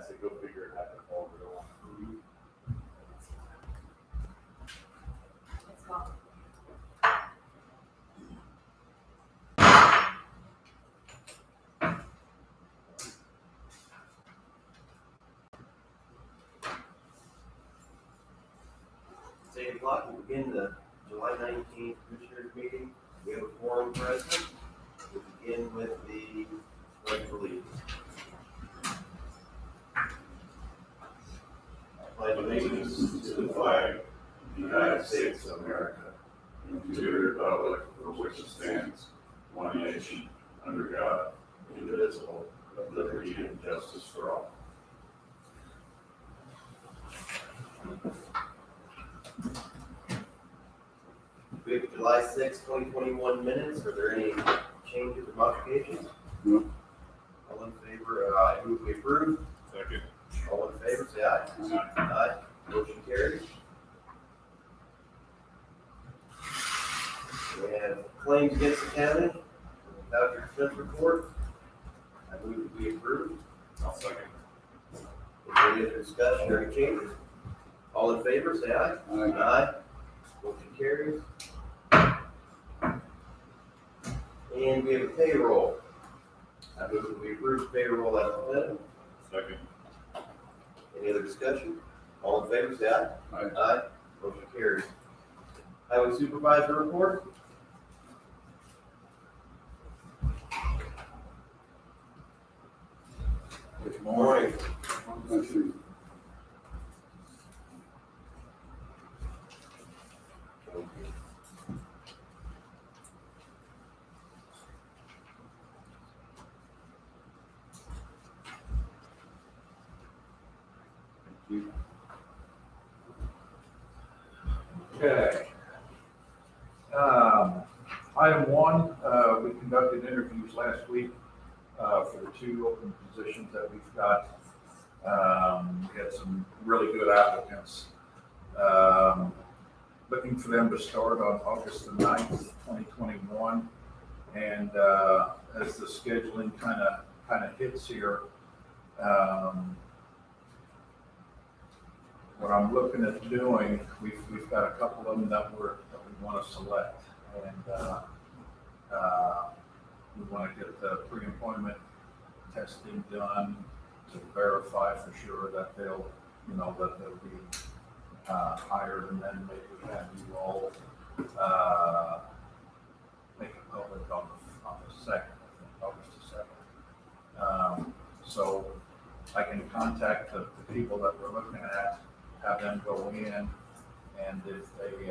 I said, go figure it out, all real. It's not. It's 8 o'clock, we begin the July 19th Commissioners meeting. We have a quorum present. We begin with the pledge of allegiance. I pledge Allegiance to the flag of the United States of America, and to the republic for which it stands, one nation, under God, indivisible, with liberty and justice for all. We have July 6, 2021 minutes. Are there any changes or modifications? No. All in favor, I move we approve. Second. All in favor, say aye. Aye. Motion carries. We have claims against the county, voucher expense report. I move that we approve. I'll second. Is there any other discussion or any changes? All in favor, say aye. Aye. Motion carries. And we have a payroll. I move that we approve payroll as presented. Second. Any other discussion? All in favor, say aye. Aye. Aye. Motion carries. Highway supervisor report. Good Morning. Okay. Item one, we conducted interviews last week for the two open positions that we've got. We had some really good applicants. Looking for them to start on August the 9th, 2021. And as the scheduling kind of hits here, what I'm looking at doing, we've got a couple of them that we want to select, and we want to get the pre-employment testing done to verify for sure that they'll be hired, and then maybe have you all make it public on the 2nd, I think, August the 2nd. So I can contact the people that we're looking at, have them go in, and if they, we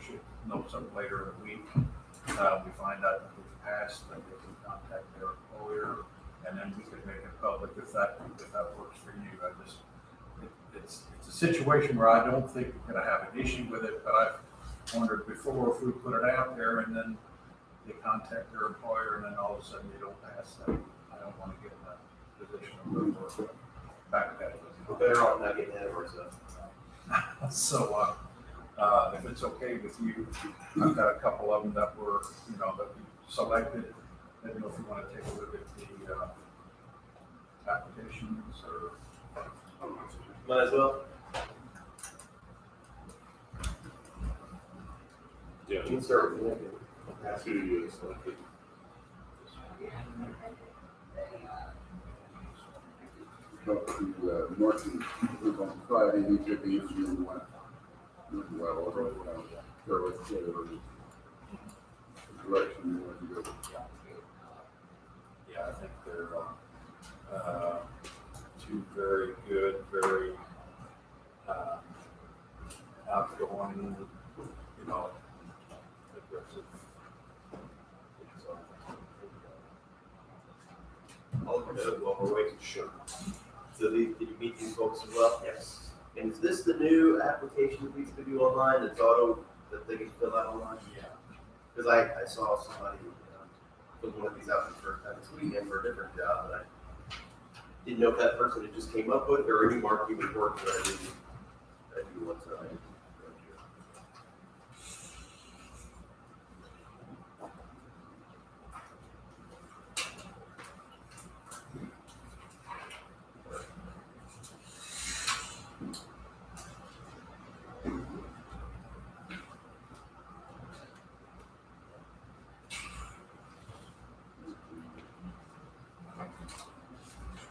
should know something later in the week. We find out that we've passed, then they can contact their employer, and then we can make it public if that works for you. It's a situation where I don't think we're gonna have an issue with it, but I've wondered before if we put it out there and then they contact their employer and then all of a sudden they don't pass, then I don't wanna get in that position of work back at it. We're better off not getting ahead of ourselves. So, if it's okay with you, I've got a couple of them that were, that we selected. I don't know if you want to take a look at the applications or. Might as well. Yeah. You can start with Lincoln. Two you selected. Talked to Martin on Friday, he took the interview and went well, so it's the direction you want to go. Yeah, I think they're two very good, very outgoing, aggressive. All good. Well, we're waiting. Sure. So did you meet these folks as well? Yes. And is this the new application that needs to do online? That's that they can fill out online? Yeah. Because I saw somebody fill one of these out for the first time this weekend for a different job, and I didn't know if that person had just came up with it or any marketing was working that I do want to.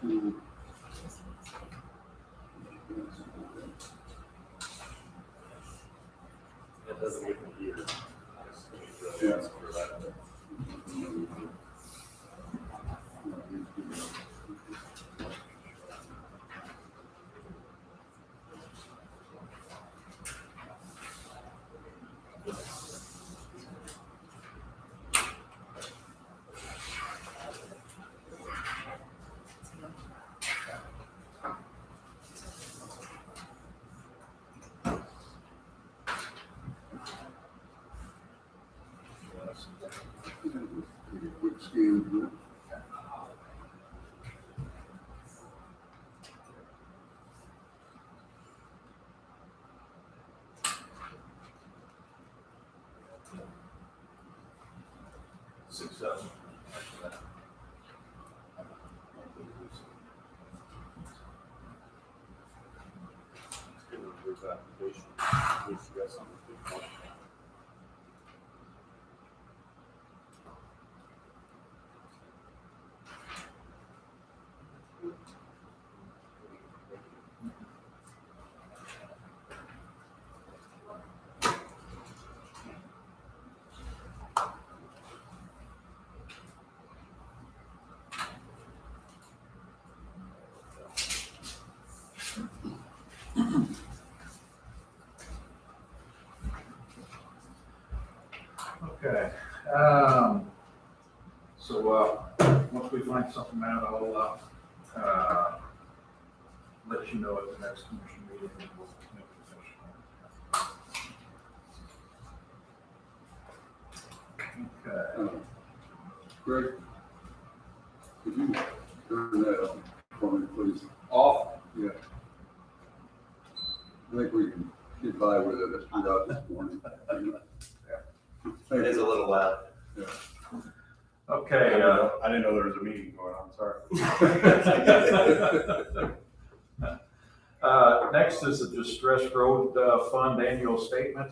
School. It doesn't give me here. Yeah. Take a quick scan through it. $6,000. Okay, so, once we find something out, I'll, let you know at the next commission meeting. And we'll make a decision. Okay, Greg, could you turn that up for me, please? off, Yeah. I think we can get by with it throughout this morning. It is a little loud. okay, I didn't know there was a meeting going on, sorry. next is the Distress Road Fund Annual Statement.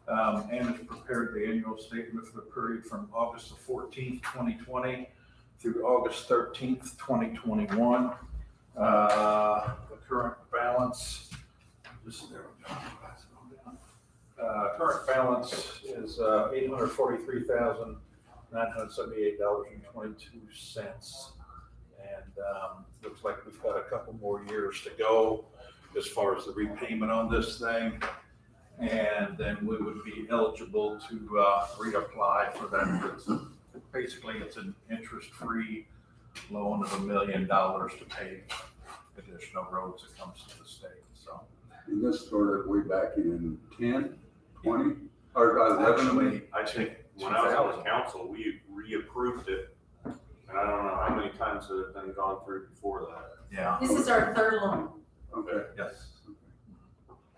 Ann has prepared the annual statement for the period from August the 14th, 2020 through August 13th, 2021. The current balance, current balance is $843,978.22. And looks like we've got a couple more years to go as far as the repayment on this thing. And then we would be eligible to reapply for that. Basically, it's an interest-free loan of $1 million to pay additional roads that comes to the state, so. And this started way back in 10, 20, or 11? Actually, I think when I was on the council, we reapproved it, and I don't know how many times it had been gone through before that. Yeah, This is our third loan. Okay. yes.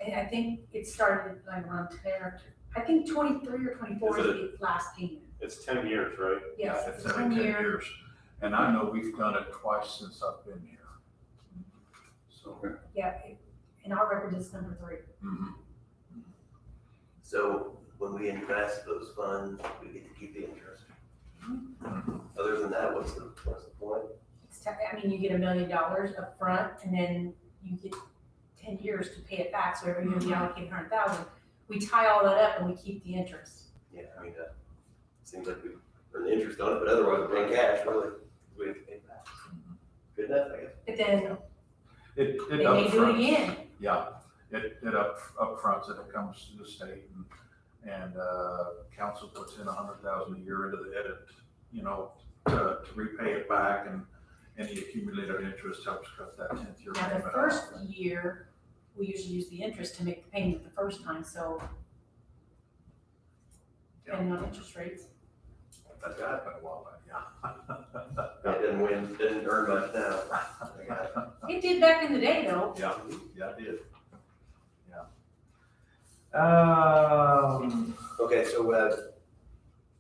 And I think it started like around 10 or, I think 23 or 24 is the last payment. It's 10 years, right? Yes, It's it's every 1 10 year. years. And I know we've done it twice since I've been here. So, Yeah, and our record is number 3. mhm. So when we invest those funds, we get to keep the interest. Other than that, what's the point? I mean, you get $1 million up front, and then you get 10 years to pay it back, so every year we allocate 100,000. We tie all that up and we keep the interest. Yeah, I mean, seems like we earn the interest on it, but otherwise we're paying cash, really. We have to pay it back. Good enough, I guess. But then It they may do it upfronts. again. Yeah, it upfronts it, it comes to the state and council puts in 100,000 a year into the edit, you know, to repay it back, and any accumulated interest helps cut that 10th year Now, payment the off. first year, we usually use the interest to make the payment the first time, so depending on interest rates. That's been a while back, yeah. Didn't earn much now. It did back in the day, though. Yeah, it did. Yeah. Okay, so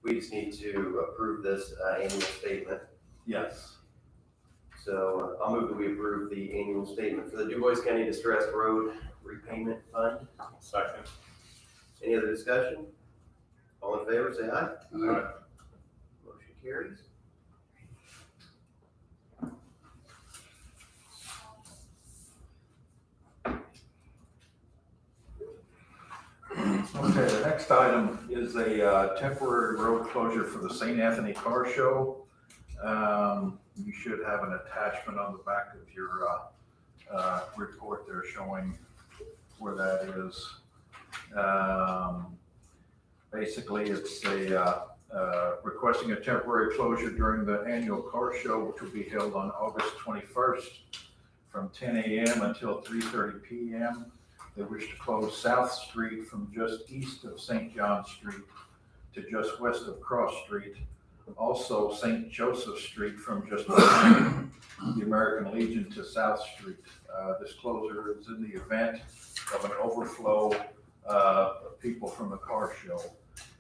we just need to approve this annual statement. Yes. So I'll move that we approve the annual statement for the DuBois County Distress Road Repayment Fund. Second. Any other discussion? All in favor, say aye. Motion carries. next item is a temporary road closure for the St. Anthony Car Show. You should have an attachment on the back of your report there showing where that is. Basically, it's requesting a temporary closure during the annual car show, which will be held on August 21st from 10 a.m. until 3:30 p.m. They wish to close South Street from just east of St. John Street to just west of Cross Street. Also, St. Joseph Street from just behind the American Legion to South Street. This closure is in the event of an overflow of people from the car show.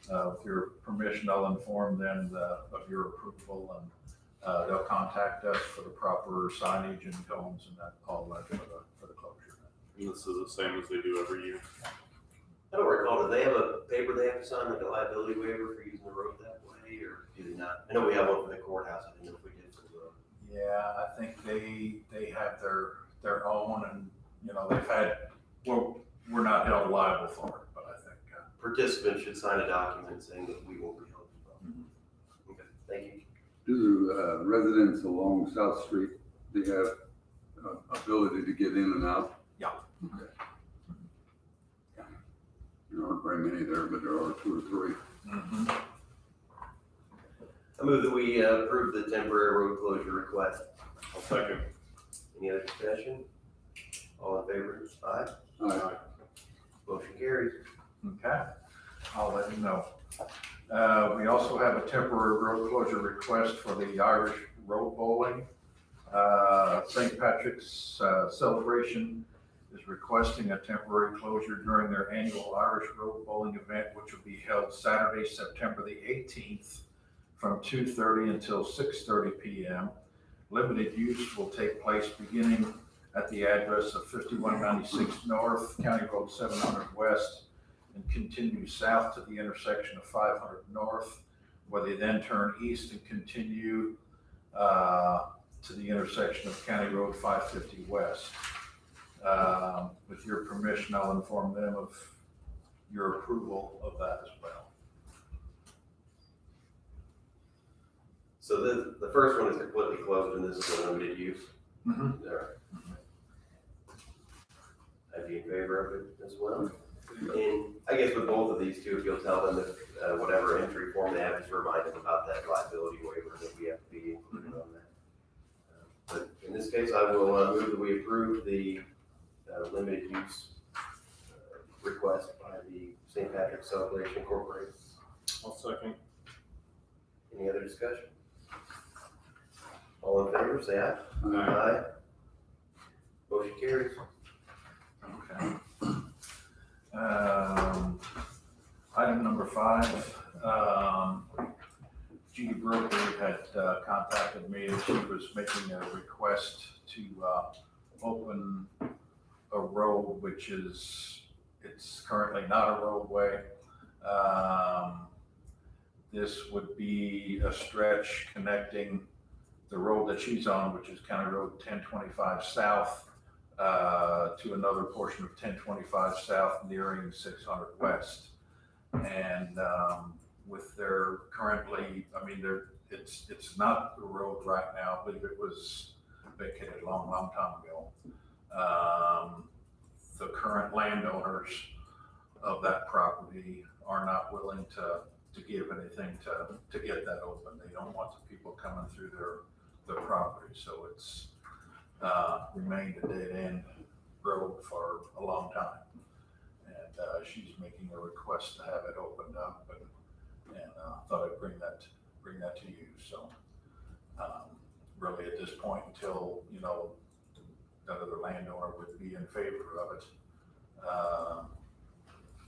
With your permission, I'll inform them of your approval, and they'll contact us for the proper signage and cones and that, all that for the closure. This is the same as they do every year. I don't recall, do they have a paper they have to sign, like a liability waiver for using the road that way, or do they not? I know we have one for the courthouse, I didn't know if we did for the road. Yeah, I think they have their own, and, you know, they've had, well, we're not held liable for it, but I think, Participants should sign a document saying that we won't be held responsible. Okay, thank you. Do residents along South Street, they have ability to get in and out? Yeah. Okay. There aren't very many there, but there are 2 or 3. mhm. I move that we approve the temporary road closure request. I'll second. Any other discussion? All in favor? Aye. Aye. Motion carries. Okay, I'll let you know. We also have a temporary road closure request for the Irish Road Bowling. St. Patrick's celebration is requesting a temporary closure during their annual Irish Road Bowling event, which will be held Saturday, September the 18th from 2:30 until 6:30 p.m. Limited use will take place beginning at the address of 5196 North, County Road 700 West, and continue south to the intersection of 500 North, where they then turn east and continue to the intersection of County Road 550 West. With your permission, I'll inform them of your approval of that as well. So the first one is completely closed and this is a limited use. Mhm. All right. I'd be in favor of it as well. And I guess with both of these two, if you'll tell them that whatever entry form they have, just remind them about that liability waiver that we have to be included on that. But in this case, I will move that we approve the limited use request by the St. Patrick's Celebration Incorporated. I'll second. Any other discussion? All in favor, say aye. Aye. Aye. Motion carries. Okay. Item number 5, Judy Broker had contacted me and she was making a request to open a road which it's currently not a roadway. This would be a stretch connecting the road that she's on, which is County Road 1025 South, to another portion of 1025 South nearing 600 West. And with their currently, I mean, it's not the road right now. I believe it was vacated a long time ago. The current landowners of that property are not willing to give anything to get that open. They don't want the people coming through their property. So it's remained a dead end road for a long time. And she's making a request to have it opened up, and thought I'd bring that to you. So really at this point, until, you know, another landowner would be in favor of it,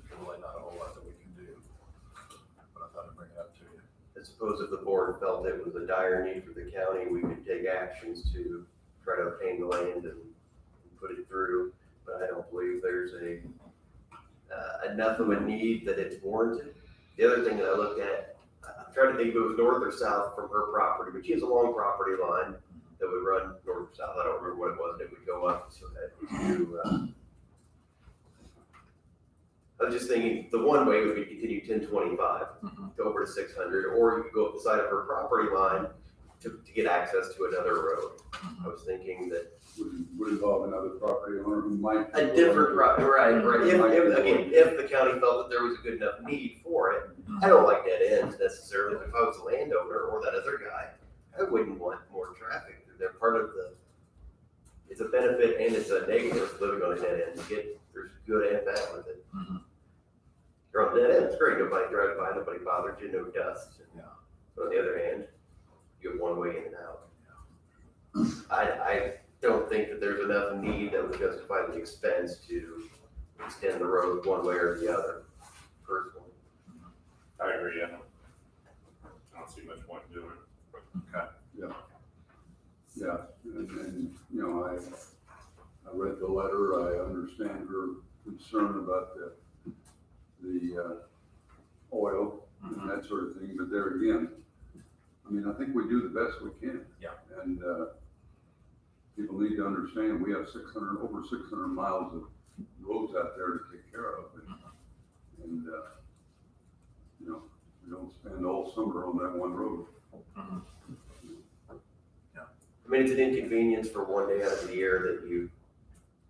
there's really not a whole lot that we can do. But I thought I'd bring it up to you. I suppose if the board felt it was a dire need for the county, we could take actions to try to obtain the land and put it through. But I don't believe there's enough of a need that it's warranted. The other thing that I looked at, I'm trying to think if it was north or south from her property, but she has a long property line that would run north or south. I don't remember what it was, and it would go up so that you, I was just thinking, the one way would be continue 1025 Mhm. to over to 600, or you could go up the side of her property line to get access to another road. I was thinking that Would involve another property owner who might. a different route, right. If the county felt that there was a good enough need for it, I don't like dead ends necessarily. If I was a landowner or that other guy, I wouldn't want more traffic. They're part of it's a benefit and it's a negative living on a dead end. There's good and bad with it. Mhm. You're on a dead end, it's great. Nobody drives by, nobody bothers you, no dust. Yeah. But on the other hand, you have one way in and out. I don't think that there's enough need that would justify the expense to extend the road one way or the other, personally. I agree, I don't see much point in doing it. Okay. Yeah, and, you know, I read the letter, I understand her concern about the oil and that sort of thing, but there again, I mean, I think we do the best we can. Yeah. And, people need to understand, we have over 600 miles of roads out there to take care of. And, you know, we don't spend all summer on that one road. Mhm. I mean, it's an inconvenience for one day out of the year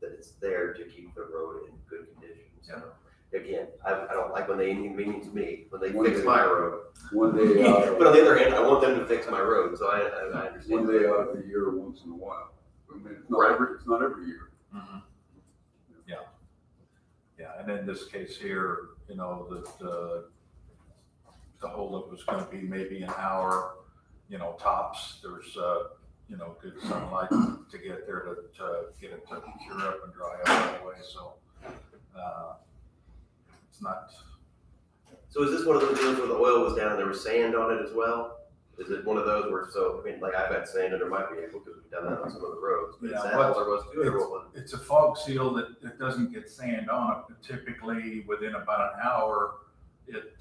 that it's there to keep the road in good condition. So, again, I don't like when they inconvenience me, when they One fix day. my road. One day out, But on the other hand, I want them to fix my road, so I understand. one day out of the year, once in a while. I mean, it's not every year. Mhm. Yeah, and in this case here, you know, the holdup was gonna be maybe an hour, you know, tops. There's, you know, good sunlight to get there to get it to cure up and dry up all the way, so, it's not, So is this one of those deals where the oil was down and there was sand on it as well? Is it one of those where, I mean, like I've had sand under my vehicle because we've done that on some of the roads, but is Yeah, that all there was to it or what was it? it's a fog seal that doesn't get sand on it, but typically within about an hour, it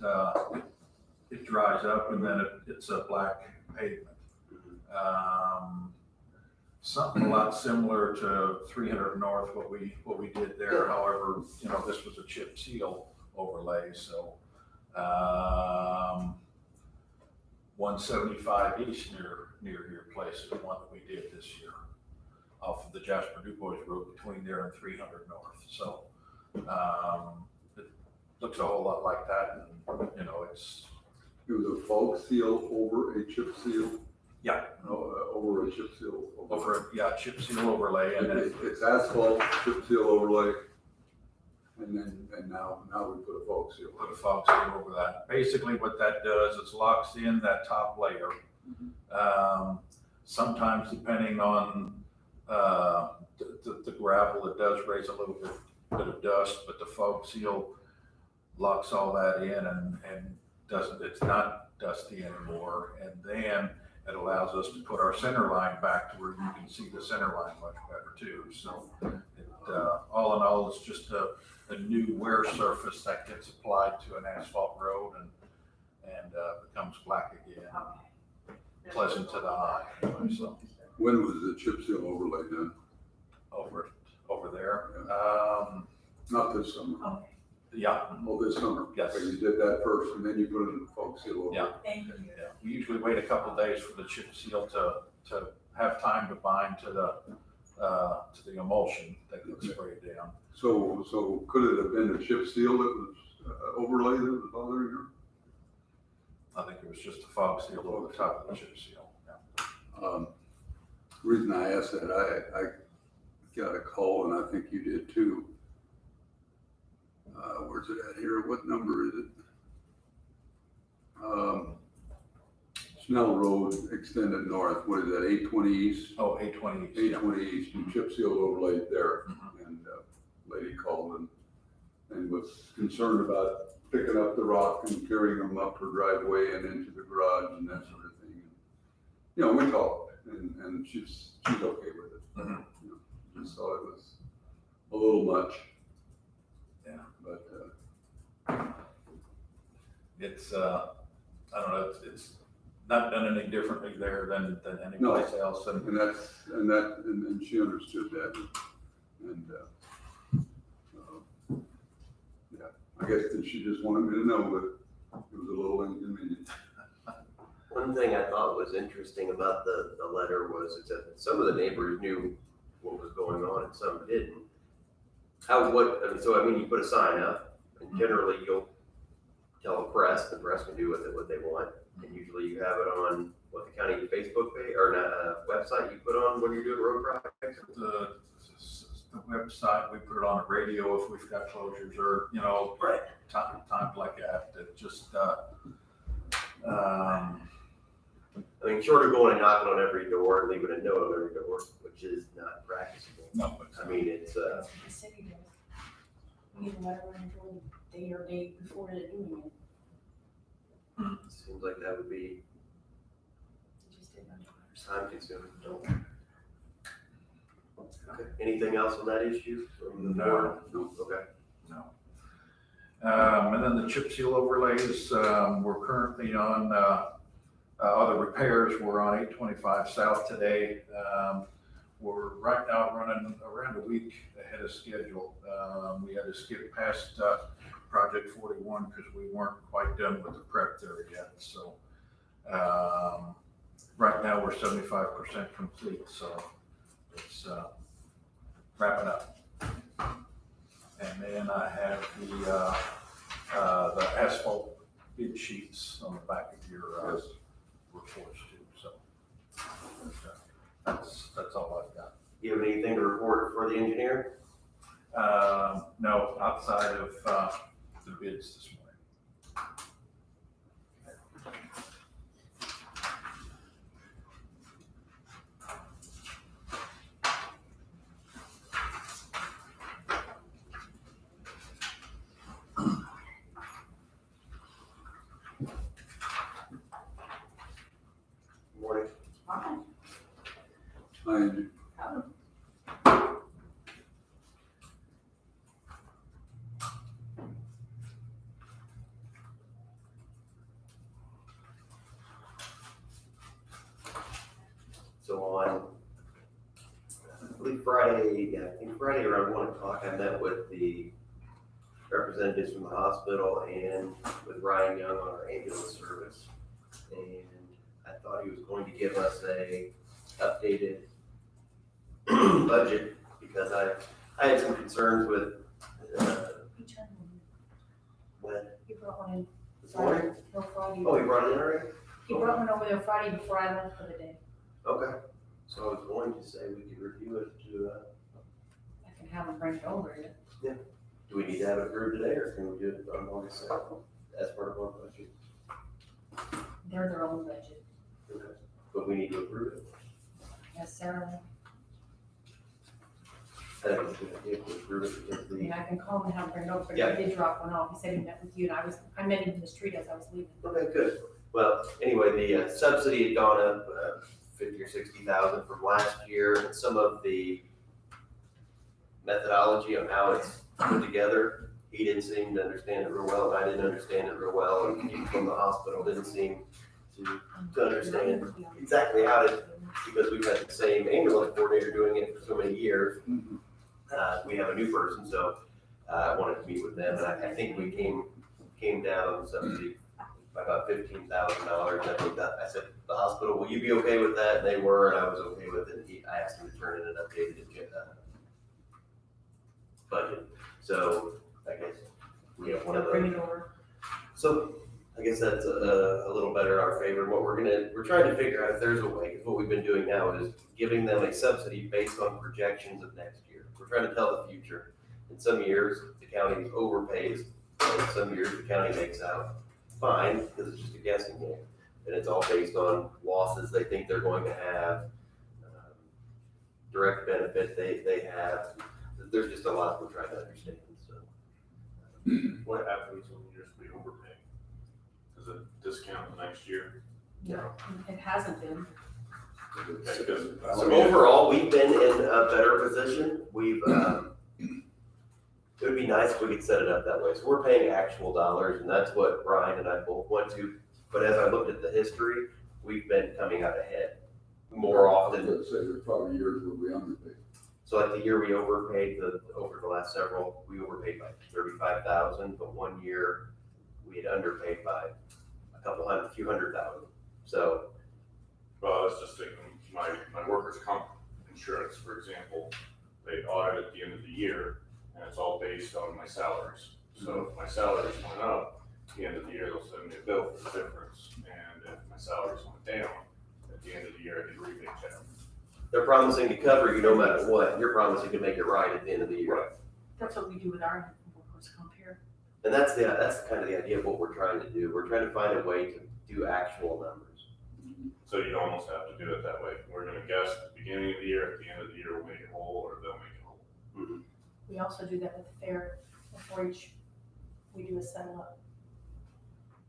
dries up and then it's a black pavement. Something a lot similar to 300 North, what we did there. However, you know, this was a chip seal overlay, so 175 East near your place is one that we did this year off of the Jasper Du Bois Road between there and 300 North. So it looks a whole lot like that, and you know, It was a fog seal over a chip seal. Yeah. Over a chip seal. chip seal overlay, and then It's asphalt, chip seal overlay. And now we put a fog seal. put a fog seal over that. Basically what that does is locks in that top layer. Sometimes depending on the gravel, it does raise a little bit of dust, but the fog seal locks all that in and it's not dusty anymore. And then it allows us to put our center line back to where you can see the center line much better too. So all in all, it's just a new wear surface that gets applied to an asphalt road and becomes black again, pleasant to the eye. Anyway, so When was the chip seal overlay done? over there, Not this summer. yeah, Oh, this summer. Yes. But you did that first and then you put in the fog seal over. Yeah. Thank you. yeah. We usually wait a couple days for the chip seal to have time to bind to the emulsion that gets sprayed down. So could it have been a chip seal that was overlay that was bothering her? I think it was just a fog seal over the top of the chip seal. Yeah. Reason I asked that, I got a call and I think you did too. Where's it at here? What number is it? Snell Road extended north. What is that? 820 east? Oh, 820 east. 820 east. You chip seal overlaid there. Mhm. And lady called and was concerned about picking up the rock and carrying them up her driveway and into the garage and that sort of thing. You know, we talked and she's okay with it. Mhm. You know, just thought it was a little much. Yeah. But, It's I don't know. It's not done any differently there than any place else. And and she understood that. And, yeah, I guess that she just wanted me to know, but it was a little inconvenient. One thing I thought was interesting about the letter was that some of the neighbors knew what was going on and some didn't. You put a sign up, and generally you'll tell the press can do with it what they want. And usually you have it on, the county Facebook page, or website you put on when you're doing road projects? The website, we put it on the radio if we've got closures or, Right. times like that just, Short of going and knocking on every door and leaving a note on every door, which is not practicable. no, but. It's, That's what the city does. We need a letter until the day or day before they're doing it. seems like that would be They just didn't know. time consuming. Okay. Anything else on that issue from the board? No. Okay. No. And then the chip seal overlays, we're currently on, the repairs, we're on 825 South today. We're right now running around a week ahead of schedule. We had to skip past, project 41 because we weren't quite done with the prep there yet. So, right now we're 75% complete. So it's, wrapping up. And then I have the asphalt bid sheets on the back of your Yes. reports too. So that's all I've got. You have anything to report for the engineer? No, outside of the bids this morning. Morning. And So on, I believe Friday, I think Friday around 1 o'clock, I met with the representatives from the hospital and with Ryan Young on our ambulance service. And I thought he was going to give us a updated budget because I had some concerns with, He turned one. when, He brought one in this morning? no Friday. Oh, he brought it in already? He brought one over there Friday before I left for the day. Okay. So I was going to say we could review it to, I can have him bring it over here. do we need to have it approved today or can we do it on August 2nd as part of our budget? They're their own budget, Okay. But we need to approve it. necessarily. I think it's a good idea to approve it because I mean, I can call him and have him bring it over, but Yeah. he did drop one off. He said he met with you and I met him in the street as I was leaving. okay, good. Well, anyway, the subsidy had gone up 50 or 60,000 from last year, and some of the methodology on how it's put together, he didn't seem to understand it real well, and I didn't understand it real well, and people from the hospital didn't seem to understand exactly how to, because we've had the same ambulance coordinator doing it for so many years. We have a new person, so I wanted to meet with them, and I think we came down on the subsidy by about $15,000. I think that, I said, the hospital, will you be okay with that? And they were, and I was okay with it. I asked him to turn in an updated budget. So I guess we have one of Bring those. it over. So I guess that's a little better in our favor. What we're trying to figure out if there's a way, because what we've been doing now is giving them a subsidy based on projections of next year. We're trying to tell the future. In some years, the county overpays, and in some years, the county makes out fine, because it's just a guessing game. And it's all based on losses they think they're going to have, direct benefit they have. There's just a lot we're trying to understand, so. What happens when you just be overpaying? Does it discount the next year? No, it hasn't been. Because, So overall, we've been in a better position. It would be nice if we could set it up that way. So we're paying actual dollars, and that's what Brian and I both want to. But as I looked at the history, we've been coming out ahead more often. Let's say there's probably years where we underpaid. So like the year we overpaid, over the last several, we overpaid by 35,000, but 1 year we had underpaid by a few hundred thousand. So, Well, I was just thinking, my workers' comp insurance, for example, they audit at the end of the year, and it's all based on my salaries. So if my salaries went up, at the end of the year, they'll send me a bill for the difference, and if my salaries went down, at the end of the year, I get a rebate check. they're promising to cover you no matter what, you're promising to make it right at the end of the year. Right. That's what we do with our workers' comp here. And that's kind of the idea of what we're trying to do. We're trying to find a way to do actual numbers. So you'd almost have to do it that way. We're gonna guess at the beginning of the year, at the end of the year, we'll make it whole, or they'll make it whole. We also do that with the fair, before each, we do a settle up.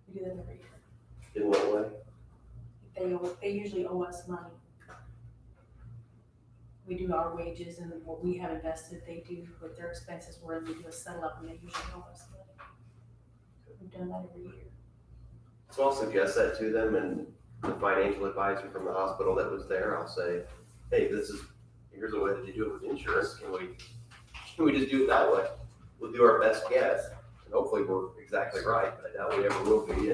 We do that every year. In what way? They usually owe us money. We do our wages and what we have invested, they do what their expenses were, and we do a settle up, and they usually owe us money. We've done that every year. So I'll suggest that to them, and the financial advisor from the hospital that was there, I'll say, hey, here's a way that you do it with insurance. Can we just do it that way? We'll do our best guess, and hopefully we're exactly right, but I doubt we ever will be.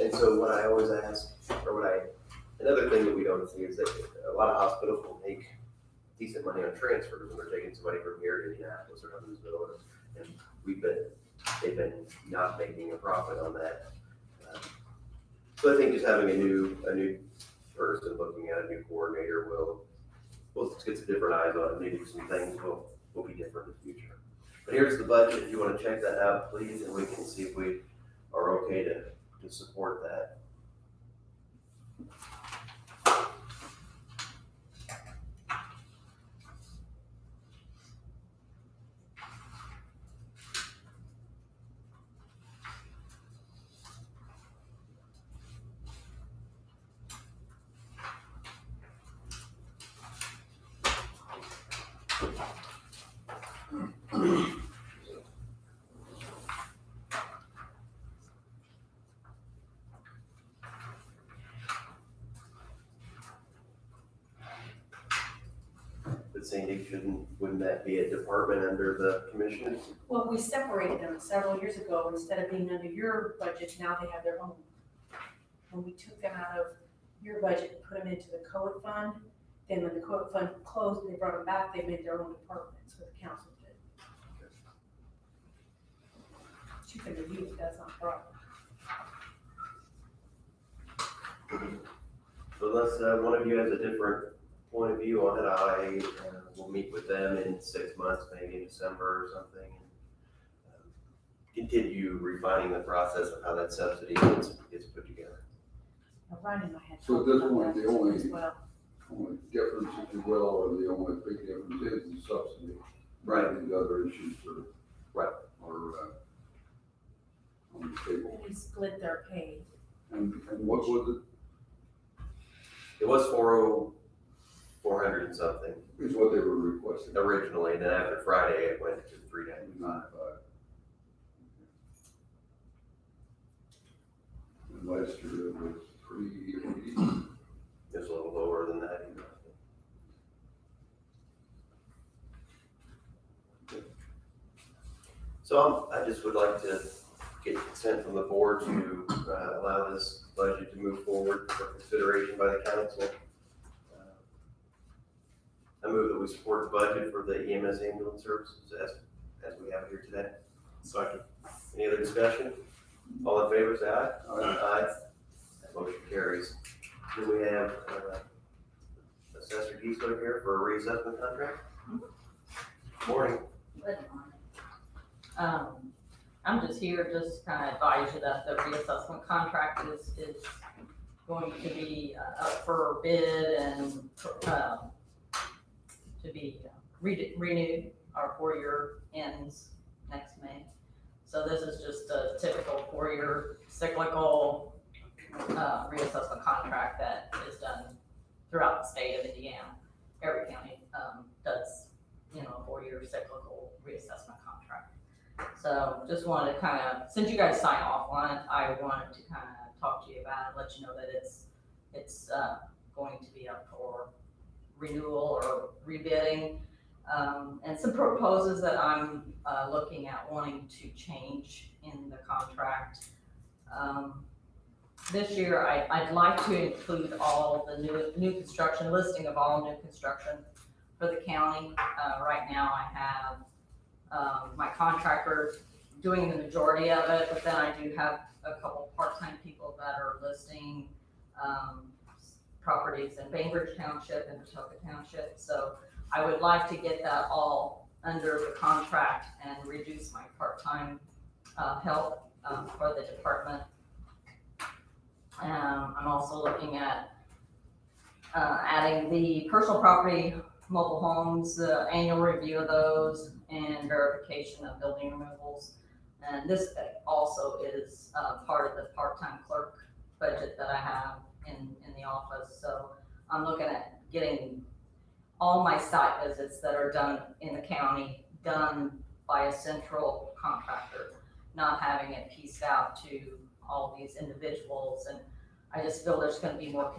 And so what I always ask, another thing that we don't see is that a lot of hospitals will make decent money on transfers when they're taking somebody from here to Indianapolis or Huntsville, and they've been not making a profit on that. So I think just having a new person looking at a new coordinator will get some different eyes on it. Maybe some things will be different in the future. But here's the budget. If you want to check that out, please, and we can see if we are okay to support that. But Sandy, wouldn't that be a department under the commissioners? Well, we separated them several years ago. Instead of being under your budget, now they have their own. When we took them out of your budget and put them into the code fund, then when the code fund closed, they brought them back, they made their own departments, what the council did. You can review it, that's not a problem. So unless one of you has a different point of view on it, I will meet with them in 6 months, maybe in December or something, and continue refining the process of how that subsidy gets put together. Now, Ryan and I had So at talked this about point, that the only- as well. Only difference, if you will, or the only big difference is the subsidy. Right. These other issues are. Right. Are, on the table. And we split their pay. And what was It was 400 and something it, is what they were requesting? originally, then after Friday, it went to 395. And last year it was 380. It's a little lower than that. So I just would like to get consent from the board to allow this budget to move forward for consideration by the council. I move that we support the budget for the EMS ambulance services as we have here today. Second. Any other discussion? All in favor, say aye. Aye. That motion carries. Do we have Assessor Geisler here for a reassessment contract? Morning. Good morning. I'm just here just to kind of advise you that the reassessment contract is going to be up for bid and to be renewed. Our 4-year ends next May. So this is just a typical 4-year cyclical reassessment contract that is done throughout the state of Indiana. Every county does, a 4-year cyclical reassessment contract. So just wanted to kind of, since you guys sign off on it, I wanted to kind of talk to you about it, let you know that it's going to be up for renewal or rebidding. And some proposals that I'm, looking at wanting to change in the contract. This year, I'd like to include all the new construction, listing of all new construction for the county. Right now I have, my contractor doing the majority of it, but then I do have a couple part-time people that are listing, properties in Bainbridge Township and Patoka Township. So I would like to get that all under the contract and reduce my part-time, help, for the department. I'm also looking at, adding the personal property, mobile homes, the annual review of those, and verification of building removals. And this also is, part of the part-time clerk budget that I have in the office. So I'm looking at getting all my site visits that are done in the county done by a central contractor, not having it pieced out to all these individuals. And I just feel there's gonna be more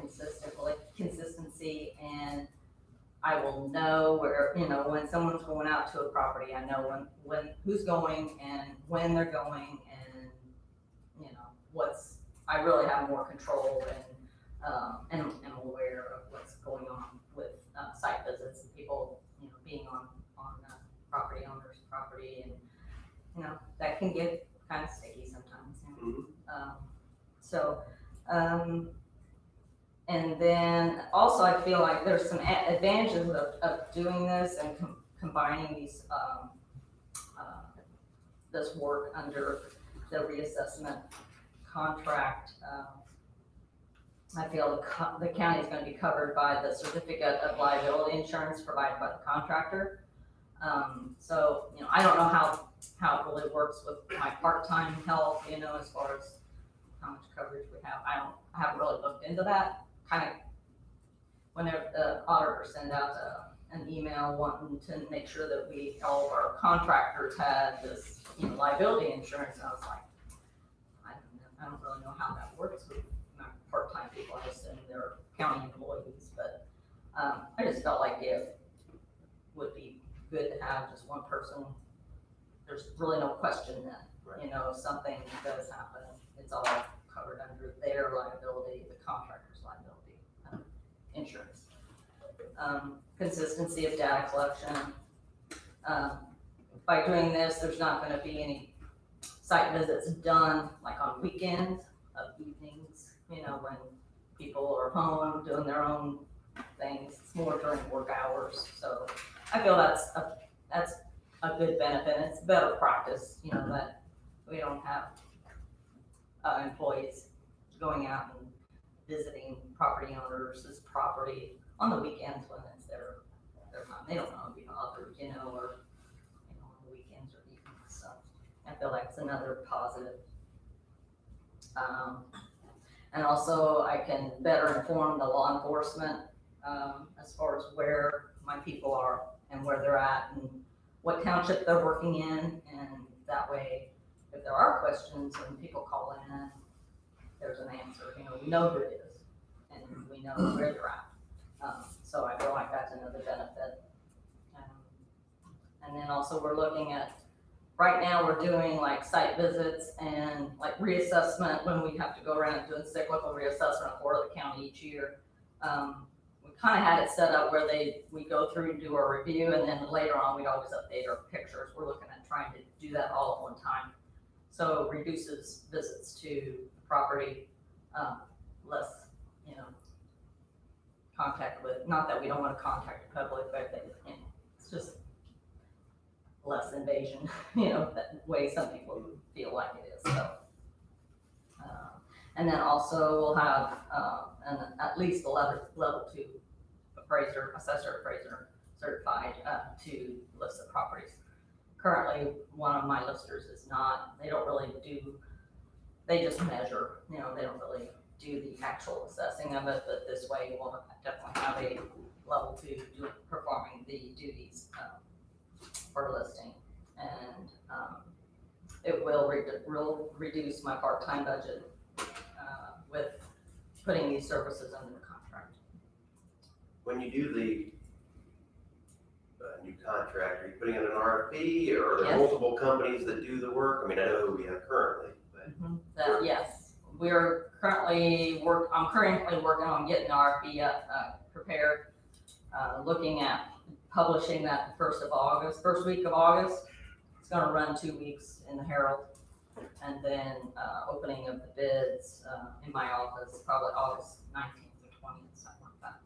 consistency, and I will know where, when someone's going out to a property, I know when who's going and when they're going, and, I really have more control and am aware of what's going on with, site visits and people, being on property owners' property, and, that can get kind of sticky sometimes. And then also I feel like there's some advantages of doing this and combining these, this work under the reassessment contract. I feel the county is going to be covered by the certificate of liability insurance provided by the contractor. So, I don't know how it really works with my part-time help, as far as how much coverage we have. I haven't really looked into that. Kind of, whenever the auditor sent out an email wanting to make sure that all of our contractors had this, liability insurance, and I was like, I don't really know how that works with my part-time people. I assume they're county employees, but I just felt like it would be good to have just one person. There's really no question that, if something does happen, it's all covered under their liability, the contractor's liability, insurance. Consistency of data collection. By doing this, there's not gonna be any site visits done like on weekends, evenings, when people are home doing their own things. It's more during work hours. So I feel that's a good benefit. It's better practice, that we don't have employees going out and visiting property owners' property on the weekends when it's their time. They don't want to be bothered, or on the weekends or evenings. So I feel like it's another positive. And also I can better inform the law enforcement as far as where my people are and where they're at and what township they're working in, and that way, if there are questions and people call in, there's an answer. We know who it is, and we know where they're at. So I feel like that's another benefit. And then also we're looking at, right now we're doing like site visits and like reassessment when we have to go around and doing cyclical reassessment for the county each year. We kind of had it set up where we go through and do our review, and then later on we'd always update our pictures. We're looking at trying to do that all at one time. So it reduces visits to the property, less, contact with, not that we don't want to contact the public, but it's just less invasion, that way some people feel like it is. So, and then also we'll have at least a level 2 assessor appraiser certified to list the properties. Currently, one of my listers is not. They don't really do. They just measure. They don't really do the actual assessing of it. But this way, we'll definitely have a level 2 performing the duties for listing, and it will reduce my part-time budget with putting these services under the contract. when you do the new contract, are you putting in an RFP, or are there Yes. multiple companies that do the work? I mean, I know who we have currently, but That, yes, I'm currently working on getting the RFP prepared, looking at publishing that the first week of August. It's gonna run 2 weeks in the Herald, and then, opening of the bids, in my office, probably August 19th or 20th, something like that.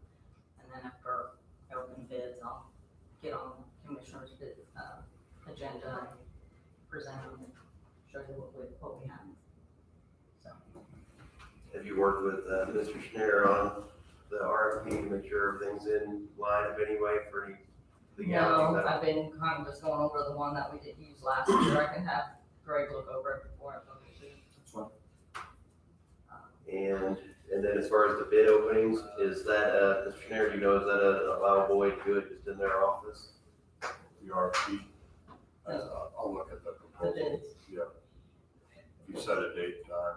And then after I open bids, I'll get on the commissioner's bid, agenda and present them and show you what we have. So, have you worked with Mr. Schneider on the RFP to make sure everything's in line of any way for any legalities? no, I've been kind of just going over the one that we did use last year. I can have Greg look over it before I vote it. That's fine. And then as far as the bid openings, is that, Mr. Schneider, do you know, is that a allowable way to do it just in their office? The RFP, I'll look at the The proposal. bids. Yeah. If you set a date, time,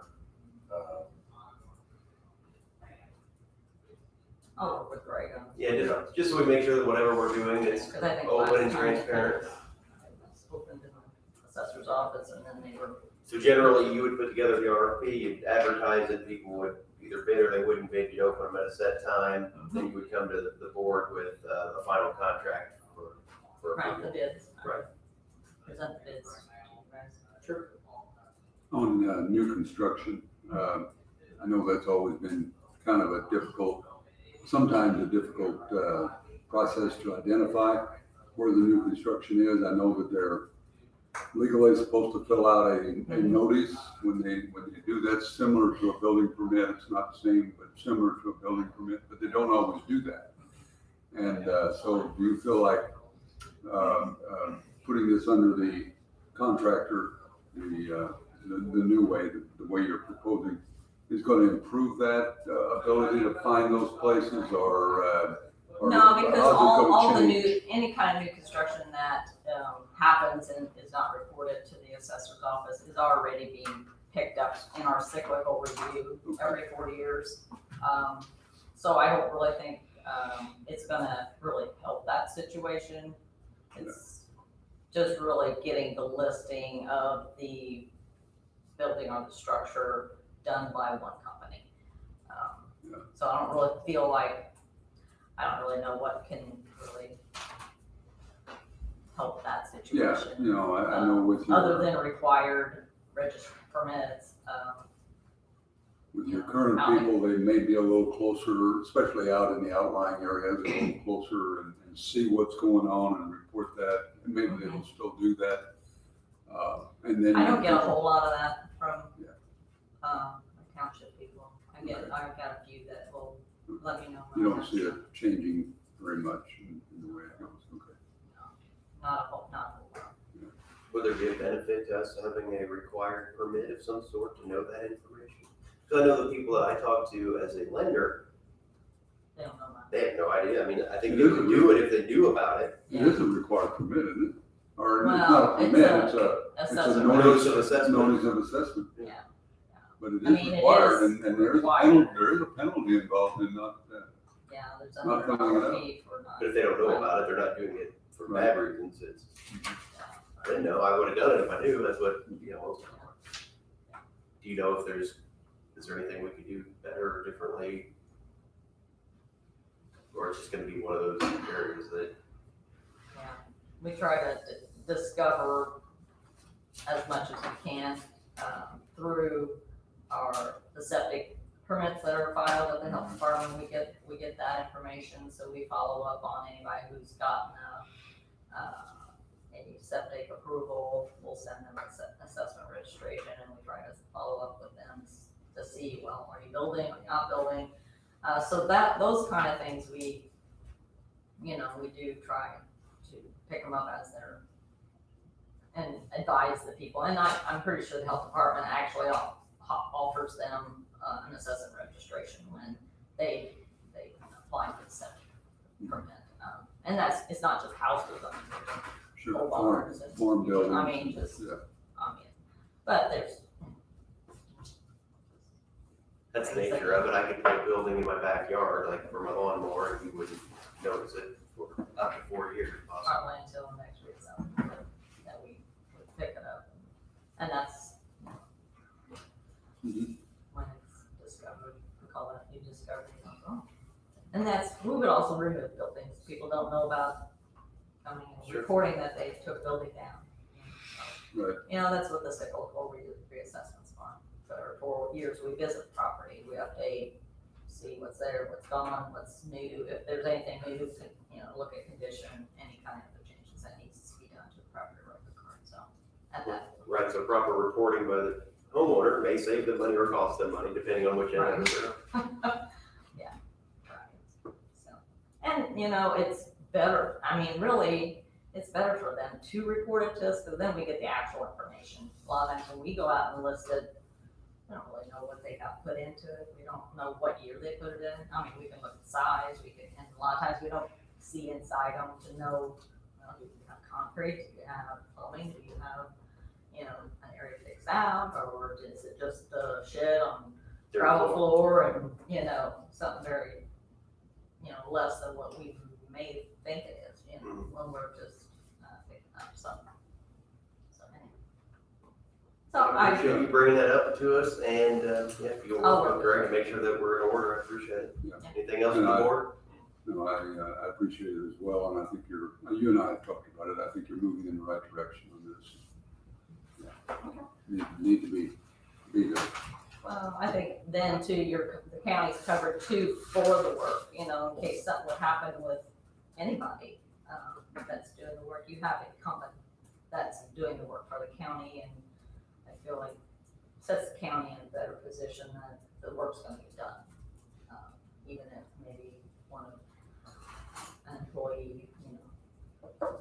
I'll work with Greg on it. Yeah, just so we make sure that whatever we're doing is 'Cause I think open and last time transparent. I was opened in the assessor's office and then they were, So generally, you would put together the RFP, you'd advertise it, people would either bid or they wouldn't bid, you'd open them at a set time, then you would come to the board with a final contract for right, the approval. bids. Right. Present the bids. to you guys. Sure. On new construction, I know that's always been kind of a difficult, sometimes a difficult process to identify where the new construction is. I know that they're legally supposed to fill out a notice when they do that, similar to a building permit. It's not the same, but similar to a building permit, but they don't always do that. And so do you feel like putting this under the contractor, the new way, the way you're proposing, is going to improve that ability to find those places, or No, because how's it gonna all the change? any kind of new construction that happens and is not reported to the assessor's office is already being picked up in our cyclical review every 4 years. So I don't really think it's gonna really help that situation. It's just really getting the listing of the building or the structure done by one company. So I don't really feel like, I don't really know what can really help that Yeah, situation. you know, I know with Other your, than required registered permits, with your current people, they may be a little closer, especially out in the outlying areas, a little closer and see what's going on and report that. And maybe they will still do that. And then. I don't get a whole lot of that from, Yeah. township people. I've got a few that will let me know. You when don't that's- see it changing very much in the way it goes, okay. Not a whole lot. Would there be a benefit to us having a required permit of some sort to know that information? Because I know the people that I talk to as a lender, They don't know that. they have no idea. I mean, I think they could do it if they knew about it. It is a required permit, isn't it? Or it's Well, not a it's permit, a it's a Assessor. Notice of assessment. notice of assessment. Yeah. But it I is mean, it required, is and there is a required. penalty, involved in not, Yeah, there's Not another filling it out. RFP for not. But if they don't know about it, they're not doing it for bad reasons. It's, I didn't know, I would have done it if I knew. That's what, you know, most of them are. Do you know if is there anything we could do better or differently? Or it's just gonna be one of those areas that, Yeah, we try to discover as much as we can, through the septic permits that are filed at the health department. We get that information, so we follow up on anybody who's gotten any septic approval. We'll send them assessment registration, and we try to follow up with them to see, well, are you building, are you not building? So those kind of things we do try to pick them up as they're, and advise the people. And I'm pretty sure the health department actually offers them an assessment registration when they apply for the septic permit. And it's not just houses, I mean, sure, Whole barns and- farm buildings. I mean, just- Yeah. but there's, That's the nature of it. I could put a building in my backyard, like for my lawnmower, and you wouldn't notice it for up to 4 years possibly. Probably until next week, so that we would pick it up. And that's Mhm. when it's discovered, we call that new discovery. And that's, we would also remove buildings. People don't know about coming and Sure. reporting that they took building down. Right. You know, that's what the cyclical reassessments are. So every 4 years, we visit the property, we update, see what's there, what's gone, what's new. If there's anything new, you know, look at condition, any kind of changes that needs to be done to the property record card, so. At that, Right, so proper reporting by the homeowner may save them money or cost them money, depending on which end of it. right. So, and, you know, it's better, I mean, really, it's better for them to report it to us, because then we get the actual information. A lot of times when we go out and list it, we don't really know what they got put into it, we don't know what year they put it in. I mean, we can look at size, we can, and a lot of times we don't see inside them to know, well, do you have concrete, do you have plumbing, do you have, you know, an area fixed out, or is it just a shed on gravel floor and, you know, something very, you know, less than what we may think it is, you know, when we're just picking up something. So anyway. So I appreciate you bringing that up to us, and, yeah, if you'll Oh, work with Greg and make sure that we're in order, I appreciate it. Yeah. Anything else on the board? No, I appreciate it as well, and I think you and I have talked about it, I think you're moving in the right direction on this. Yeah. Need to be there. Well, I think then too, the county's covered too for the work, you know, in case something would happen with anybody that's doing the work. You have a company that's doing the work for the county, and I feel like sets the county in a better position that the work's gonna get done. Even if maybe an employee, you know,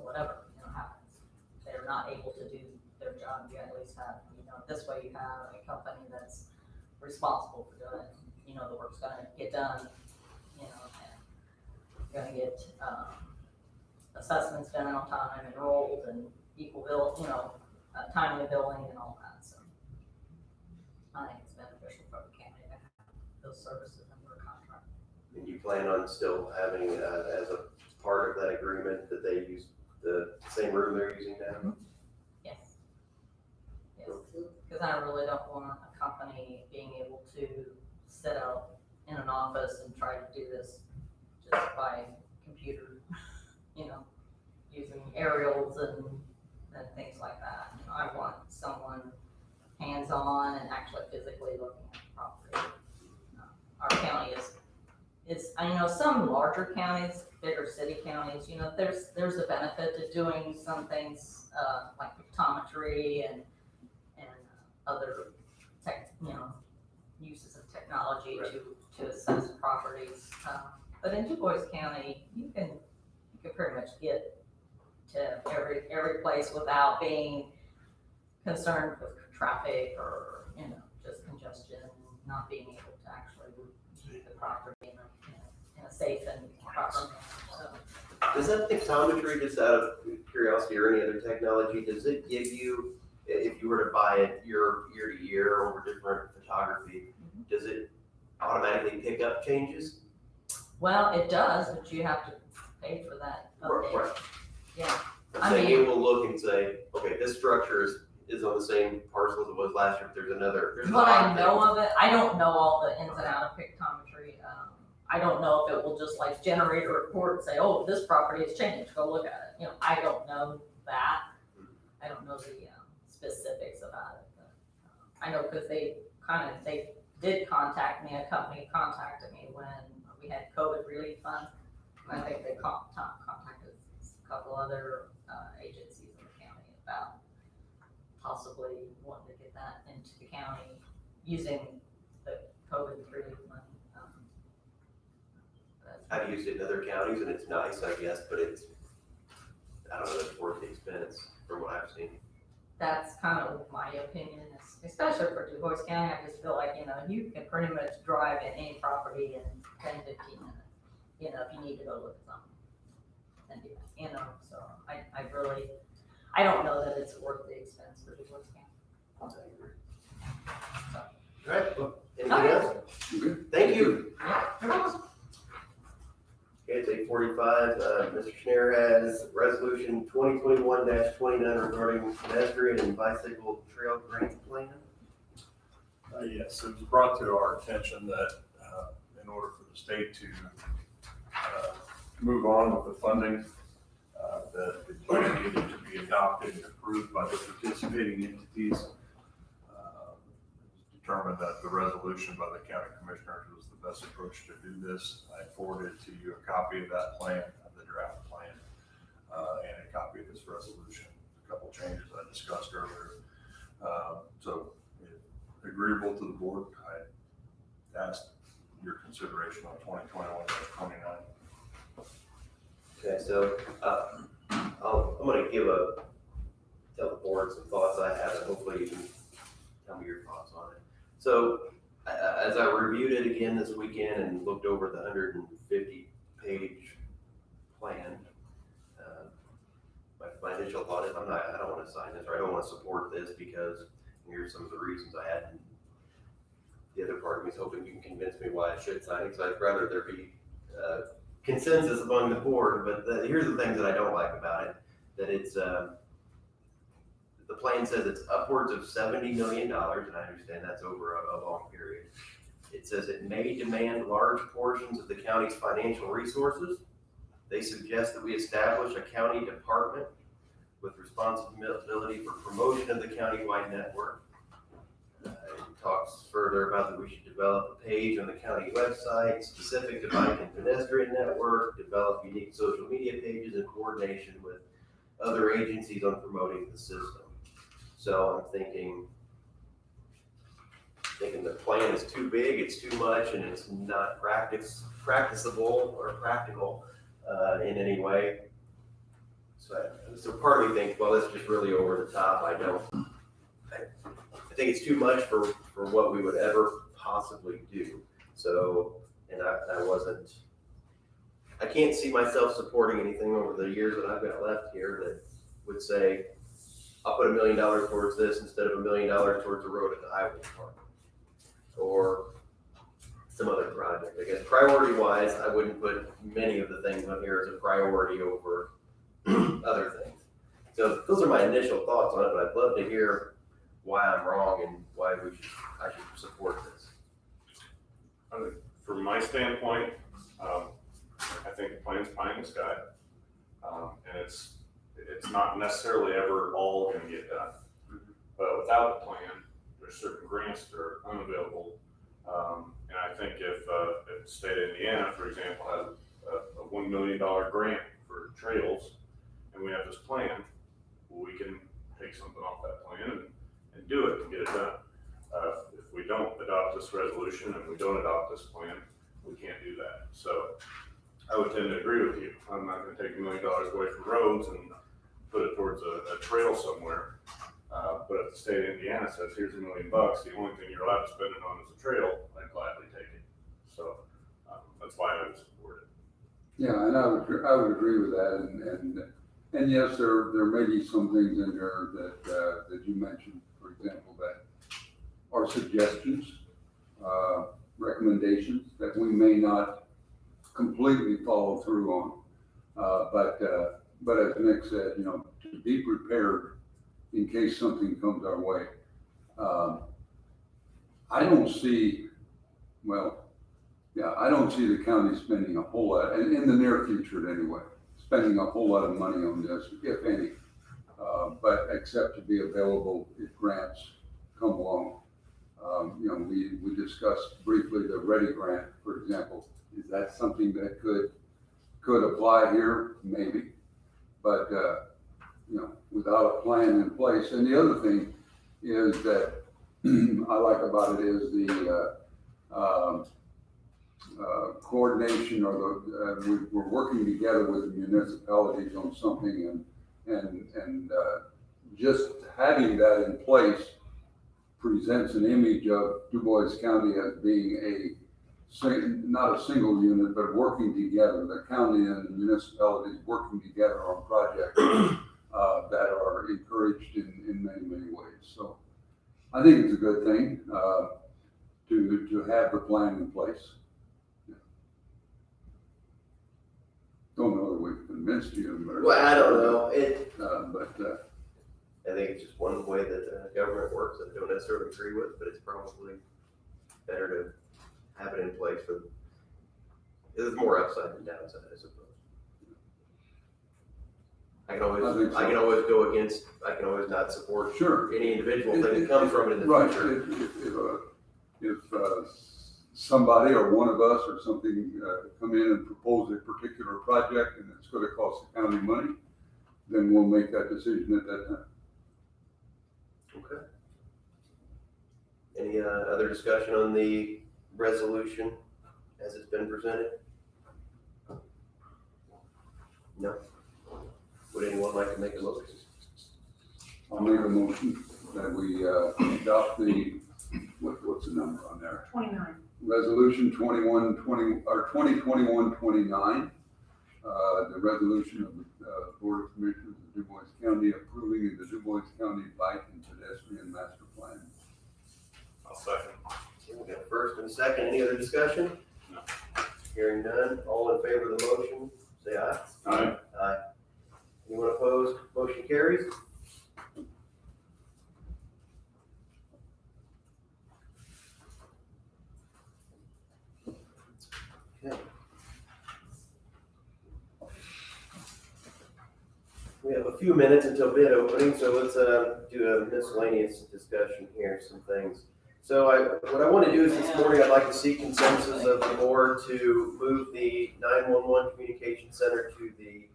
whatever, you know, happens, they're not able to do their job, you at least have, you know, this way you have a company that's responsible for doing it, you know, the work's gonna get done, you know, and you're gonna get, assessments done on time, enrolled, and equal bill, you know, timely billing and all that, so. I think it's beneficial for the county to have those services under a contract. And you plan on still having, as a part of that agreement, that they use the same room they're using now? Yes. Yes, because I really don't want a company being able to sit out in an office and try to do this just by computer, you know, using aerials and things like that. You know, I want someone hands-on and actually physically looking at the property. Our county is, I know some larger counties, bigger city counties, you know, there's a benefit to doing some things, like pictometry and other you know, uses of technology to assess properties. But in Du Bois County, you can pretty much get to every place without being concerned with traffic or, you know, just congestion, not being able to actually use the property in a safe and proper manner, so. Does that pictometry, just out of curiosity or any other technology, does it give you, if you were to buy it year to year over different photography, does it automatically pick up changes? Well, it does, but you have to pay for that update. Right. Yeah. I'm saying it will look and say, okay, this structure is on the same parcel as it was last year, but there's an What I odd know of it, I don't know all the ins and outs of pictometry. I don't know if it will just like generate a report and say, oh, this property has changed, go look at it. You know, I don't know that. I don't know the specifics about it. But, I know because they did contact me, a company contacted me when we had COVID relief fund. And I think they contacted a couple other agencies in the county about possibly wanting to get that into the county using the COVID relief money. I've used it in other counties and it's nice, I guess, but it's, I don't know, it's worth the expense from what I've seen. That's kind of my opinion, especially for Du Bois County. I just feel like, you know, you can pretty much drive in any property in 10, 15 minutes, you know, if you need to go look at something. And, you know, so I don't know that it's worth the expense for Du Bois County. All right, well, anything Okay. else? Thank you. You're welcome. Okay, it's 8:45. Mr. Schneider has resolution 2021-29 regarding pedestrian and bicycle trail grant plan. Yes, it was brought to our attention that in order for the state to move on with the funding, that the plan needed to be adopted and approved by the participating entities. It was determined that the resolution by the county commissioners was the best approach to do this. I forwarded to you a copy of that plan, of the draft plan, and a copy of this resolution, a couple changes I discussed earlier. So agreeable to the board, I asked your consideration on 2021-29. Okay, so I'm going to tell the board some thoughts I have, and hopefully you can tell me your thoughts on it. So as I reviewed it again this weekend and looked over the 150-page plan, my initial thought is I don't want to sign this, or I don't want to support this because here's some of the reasons I had. And the other part of me is hoping you can convince me why I should sign it, because I'd rather there be consensus among the board. But here's the things that I don't like about it, that it's, the plan says it's upwards of $70 million, and I understand that's over a long period. It says it may demand large portions of the county's financial resources. They suggest that we establish a county department with responsibility for promotion of the countywide network. It talks further about that we should develop a page on the county website specific to bike and pedestrian network, develop unique social media pages in coordination with other agencies on promoting the system. So I'm thinking the plan is too big, it's too much, and it's not practicable or practical in any way. So part of me thinks, well, it's just really over the top. I think it's too much for what we would ever possibly do. So, and I can't see myself supporting anything over the years that I've got left here that would say, I'll put $1 million towards this instead of $1 million towards the road at the highway department, or some other project. I guess priority wise, I wouldn't put many of the things on here as a priority over other things. So those are my initial thoughts on it, but I'd love to hear why I'm wrong and why I should support this. From my standpoint, I think the plan's pie in the sky. And it's not necessarily ever all gonna get done. But without a plan, there's certain grants that are unavailable. And I think if the state of Indiana, for example, has a $1 million grant for trails, and we have this plan, we can take something off that plan and do it and get it done. If we don't adopt this resolution and we don't adopt this plan, we can't do that. So I would tend to agree with you. I'm not gonna take $1 million away from roads and put it towards a trail somewhere. But if the state of Indiana says, here's $1 million, the only thing you're allowed to spend it on is a trail, I'd gladly take it. So that's why I would support it. Yeah, and I would agree with that, and yes, there may be some things in there that you mentioned, for example, that are suggestions, recommendations that we may not completely follow through on. But as Nick said, to be prepared in case something comes our way. I don't see the county spending a whole lot, and in the near future anyway, spending a whole lot of money on this, if any, but except to be available if grants come along. We discussed briefly the Ready Grant, for example. Is that something that could apply here? Maybe, but without a plan in place. And the other thing is that I like about it is the coordination, or we're working together with the municipalities on something, and just having that in place presents an image of Du Bois County as being not a single unit, but working together. The county and the municipalities working together on projects that are encouraged in many, many ways. So I think it's a good thing. to have the plan in place. Don't know that we've convinced you. Well, I don't know, But, I think it's just one way that government works that I don't necessarily agree with, but it's probably better to have it in place for, there's more upside than downside, I suppose. I can I think always, so. I can always go against, I can always not support sure. any individual thing that comes from it in the Right, future. if somebody or one of us or something, come in and propose a particular project and it's gonna cost the county money, then we'll make that decision at that time. Okay. Any other discussion on the resolution as it's been presented? No? Would anyone like to make a motion? I'll make a motion that we, adopt the, what's the number on there? 29. Resolution 2021-29, the resolution of the Board of Commissioners of Du Bois County approving the Du Bois County Bike and Pedestrian Master Plan. I'll second. Okay, we got a first and a second. Any other discussion? No. Hearing none. All in favor of the motion, say aye. Aye. Aye. Anyone opposed? Motion carries. Okay. We have a few minutes until bid opening, so let's do a miscellaneous discussion here, some things. So what I want to do is this morning, I'd like to seek consensus of the board to move the 911 communication center to the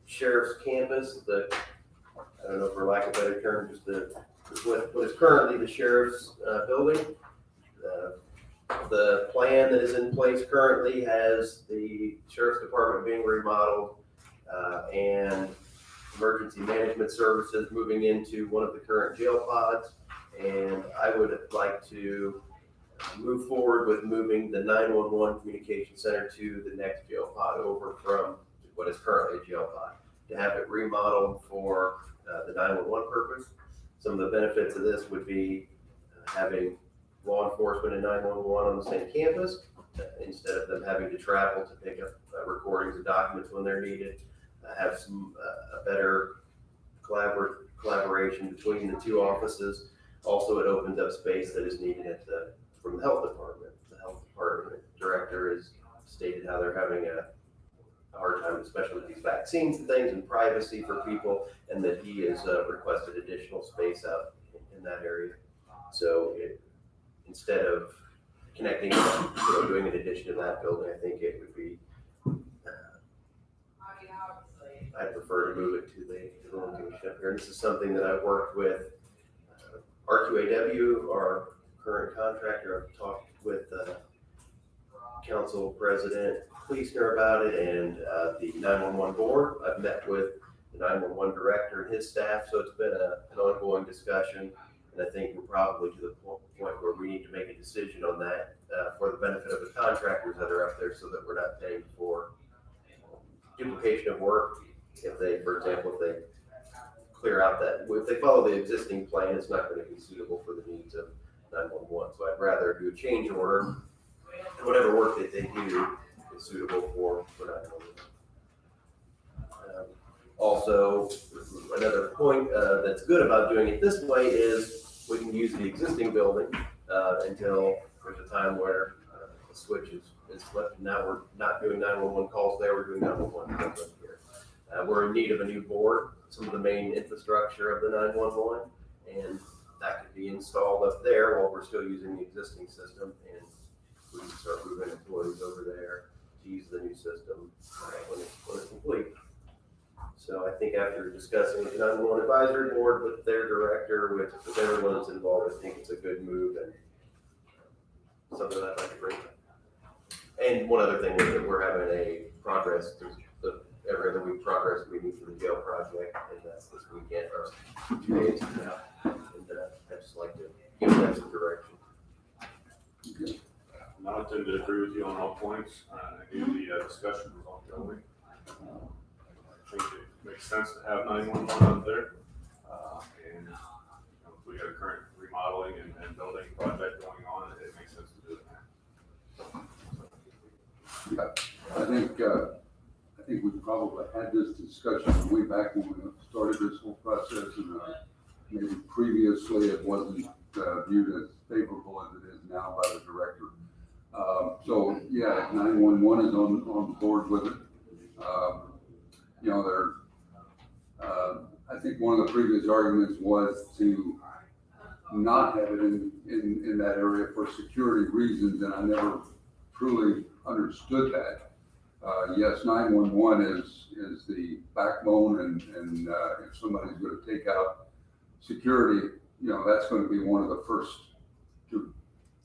sheriff's campus, I don't know, for lack of a better term, just what is currently the sheriff's building. The plan that is in place currently has the sheriff's department being remodeled and emergency management services moving into one of the current jail pods. And I would like to move forward with moving the 911 communication center to the next jail pod over from what is currently a jail pod, to have it remodeled for the 911 purpose. Some of the benefits of this would be having law enforcement and 911 on the same campus, instead of them having to travel to pick up recordings and documents when they're needed, have some a better collaboration between the two offices. Also, it opens up space that is needed from the health department. The health department director has stated how they're having a hard time, especially with these vaccines and things, and privacy for people, and that he has requested additional space out in that area. So instead of connecting, doing an addition to that building, I think it would be, I prefer to move it to the location up here. And this is something that I've worked with RQAW, our current contractor. I've talked with Council President Kleesner about it, and the 911 board. I've met with the 911 director and his staff, so it's been an ongoing discussion. And I think we're probably to the point where we need to make a decision on that for the benefit of the contractors that are up there, so that we're not paying for duplication of work. If they, for example, if they clear out that, if they follow the existing plan, it's not going to be suitable for the needs of 911. So I'd rather do a change order, and whatever work that they do is suitable for 911. Also, another point that's good about doing it this way is we can use the existing building until there's a time where the switch is flipped. Now we're not doing 911 calls there, we're doing 911 calls up here. We're in need of a new board, some of the main infrastructure of the 911, and that could be installed up there while we're still using the existing system, and we can start moving employees over there to use the new system when it's complete. So I think after discussing with the 911 advisory board, with their director, with everyone that's involved, I think it's a good move and something that I'd like to bring. And one other thing is that we're having a progress, every other week progress meeting for the jail project, and that's this weekend, or 2 days from now. And I'd just like to give them some direction. Okay. Not to agree with you on all points. I knew the discussion was ongoing. I think it makes sense to have 911 up there. And we got a current remodeling and building project going on. I think we probably had this discussion way back when we started this whole process, and maybe previously it wasn't viewed as favorable as it is now by the director. So, yeah, 911 is on board with it. You know, I think one of the previous arguments was to not have it in that area for security reasons, and I never truly understood that. Yes, 911 is the backbone, and if somebody's gonna take out security, you know, that's gonna be one of the first two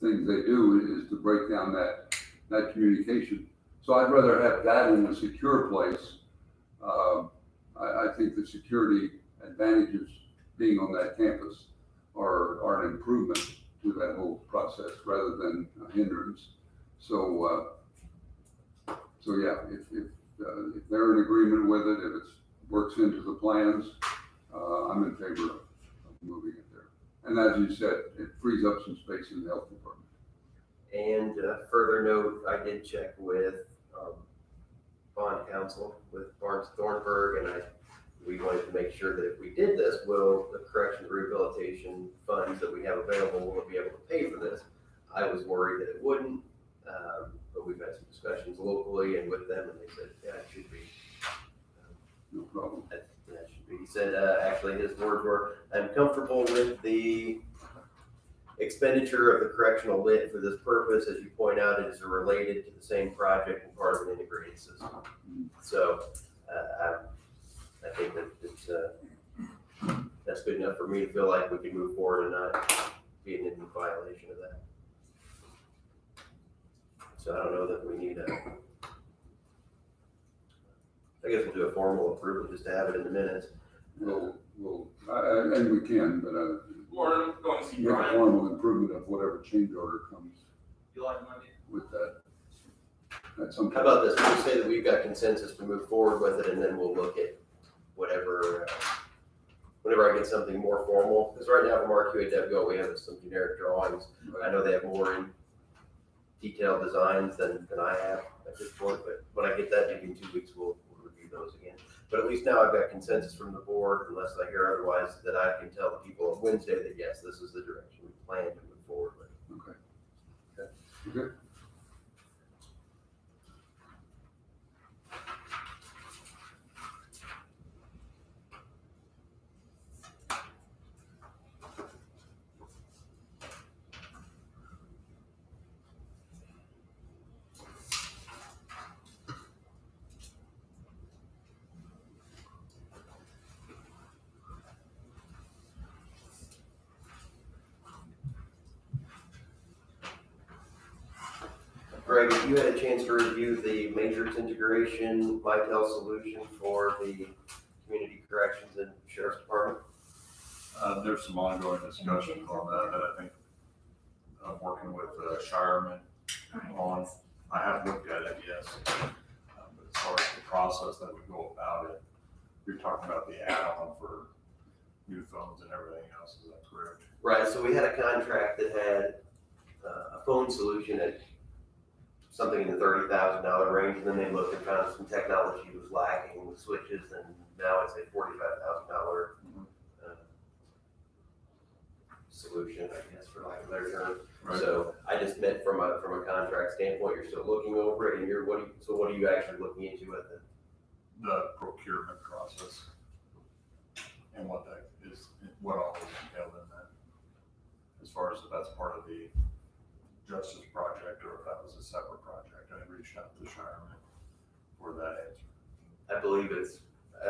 things they do is to break down that communication. So I'd rather have that in a secure place. I think the security advantages being on that campus are an improvement to that whole process rather than a hindrance. So yeah, if they're in agreement with it, if it works into the plans, I'm in favor of moving it there. And as you said, it frees up some space in the health department. And further note, I did check with bond counsel with Barnes Thornburg, and we wanted to make sure that if we did this, will the corrections rehabilitation funds that we have available, will it be able to pay for this? I was worried that it wouldn't, but we've had some discussions locally and with them, and they said, yeah, it should be. No problem. That should be. He said, actually, his words were, I'm comfortable with the expenditure of the correctional lit for this purpose. As you point out, it is related to the same project and part of an integrated system. So, I think that it's, that's good enough for me to feel like we can move forward and not be in violation of that. So I don't know that we need I guess we'll do a formal approval just to have it in the minutes. And we can, but Lauren, going to see make a Brian. formal improvement of whatever change order comes You like Monday? with that. At some How point. about this? We'll say that we've got consensus to move forward with it, and then we'll look at whatever, whenever I get something more formal. Because right now from RQA DevGo, we have some generic drawings. I know they have more in detailed designs than I have at this point, but when I get that, maybe in 2 weeks, we'll review those again. But at least now I've got consensus from the board, unless I hear otherwise, that I can tell the people on Wednesday that yes, this is the direction we plan to move forward with. Okay. Greg, if you had a chance to review the matrix integration Mitel solution for the community corrections and sheriff's department? There's some ongoing discussions on that I think I'm working with Shireman on. I haven't looked at it, yes. But as far as the process that we go about it, you're talking about the add-on for new phones and everything else, is that correct? Right, so we had a contract that had a phone solution at something in the $30,000 range, and then they looked and found some technology was lacking with switches, and now it's a $45,000 solution, I guess, for lack of a better term. Right. So I just meant from a contract standpoint, you're still looking over it, and what are you actually looking into at The procurement process and what that is, what all is entailed in that. As far as if that's part of the justice project or if that was a separate project, I reached out to Shireman for that answer. I believe it's,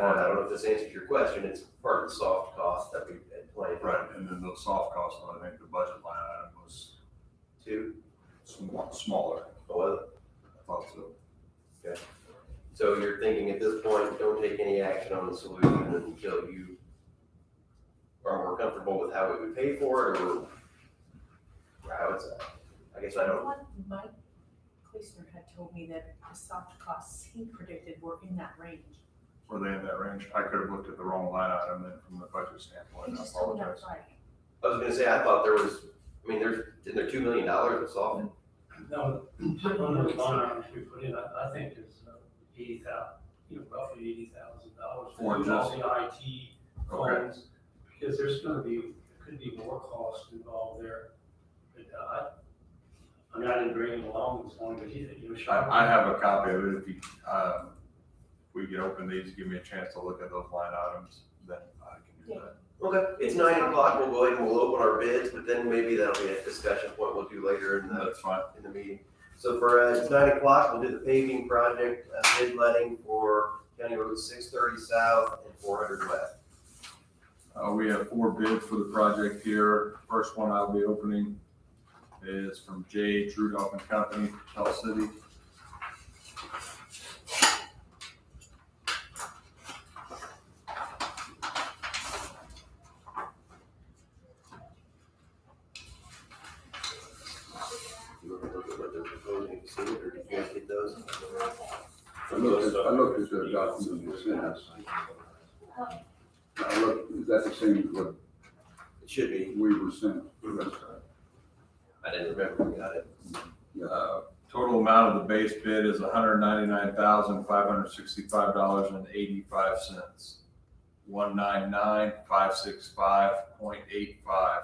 I don't know if this answers your question, it's part of the soft cost that we had planned. Right, and then the soft cost, I think the budget line item was Two, smaller, well, I thought so. so you're thinking at this point, don't take any action on the solution until you are more comfortable with how we would pay for it, or how it's, I guess I don't. Mike Kleesner had told me that the soft costs he predicted were in that range. Were they in that range? I could have looked at the wrong line item then from the budget standpoint, He I just told me that apologize. Friday. I was gonna say, I thought there was, isn't there $2 million of software? No, one of the line items we put in, I think is roughly $80,000 For for just- all the IT Okay. phones, because there's gonna be, could be more costs involved there. But I mean, I didn't bring it along this morning, but you know, I have a copy of it. If you, we can open these, give me a chance to look at those line items, then I can do that. Okay, it's 9 o'clock, we'll go ahead and we'll open our bids, but then maybe that'll be a discussion point we'll do later in the That's fine. meeting. So for, it's 9 o'clock, we'll do the paving project, bid letting for County Road 630 South and 400 West. We have 4 bids for the project here. First one I'll be opening is from J. Trudolph and Company, Tell City. You want to look at what they're proposing, see it, or did you guys get those? I looked at the document you sent us. I looked, is that the same as what It should be, we were sent? I didn't remember we got it. Total amount of the base bid is $199,565.85. 199,565.85.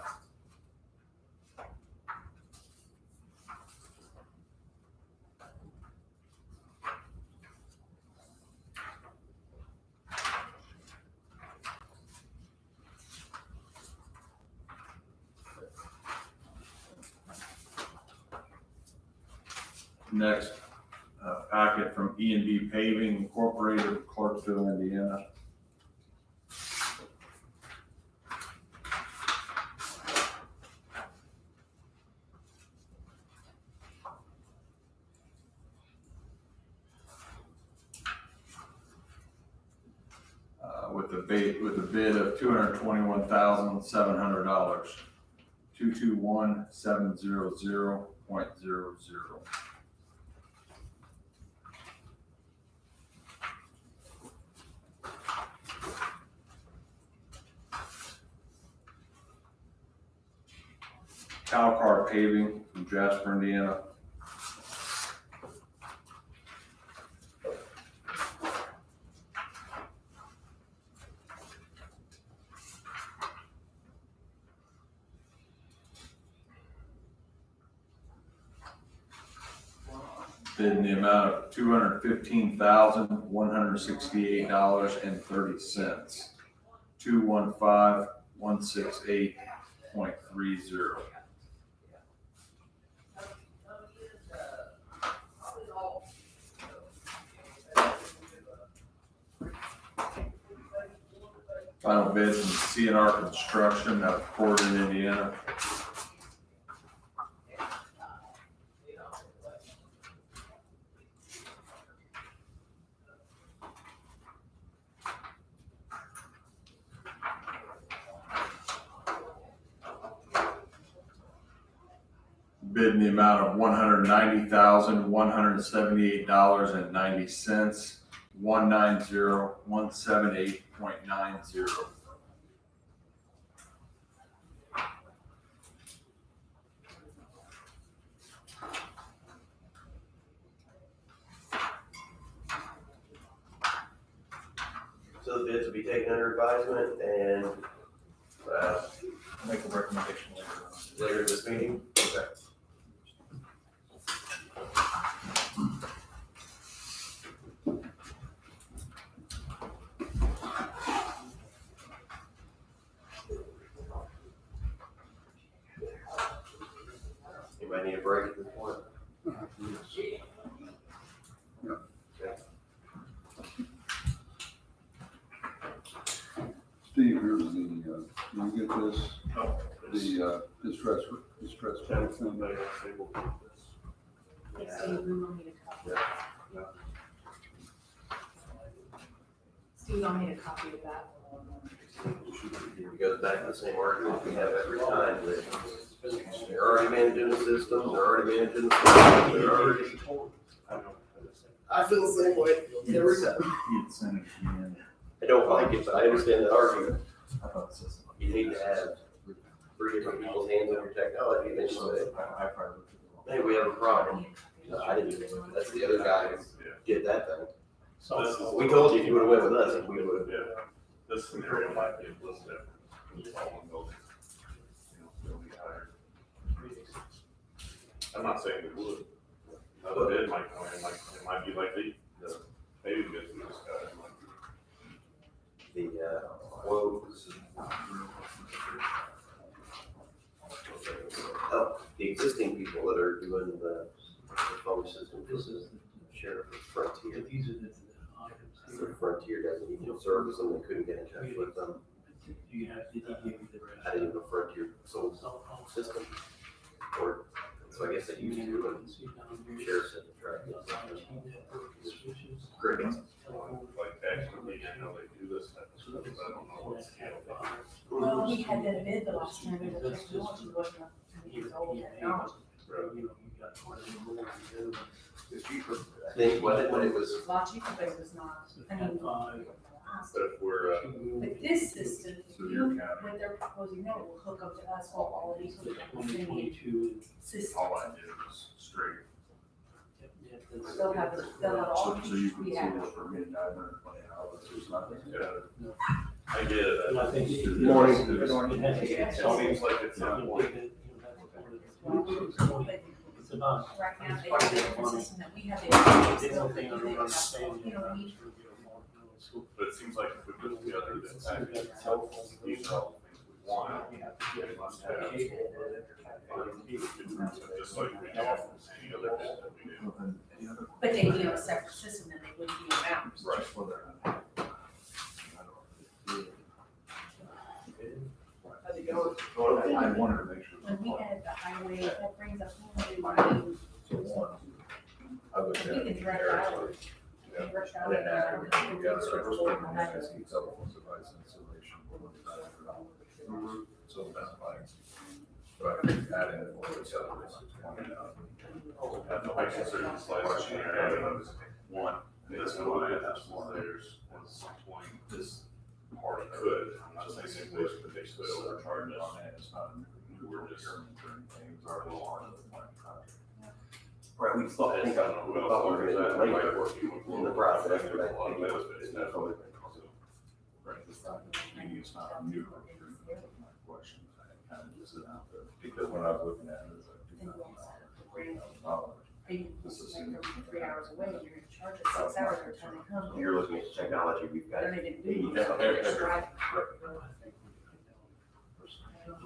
Next, packet from E&B Paving Incorporated, Clarksville, Indiana. With a bid of $221,700, 221,700.00. Calcar Paving from Jasper, Indiana. Bid in the amount of $215,168.30. 215,168.30. Final bid from CNR Construction out of Corydon, Indiana. Bid in the amount of $190,178.90. 190,178.90. So the bids will be taken under advisement and, Make a recommendation later. later in this meeting? Okay. Anybody need a break at this point? Steve, here's the, you get this, the distress payment thing? Yes, Steve, we will need a copy. Steve, I'll need a copy of that. It goes back to the same argument we have every time, that they're already managing the systems, they're already managing the systems, they're already. I feel the same way every time. You'd send it to me in. I don't like it, but I understand that argument. I thought it says. You hate to have 3 different people's hands on your technology, eventually. I probably looked at the wrong Hey, we have a problem. No, I didn't, that's the other guy who did that thing. So, We told you if you would've went with us, we would've. Yeah, this scenario might be a little different. It's all one building. You know, still be higher. I'm not saying we would. Another bid might come in, like, it might be like the baby bid we just got. It might be- The, quote. Oh, the existing people that are doing the phone system, this is Sheriff of Frontier. these are the items The here. Frontier doesn't even service them, they couldn't get in touch with them. Do you have, did he give you the rest? I didn't even know Frontier sold system. Or, so I guess they used to, but Sheriff said the track. Crickets. Like, actually, I know they do this type of stuff, but I don't know what scale. Well, we had that bid the last time, and the technology wasn't up, it was old technology. I think when it was, A lot cheaper, but it was not, I mean, But if we're, but this system, So your county. what they're proposing now will hook up to us, while all of these will have the same 2022. system. all I did was straight. They'll have, they'll have all So the you features can we see have. it for $920, there's nothing. Yeah. I get it. And I think. Good morning. Good morning. It seems like it's on point. It's about. Right now, they have a different system that we have, they still, Thing they under have, understanding. you know, we, But it seems like if we put together this package, these are all the things we want, we must have. Just like we have any other bid that we do. but they be on a separate system and they wouldn't be around. Right. I wanted to make sure. When we added the highway, that brings up whole new line, So one, I looked we at can it. direct out. Direct out, and I don't have to Together, research first all one, that. is telephone device installation, $1,900. So that's fine. But I think adding it all together is $20,000. I consider this last scenario as one, and this one, that's one, there's 120, this part could, I'm not saying they would, but they could overcharge us. On that, it's not a new procurement or anything, it's already part of the plan contract. right, we thought, I think, I thought we were gonna do it later in the process, but I think it was, it's not really. Right, it's not, meaning it's not a new procurement, my question, I kind of just it out there, because when I was looking at it, it's like $2,000. Are you, This is- like, from 3 hours away, you're gonna charge us 6 hours every time they come. You're looking at the technology we've got. They're not even doing Yeah, it, they're just driving.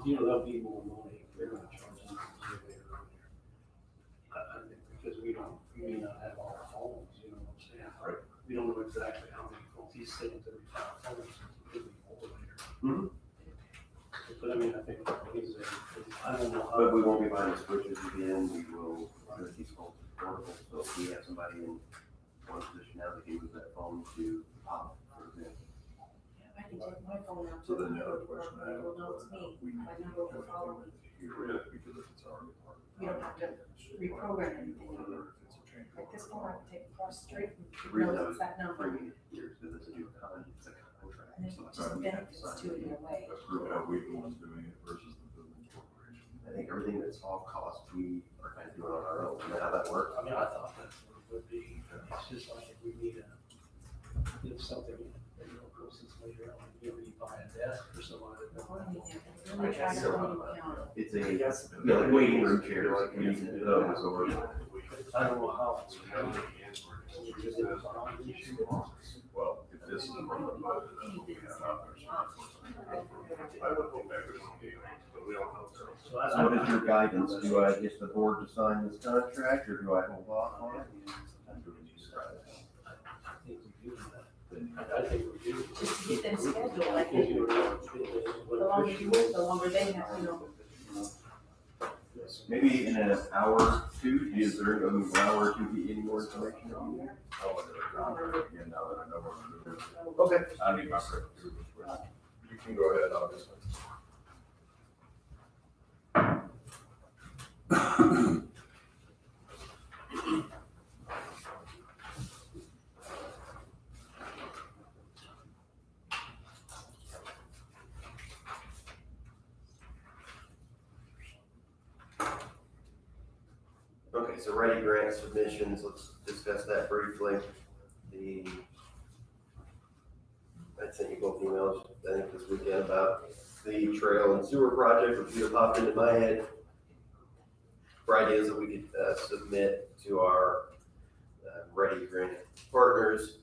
If you allow people more money, they're gonna charge them. I think because we may not have all the phones, you know what I'm saying? Right. We don't know exactly how many phones, he's saying 35 phones, it could be more later. Mhm. But I mean, I think it's I don't know how. But we won't be buying switches again, we will, these phones are portable, so if we have somebody in one position now that can use that phone to pop, for example. I can take my phone out. So then the other question I have. They'll know it's me, my number will follow me. Here, because if it's already part of. We don't have to reprogram anything. Whether if it's a change. Like this phone, I can take across the street The and reason know I it's that number. bringing it here is because it's a new it's a contract. And there's So just benefits to it in a way. That's really how we the ones doing it versus the building corporation. I think everything that's off cost, we are kind of doing on our own, you know how that works? I mean, I thought that's what it would be, it's just like if we need something, you know, for instance, later on, you know, you buy a desk for somebody that. Or anything, it's really trying to hold it down. It's a, you know, like waiting room chairs, like we use those, or, I don't know how it's. Well, if this is one of the budget, that's what we have out there. I would hope everyone will be, but we don't know. So I- so what is your guidance? Do I get the board to sign this contract, or do I hold off on it? I think we do that. I think we do. Just to get them scheduled, I I think think, you the longer you wait, the longer they have, you know. Maybe in an hour or two, is there an hour or two be any more information on you? I'll look at the contract again now that I know what I'm doing. Okay. I need my secretary. You can go ahead, obviously. so ready grant submissions, let's discuss that briefly. I sent you both emails, I think this weekend, about the trail and sewer project, which either popped into my head for ideas that we could submit to our ready grant partners.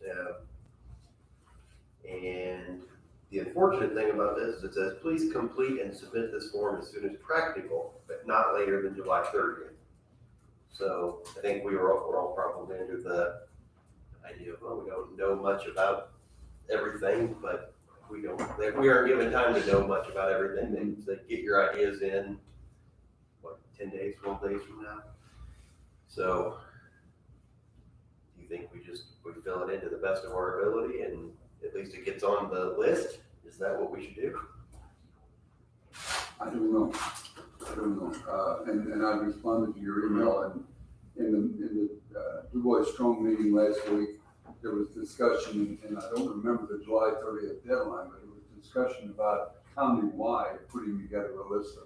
And the unfortunate thing about this is it says, please complete and submit this form as soon as practical, but not later than July 30th. So I think we're all probably under the idea of, well, we don't know much about everything, but we aren't given time to know much about everything. They get your ideas in, 10 days, 12 days from now. So do you think we fill it in to the best of our ability and at least it gets on the list? Is that what we should do? I don't know. And I responded to your email, and in the Du Bois Strong meeting last week, there was discussion, and I don't remember the July 30th deadline, but it was discussion about countywide putting together a list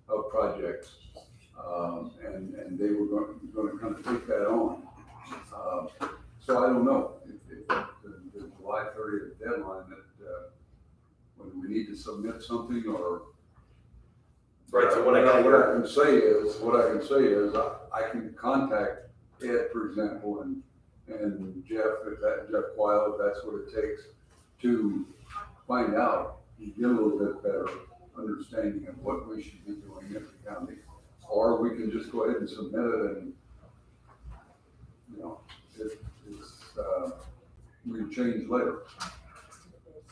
of projects. And they were going to kind of take that on. So I don't know if the July 30th deadline that when we need to submit something or. Right, so what I can say is I can contact Ed, for example, and Jeff, Jeff Weil, if that's what it takes to find out, get a little bit better understanding of what we should be doing in the county. Or we can just go ahead and submit it and, we can change later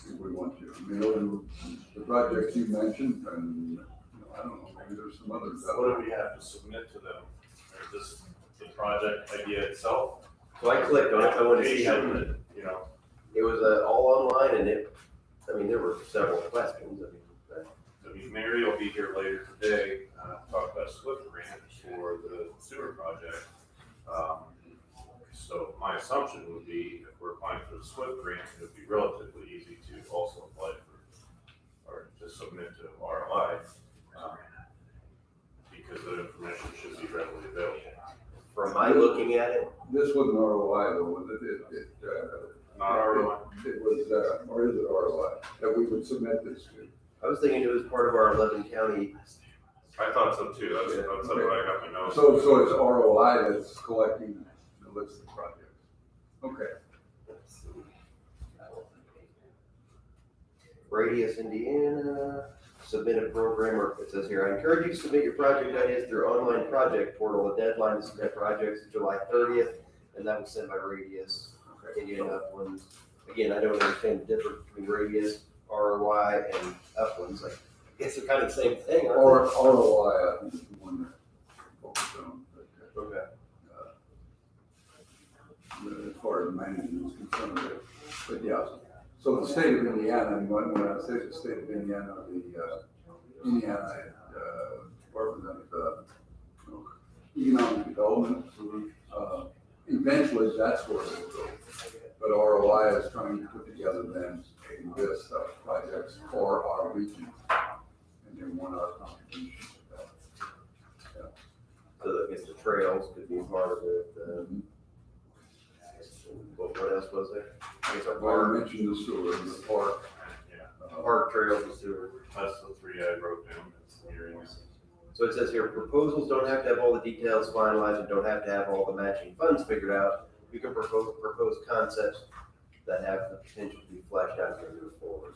if we want to. I mean, the projects you mentioned, and, I don't know, maybe there's some others. So what do we have to submit to them? Or just the project idea itself? So I clicked on it, I wanted to see how, You know, it was all online and there were several questions. Mary will be here later today, talk about SWIFT grant for the sewer project. So my assumption would be if we're applying for the SWIFT grant, it would be relatively easy to also apply for, or to submit to ROI. Because the information should be readily available. From my looking at it, This wasn't ROI though, was it? Not ROI? It was, or is it ROI, that we would submit this to? I was thinking it was part of our 11 county. I thought so too, that's what I got my notes. So it's ROI that's collecting the list of projects. Okay. Radius Indiana, submit a program, or it says here, I encourage you to submit your project ideas through online project portal. The deadline to submit projects is July 30th, and that was sent by Radius, Indiana Uplands. Again, I don't understand the difference between Radius, ROI, and Uplands. Like, it's kind of the same thing, Or aren't ROI, I think is the one that focused on. they? Okay. As far as management is concerned, but yeah. So the state of Indiana, and when I say the state of Indiana, the Indiana Department of Economic Development, eventually that's where it will go. But ROI is trying to put together then a list of projects for our region, and they want our contribution to that. So I guess the trails could be part of it. What else was there? I guess our Well, I park, mentioned the sewer, the park. Yeah, park trails and sewer. that's the three I wrote down, that's the hearings. So it says here, proposals don't have to have all the details finalized and don't have to have all the matching funds figured out. You can propose concepts that have the potential to be fleshed out and move forward.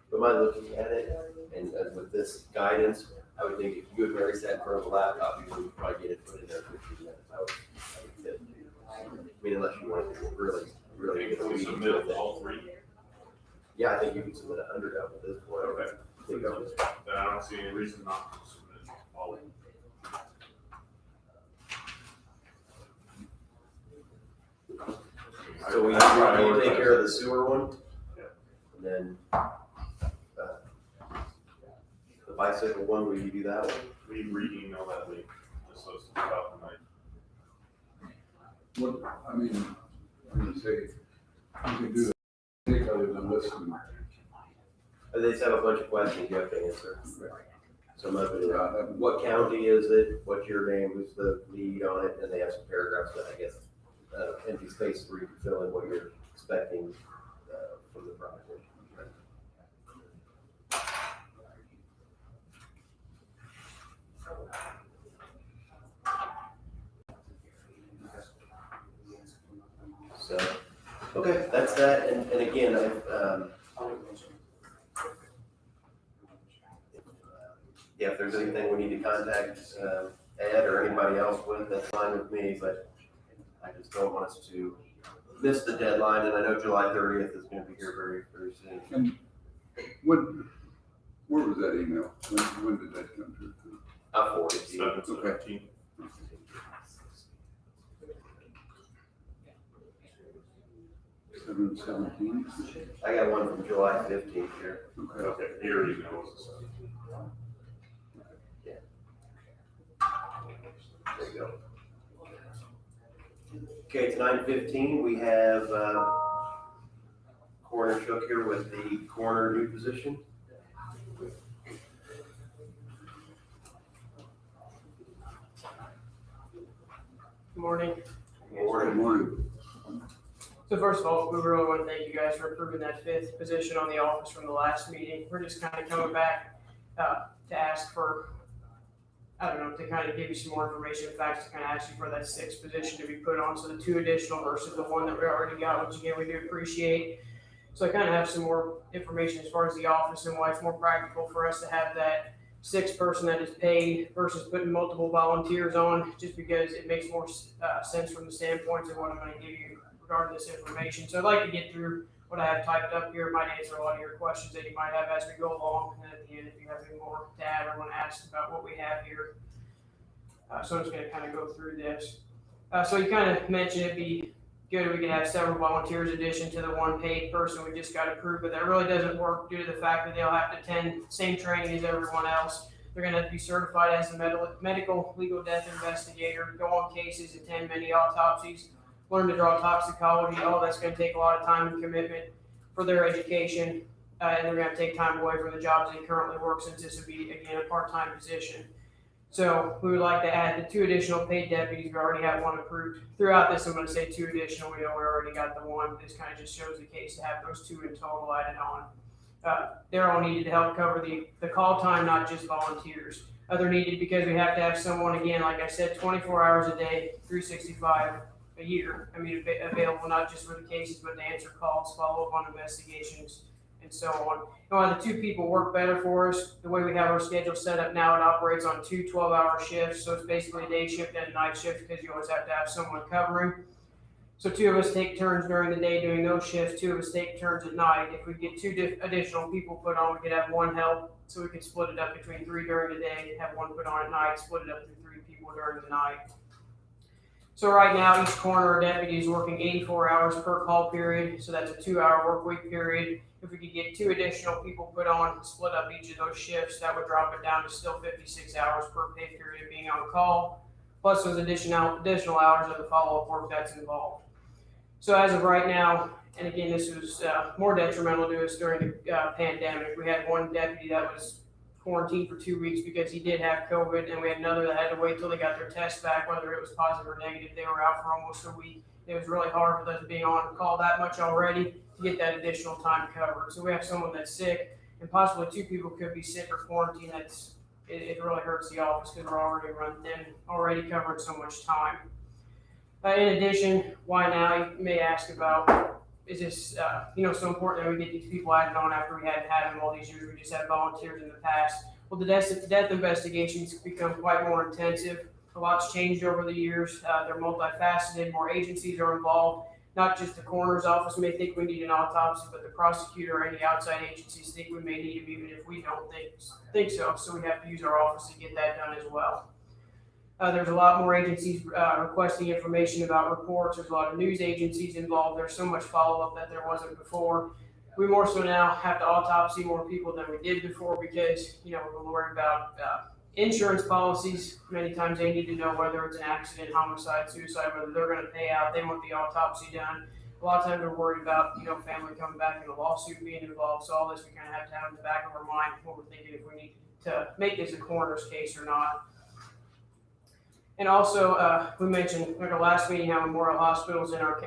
But by looking at it, and with this guidance, I would think if you and Mary sat in front of a laptop, you would probably get it put in there in 15 minutes. I would think. I mean, unless you want to really get a We weed submit with it. all three, Yeah, I think you can submit 100 of them at this point. Okay. I think I'm just- then I don't see any reason not to submit all of them. So we take care of the sewer one? Yeah. And then, the bicycle one, will you do that one? We re-email that link, just so it's about the night. What, I mean, I'm gonna say, you can do that, take other than listen. They just have a bunch of questions you have to answer. some of it. Yeah, I haven't- What county is it? What's your name? Who's the lead on it? And they have some paragraphs that I guess, empty space where you can fill in what you're expecting, from the project. So, okay, that's that. And again, if there's anything we need to contact, Ed or anybody else with, that's fine with me, but I just don't want us to miss the deadline, and I know July 30th is gonna be here very, very soon. And where was that email? When did that come through? I'll forward it to you. 7/17. Seven 17? I got one from July 15th here. Okay. Okay, here you go. There you go. Okay, it's 9:15. We have, Coroner Shook here with the coroner new position. Good morning. Good Morning. morning. So first of all, we really want to thank you guys for approving that 5th position on the office from the last meeting. We're just kind of coming back to ask for, I don't know, to kind of give you some more information, facts, to kind of ask you for that 6th position to be put on. So the 2 additional versus the 1 that we already got, which again, we do appreciate. So I kind of have some more information as far as the office and why it's more practical for us to have that 6th person that is paid versus putting multiple volunteers on, just because it makes more sense from the standpoints of what I'm going to give you regarding this information. So I'd like to get through what I have typed up here. It might answer a lot of your questions that you might have as we go along. And at the end, if you have any more to add or want to ask about what we have here. So I'm just going to kind of go through this. So you kind of mentioned it'd be good if we could have several volunteers in addition to the 1 paid person we just got approved, but that really doesn't work due to the fact that they'll have to attend the same training as everyone else. They're going to have to be certified as a medical legal death investigator, go on cases, attend many autopsies, learn to draw toxicology. All that's going to take a lot of time and commitment for their education, and they're going to take time away from the jobs they currently work, since this would be, again, a part-time position. So we would like to add the 2 additional paid deputies. We already have 1 approved. Throughout this, I'm going to say 2 additional. We know we already got the 1. This kind of just shows the case to have those 2 in total added on. They're all needed to help cover the call time, not just volunteers. They're needed because we have to have someone, again, like I said, 24 hours a day, 365 a year. I mean, available not just for the cases, but to answer calls, follow up on investigations, and so on. And while the 2 people work better for us, the way we have our schedule set up now, it operates on 2 12-hour shifts. So it's basically a day shift and a night shift, because you always have to have someone covering. So 2 of us take turns during the day doing those shifts. 2 of us take turns at night. If we get 2 additional people put on, we could have 1 help. So we could split it up between 3 during the day, have 1 put on at night, split it up to 3 people during the night. So right now, each coroner or deputy is working 84 hours per call period. So that's a 2-hour work week period. If we could get 2 additional people put on, split up each of those shifts, that would drop it down to still 56 hours per pay period of being on call, plus those additional hours of the follow-up work that's involved. So as of right now, and again, this was more detrimental to us during the pandemic. We had 1 deputy that was quarantined for 2 weeks because he did have COVID, and we had another that had to wait till they got their test back, whether it was positive or negative. They were out for almost a week. It was really hard with us being on call that much already to get that additional time covered. So we have someone that's sick, and possibly 2 people could be sick or quarantined. It really hurts the office because we're already run thin, already covering so much time. In addition, why now, you may ask about, is this so important that we get these people added on after we hadn't had them all these years? We just had volunteers in the past. Well, the death investigations become quite more intensive. A lot's changed over the years. They're multifaceted. More agencies are involved. Not just the coroner's office may think we need an autopsy, but the prosecutor or any outside agencies think we may need them, even if we don't think so. So we have to use our office to get that done as well. There's a lot more agencies requesting information about reports. There's a lot of news agencies involved. There's so much follow-up that there wasn't before. We more so now have to autopsy more people than we did before, because we're worried about insurance policies. Many times they need to know whether it's an accident, homicide, suicide, whether they're going to pay out. They want the autopsy done. A lot of times we're worried about family coming back and a lawsuit being involved. So all this we kind of have to have in the back of our mind when we're thinking if we need to make this a coroner's case or not. And also, we mentioned at our last meeting how Memorial Hospitals in our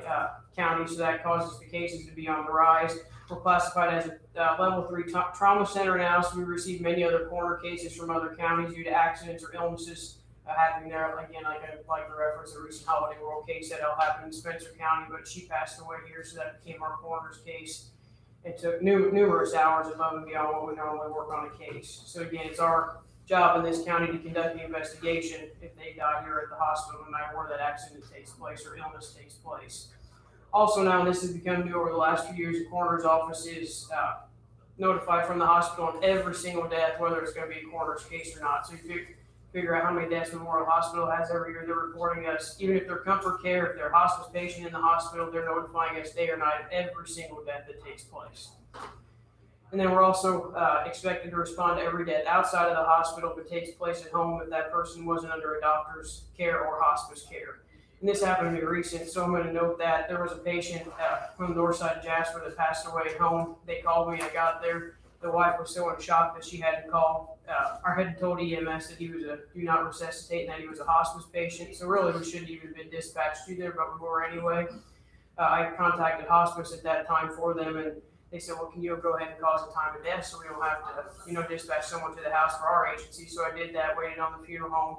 county, so that causes the cases to be on the rise. We're classified as a level 3 trauma center now, so we receive many other coroner cases from other counties due to accidents or illnesses happening there. Again, I'd like to reference a recent Holiday World case that all happened in Spencer County, but she passed away here, so that became our coroner's case. It took numerous hours above and beyond what we normally work on a case. So again, it's our job in this county to conduct the investigation if they die here at the hospital, no matter where that accident takes place or illness takes place. Also now, this has become new over the last few years, the coroner's office is notified from the hospital on every single death, whether it's going to be a coroner's case or not. So you figure out how many deaths Memorial Hospital has every year. They're reporting us, even if they're comfort care, if they're a hospice patient in the hospital, they're notifying us day or night of every single death that takes place. And then we're also expected to respond to every death outside of the hospital if it takes place at home, if that person wasn't under a doctor's care or hospice care. And this happened to be recent, so I'm going to note that there was a patient from the north side of Jasper that passed away at home. They called me, I got there. The wife was so in shock that she had to call. I had told EMS that he was a do not resuscitate and that he was a hospice patient. So really we shouldn't even have been dispatched to there, but we were anyway. I contacted hospice at that time for them, and they said, well, can you go ahead and cause a time of death so we don't have to, dispatch someone to the house for our agency. So I did that, waited on the funeral home.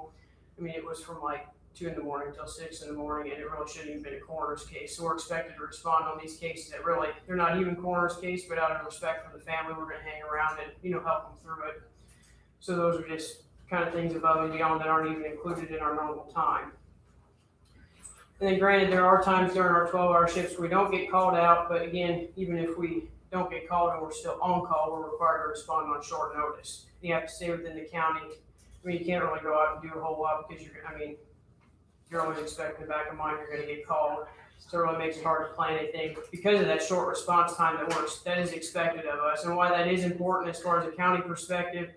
I mean, it was from like 2 in the morning till 6 in the morning, and it really shouldn't even been a coroner's case. So we're expected to respond on these cases that really, they're not even coroner's case, but out of respect for the family, we're gonna hang around and, help them through it. So those are just kind of things above and beyond that aren't even included in our normal time. And then granted, there are times during our 12-hour shifts we don't get called out, but again, even if we don't get called and we're still on call, we're required to respond on short notice. You have to stay within the county. I mean, you can't really go out and do a whole lot because you're always expecting in the back of mind you're going to get called. So it really makes it hard to plan anything because of that short response time that is expected of us. And why that is important as far as a county perspective,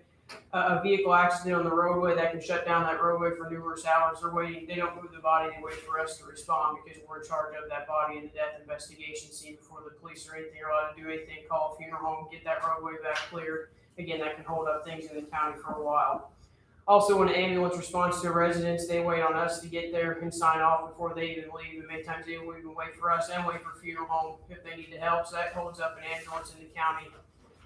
a vehicle accident on the roadway that can shut down that roadway for numerous hours. They're waiting, they don't move the body, they wait for us to respond because we're in charge of that body in the death investigation scene before the police or anything are allowed to do anything, call a funeral home, get that roadway back cleared. Again, that can hold up things in the county for a while. Also, when an ambulance responds to a residence, they wait on us to get there and sign off before they even leave. And many times they will even wait for us and wait for funeral home if they need the help. So that holds up an ambulance in the county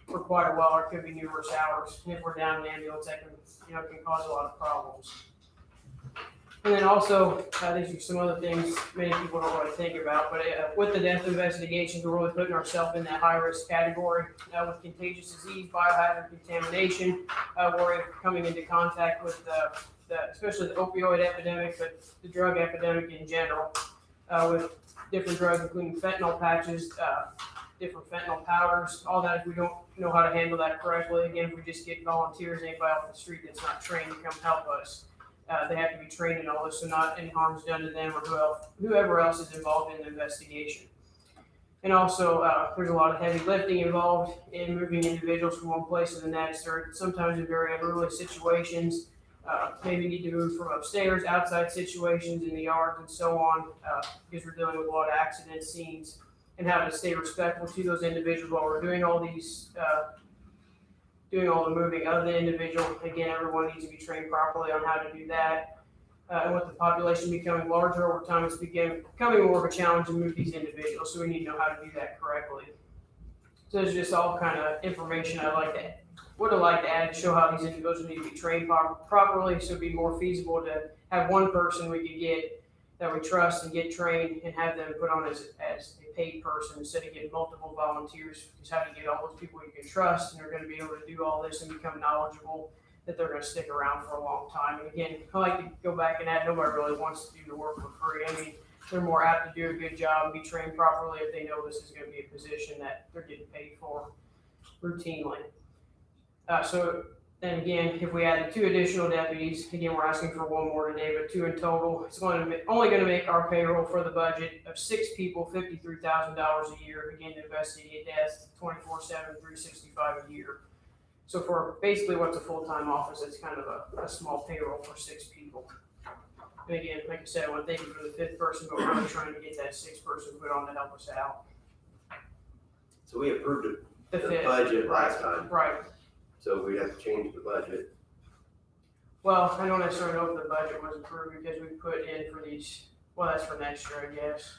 for quite a while, or it could be numerous hours. And if we're down an ambulance, that can cause a lot of problems. And then also, these are some other things many people don't really think about, but with the death investigations, we're really putting ourselves in that high-risk category with contagious disease, biohazard contamination. We're coming into contact with especially the opioid epidemic, but the drug epidemic in general, with different drugs, including fentanyl patches, different fentanyl powders, all that. If we don't know how to handle that correctly, again, if we just get volunteers, anybody off the street that's not trained to come help us, they have to be trained in all this, so not any harm's done to them or whoever else is involved in the investigation. And also, there's a lot of heavy lifting involved in moving individuals from one place to the next, or sometimes in very unruly situations. Maybe need to move from upstairs, outside situations, in the yards, and so on, because we're dealing with a lot of accident scenes, and how to stay respectful to those individuals while we're doing all these, doing all the moving of the individual. Again, everyone needs to be trained properly on how to do that. And with the population becoming larger over time, it's becoming more of a challenge to move these individuals, so we need to know how to do that correctly. So it's just all kind of information would like to add to show how these individuals need to be trained properly, so it'd be more feasible to have one person we could get that we trust and get trained and have them put on as a paid person instead of getting multiple volunteers. Because how do you get all those people you can trust and are going to be able to do all this and become knowledgeable, that they're going to stick around for a long time. And again, I like to go back and add, nobody really wants to do the work for free. I mean, they're more apt to do a good job and be trained properly if they know this is going to be a position that they're getting paid for routinely. Then again, if we added 2 additional deputies, again, we're asking for 1 more today, but 2 in total. It's only going to make our payroll for the budget of 6 people $53,000 a year, again, to investigate deaths 24/7, 365 a year. So for basically what's a full-time office, it's kind of a small payroll for 6 people. And again, like I said, I want to thank you for the 5th person, but we're really trying to get that 6th person put on to help us out. So we approved The the 5th. budget last time. Right. So we'd have to change the budget. Well, I don't necessarily know if the budget was approved because we put in for these, well, that's for next year, I guess.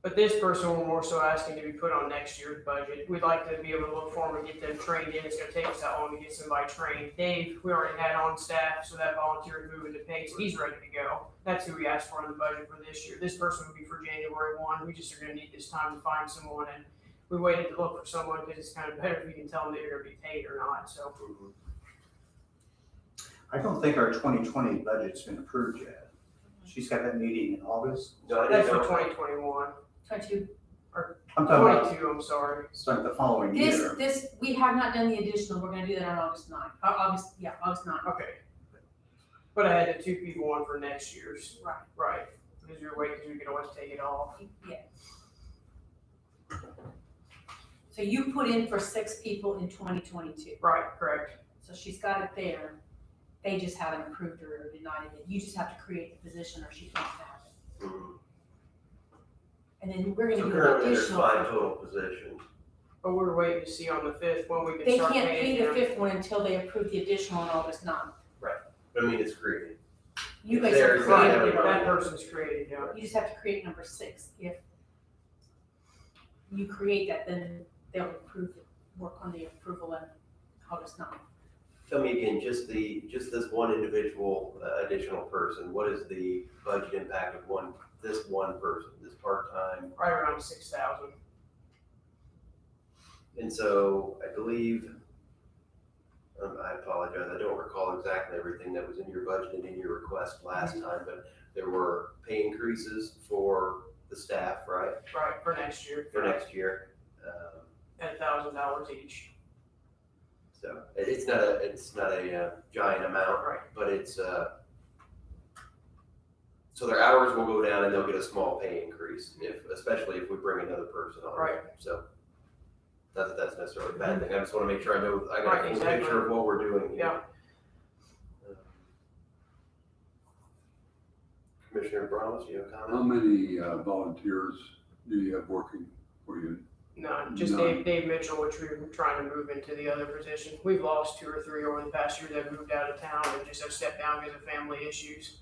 But this person, we're more so asking to be put on next year's budget. We'd like to be able to look for them and get them trained in. It's gonna take us that long to get somebody trained. Dave, we already had on staff, so that volunteer is moving to paid, so he's ready to go. That's who we asked for in the budget for this year. This person would be for January 1. We just are gonna need this time to find someone, and we waited to look for someone because it's kind of better if we can tell them they're gonna be paid or not, so. I don't think our 2020 budget's been approved yet. She's got that meeting in August. No, I That's didn't for know. 2021, 22. I'm talking about 22, I'm sorry. starting the following year. This, we have not done the additional, we're gonna do that on August 9th, August 9th. Okay. But I had the 2 people on for next year's. Right. Right, because you're waiting, because we can always take it off. Yeah. So you put in for 6 people in 2022, Right, correct. so she's got it there. They just haven't approved her or denied it. You just have to create the position or she can't have it. Mhm. And then we're gonna So do currently an there's 5 additional. total positions. But we're waiting to see on the 5th when we can They start can't paying pay the them. 5th one until they approve the additional on August 9th. I mean, it's created. You If guys they're have gonna created have it. a- That person's created, yeah. You just have to create number 6. If you create that, then they'll approve it, work on the approval on August 9th. Tell me again, just this one individual additional person, what is the budget impact of this one person, this part-time? Right around 6,000. And so I believe, I apologize, I don't recall exactly everything that was in your budget and in your request last time, but there were pay increases for the staff, right, Right, for next year. for next year. At $1,000 each. So it's not a giant amount, Right. but it's, so their hours will go down and they'll get a small pay increase especially if we bring another person on. Right. So, not that that's necessarily a bad thing, I just wanna make sure I know, I got Right, a full exactly. picture of what we're doing here. Yeah. Commissioner Brown, you have a How comment? many volunteers do you have working for you? None, just None. Dave Mitchell, which we were trying to move into the other position. We've lost 2 or 3 over the past year that moved out of town and just have stepped down because of family issues.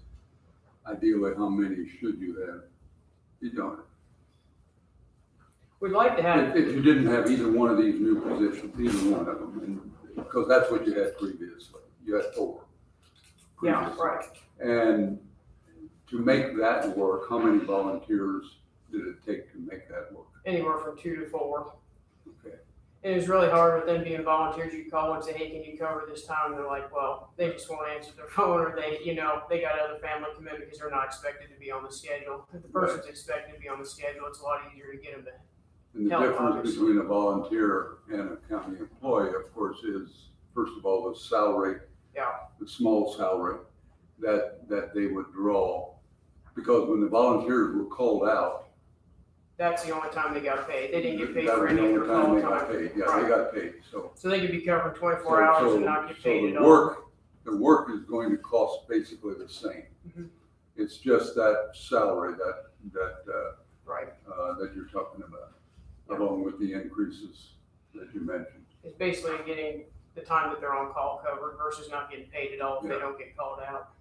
Ideally, how many should you have? You don't. We'd like to have, If you didn't have either one of these new positions, either one of them, and, because that's what you had previously. You had 4. yeah, previously. right. And to make that work, how many volunteers did it take to make that work? Anywhere from 2 to 4. Okay. And it was really hard with them being volunteers. You call and say, hey, can you cover this time? And they're like, well, they just won't answer their phone, or they got other family commitment because they're not expected to be on the schedule. If the person's expected to be on the schedule, it's a lot easier to get them to. And the Help, difference obviously. between a volunteer and a county employee, of course, is, first of all, the salary. Yeah. The small salary that they would draw. Because when the volunteers were called out. That's the only time they got paid. They didn't get paid that for was any the of their only time call they got time. paid. Yeah, Right. they got paid, so. So they could be covering 24 hours and not get paid the at all. The work is going to cost basically the same. Mhm. It's just that salary Right. that you're talking about, along with the increases that you mentioned. It's basically getting the time that they're on call covered versus not getting paid at all if they Yeah. don't get called out.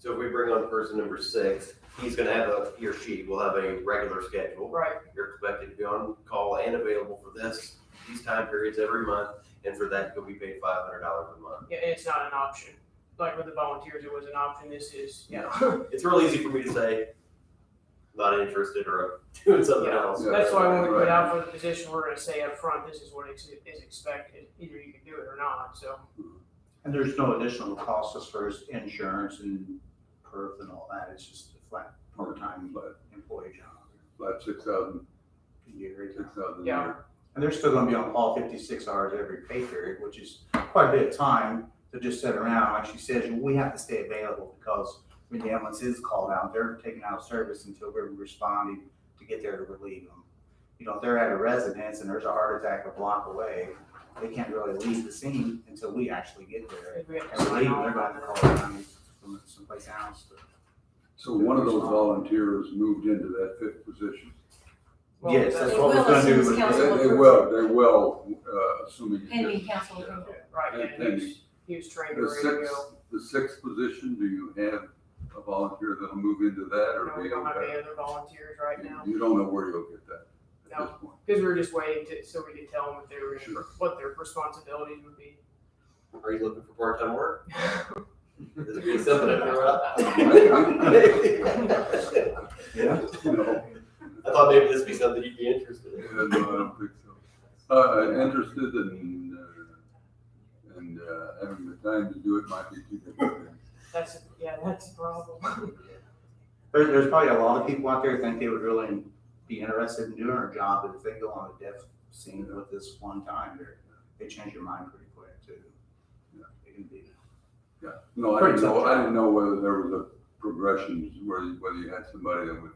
So if we bring on person number 6, he's gonna have he or she will have a regular schedule. Right. You're expected to be on call and available for these time periods every month, and for that, you'll be paid $500 a month. Yeah, and it's not an option. Like with the volunteers, it was an option. This is, It's real easy for me to say, not interested or doing something Yeah. else. Yeah. That's why when we put Right. out for the position, we're gonna say up front, this is what is expected. Either you can do it or not, so. And there's no additional costs as far as insurance and perf and all that. It's just a flat part-time employee job About 6,000 a year. 6,000 a Yeah. year. And they're still gonna be on call 56 hours every pay period, which is quite a bit of time to just sit around. Like she says, we have to stay available because when the ambulance is called out, they're taking out of service until we're responding to get there to relieve them. You know, if they're at a residence and there's a heart attack a block away, they can't really leave the scene until we actually get there. If we have to And sign relieve them, off they're going on to it. call down from someplace else. So one of those volunteers moved into that 5th position. Well, Yes, that's They what we're will gonna as soon do as with council this. They will, assuming. Pending council approval. Right, yeah, he was trained and The ready to go. sixth position, do you have a volunteer that'll move into that, or No, do we you don't have any other volunteers right now. You don't know where you'll get that at No. this point? Because we were just waiting so we could tell them what they were, Sure. what their responsibilities would be. Are you looking for part-time work? Is it be something to throw out? Yeah. No, I thought maybe this would be something you'd be interested in. no, I don't think so. Interested in, having the time to do it might be too difficult. That's the problem. There's probably a lot of people out there who think they would really be interested in doing our job, but if they go on the deaf scene with this one time, they change their mind pretty quick too. Yeah. It can be. Yeah, no, I didn't know whether there was a progression, whether you had somebody that would,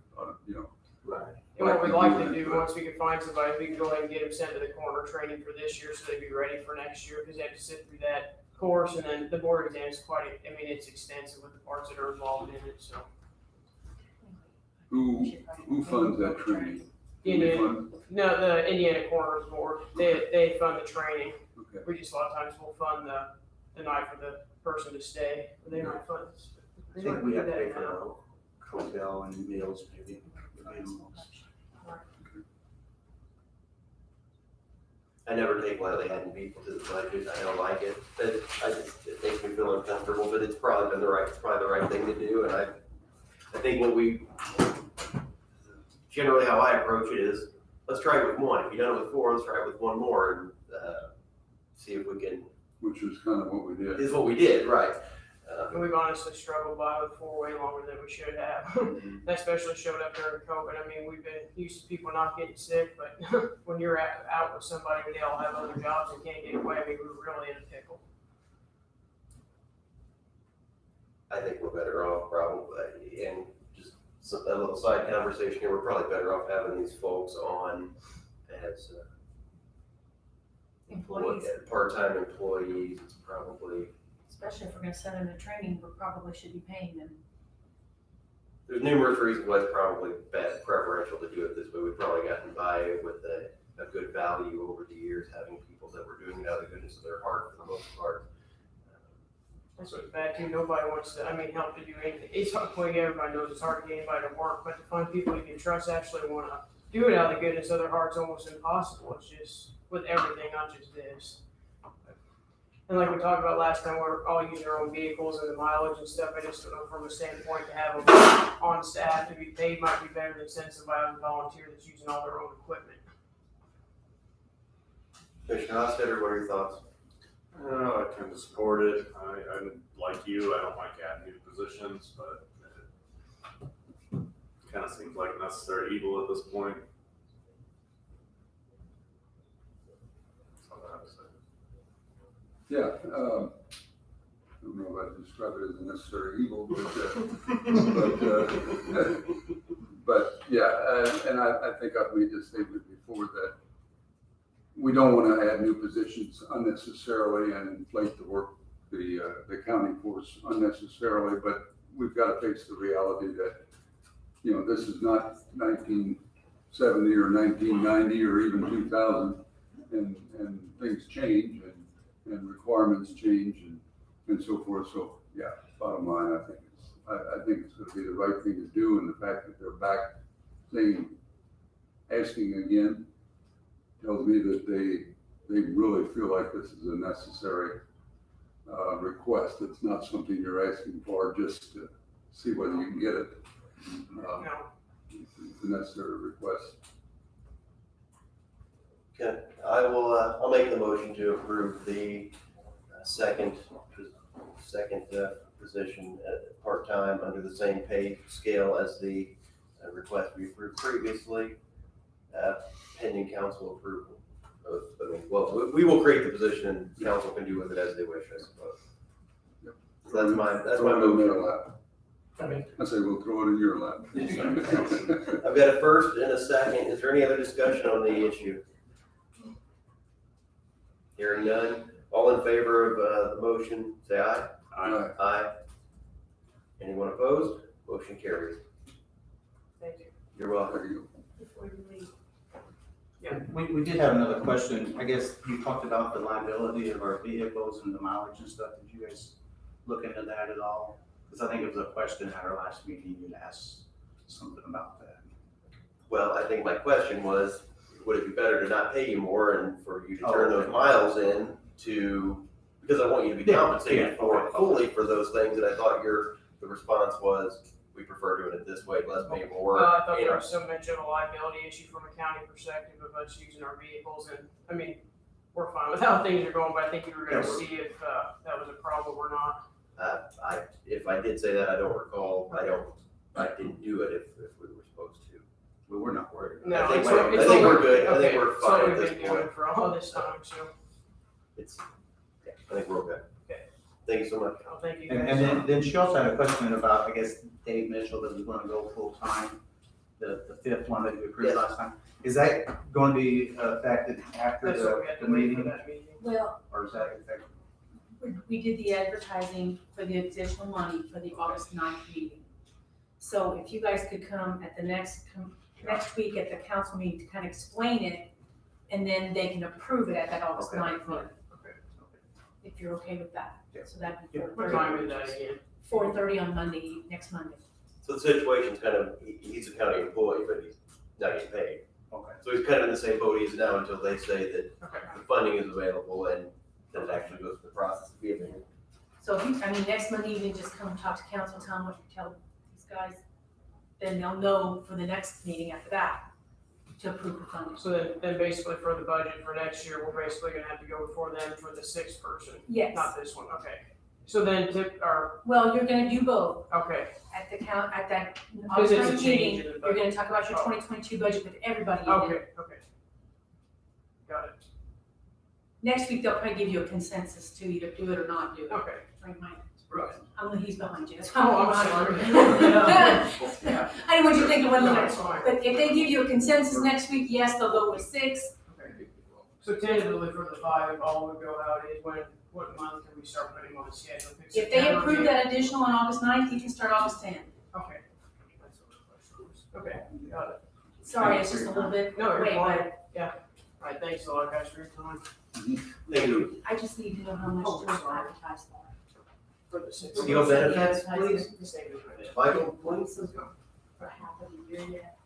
Right. And what we'd like to do, But- once we can find somebody, we can go ahead and get them sent to the coroner training for this year, so they'd be ready for next year, because they have to sit through that course, and then the board exam is it's extensive with the parts that are involved in it, so. who funds that training? Indiana, We fund? no, the Indiana Coroner's Board, they fund the training. Okay. We just a lot of times will fund the night for the person to stay, they might fund. I think we have to pay for the hotel and meals maybe. I never take lightly adding people to the budget. I don't like it, but it makes me feel uncomfortable, but it's probably the right thing to do. And I think generally how I approach it is, let's try it with one. If you done it with four, let's try it with one more and, see if we can, Which is kind of what we did. is what we did, right? And we've honestly struggled by with four-way longer than we should have. That especially showed up during COVID. I mean, we've been used to people not getting sick, but when you're out with somebody and they all have other jobs and can't get away, I mean, we're really in a pickle. I think we're better off probably, and just a little side conversation here, we're probably better off having these folks on as Employees, part-time employees. It's probably, especially if we're gonna send them to training, we probably should be paying them. there's numerous reasons why it's probably preferential to do it this way. We've probably gotten by with a good value over the years, having people that were doing it out of the goodness of their heart for the most part. That's what's bad too. Nobody wants to, help to do anything. It's hard, like everybody knows, it's hard to get anybody to work, but to find people you can trust actually wanna do it out of the goodness of their heart's almost impossible. It's just with everything, not just this. And like we talked about last time, we're all using our own vehicles and the mileage and stuff. I just don't know from a standpoint to have them on staff to be paid might be better than sending somebody out as a volunteer that's using all their own equipment. Commissioner Hostetter, what are your thoughts? I tend to support it. I'm like you, I don't like adding new positions, but it kind of seems like necessary evil at this point. That's all I have to say. Yeah, I don't know if I'd describe it as a necessary evil, but yeah, and I think I've made this statement before that we don't want to add new positions unnecessarily and inflate the county force unnecessarily, but we've got to face the reality that, this is not 1970 or 1990 or even 2000, and things change and requirements change and so forth. So yeah, bottom line, I think it's going to be the right thing to do, and the fact that they're back asking again tells me that they really feel like this is a necessary request. It's not something you're asking for just to see whether you can get it. No. It's a necessary request. Okay, I'll make the motion to approve the second position at part-time under the same pay scale as the request we approved previously, pending council approval. We will create the position and council can do with it as they wish, I suppose. Yep. So that's my Throw it in their motion. lap. I say we'll throw it in your lap. I've got a first and a second. Is there any other discussion on the issue? Hearing none. All in favor of the motion, say aye. Aye. Aye. Anyone opposed? Motion carries. Thank you. You're welcome. There you Before you leave, We did have another question. I guess you talked about the liability of our vehicles and the mileage and stuff. Did you guys look into that at all? Because I think it was a question at our last meeting, you'd asked something about that. Well, I think my question was, would it be better to not pay you more and for you to turn Oh, those okay. miles in to, because I want you to be Yeah, compensated yeah, for okay. it fully for those things, and I thought the response was, we prefer doing it this way, less pay more. I thought you there know. was some mention of a liability issue from a county perspective of us using our vehicles, and, I mean, we're fine with how things are going, but I think you were gonna Yeah, we're- see if, that was a problem or not. If I did say that, I don't recall, I didn't do it if we were supposed to. But we're not worried. No, I think it's we're- what- it's I think what we're good. I think okay, we're it's fine what at we've this been doing point. for all this time, so, It's, yeah, I think we're okay. Okay. Thank you so much. I'll thank you And, guys. then she also had a question about, I guess, Dave Mitchell that was gonna go full-time, the fifth one that you approved Yes. last time. Is that going to be affected after That's what we the had to wait for meeting, that meeting. Well, or is that affected? we did the advertising for the additional money for the August 9th meeting. So if you guys could come at the next week at the council meeting to kind of explain it, and then they can approve it at that August Okay. 9th meeting, Okay. if you're okay with that. Yeah. So that'd be Yeah. What time is that again? 4:30 on Monday, next Monday. So the situation's kind of, he's a county employee, but he's not getting paid. Okay. So he's kind of in the same boat he is now until they say that Okay. the funding is available and then it actually goes through the process of giving it. So if you, next Monday evening, just come and talk to council, tell them what you tell these guys. Then they'll know for the next meeting after that to approve the funding. So then basically for the budget for next year, we're basically gonna have to go before them for the sixth person, Yes, not this one, okay. So then well, you're gonna do both. okay, At that Because August it's a 9th change meeting, in the you're budget. gonna talk about your Oh. 2022 budget with everybody in it. okay. Got it, Next week, they'll probably give you a consensus to either do it or not do it. okay. Like mine. Right. He's behind you, that's Oh, why I'm I'm sorry. Yeah. I didn't want you to think it wasn't No, limit. it's fine. But if they give you a consensus next week, yes, they'll go with 6. So tentatively for the 5, all would go out is what month can we start putting on the schedule? If they approve that additional on August 9th, you can start August 10th. Okay. Okay, got it. Sorry, it's just a little bit No, you're late, fine. but All right, thanks a lot, guys, for your time. Thank you. I just need to know how much Oh, to sorry. advertise for. For the 6th. Steel benefits, Advertising please. The same as my dad. Michael, please. For half of the year yet.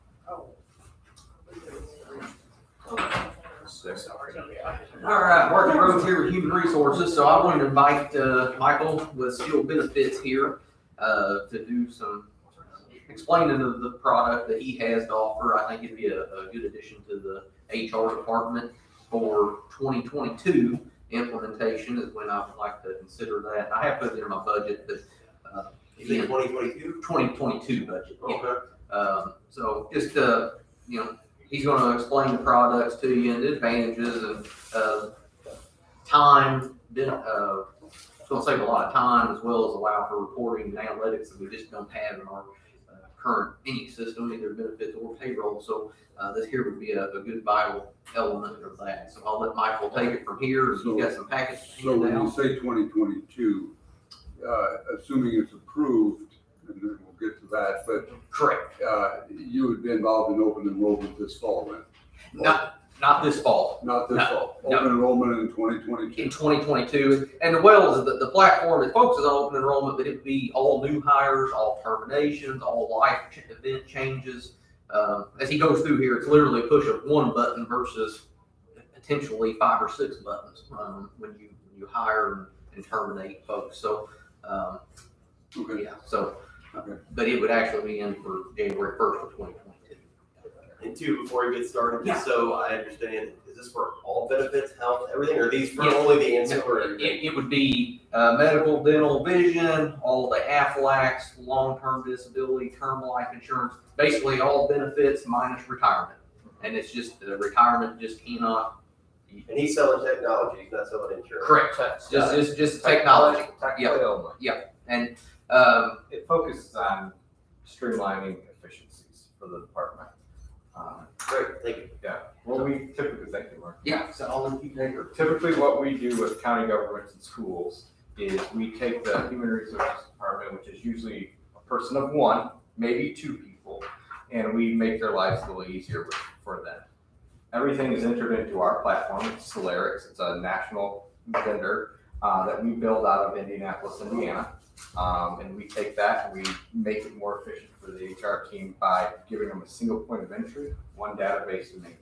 Sorry. All right, Mark Rhodes here with Human Resources. So I wanted to invite Michael with Steel Benefits here to do some explaining of the product that he has to offer. I think it'd be a good addition to the HR department for 2022 implementation is when I would like to consider that. I have put it in my budget, but You think again, 2022? 2022 budget. Yeah. Okay. So just, you know, he's gonna explain the products to you and the advantages and, time, it's gonna save a lot of time as well as allow for reporting and analytics that we just don't have in our current any system, either benefits or payroll. So, this here would be a good vital element of that. So I'll let Michael take it from here. You've got some packets to So hand when you out. say 2022, assuming it's approved, and then we'll get to that, but Correct. you would be involved in open enrollment this fall then? Not this fall. Not this No, fall, no. open enrollment in 2022? In 2022, and the Wells, the platform, it focuses on open enrollment, but it'd be all new hires, all terminations, all life event changes. As he goes through here, it's literally a push of one button versus potentially 5 or 6 buttons when you hire and terminate folks. So, Okay. yeah, so, Okay. but it would actually be in for January 1st of 2022. And two, before we get started, just so I understand, is this for all benefits, health, everything, or are these for Yes. only the ancillary? It would be medical, dental, vision, all the AFLACs, long-term disability, term life insurance, basically all benefits minus retirement. And it's just, the retirement just cannot. And he's selling technology, he's not selling insurance. Correct, just technology. Technically only. And, It focuses on streamlining efficiencies for the department. Great, thank you. Yeah, what we typically, thank you, Mark. yeah, so I'll let you take her. Typically, what we do with county governments and schools is we take the human resources department, which is usually a person of 1, maybe 2 people, and we make their lives a little easier for them. everything is entered into our platform. It's Solarix. It's a national vendor that we build out of Indianapolis, Indiana. And we take that and we make it more efficient for the HR team by giving them a single point of entry, one database to maintain.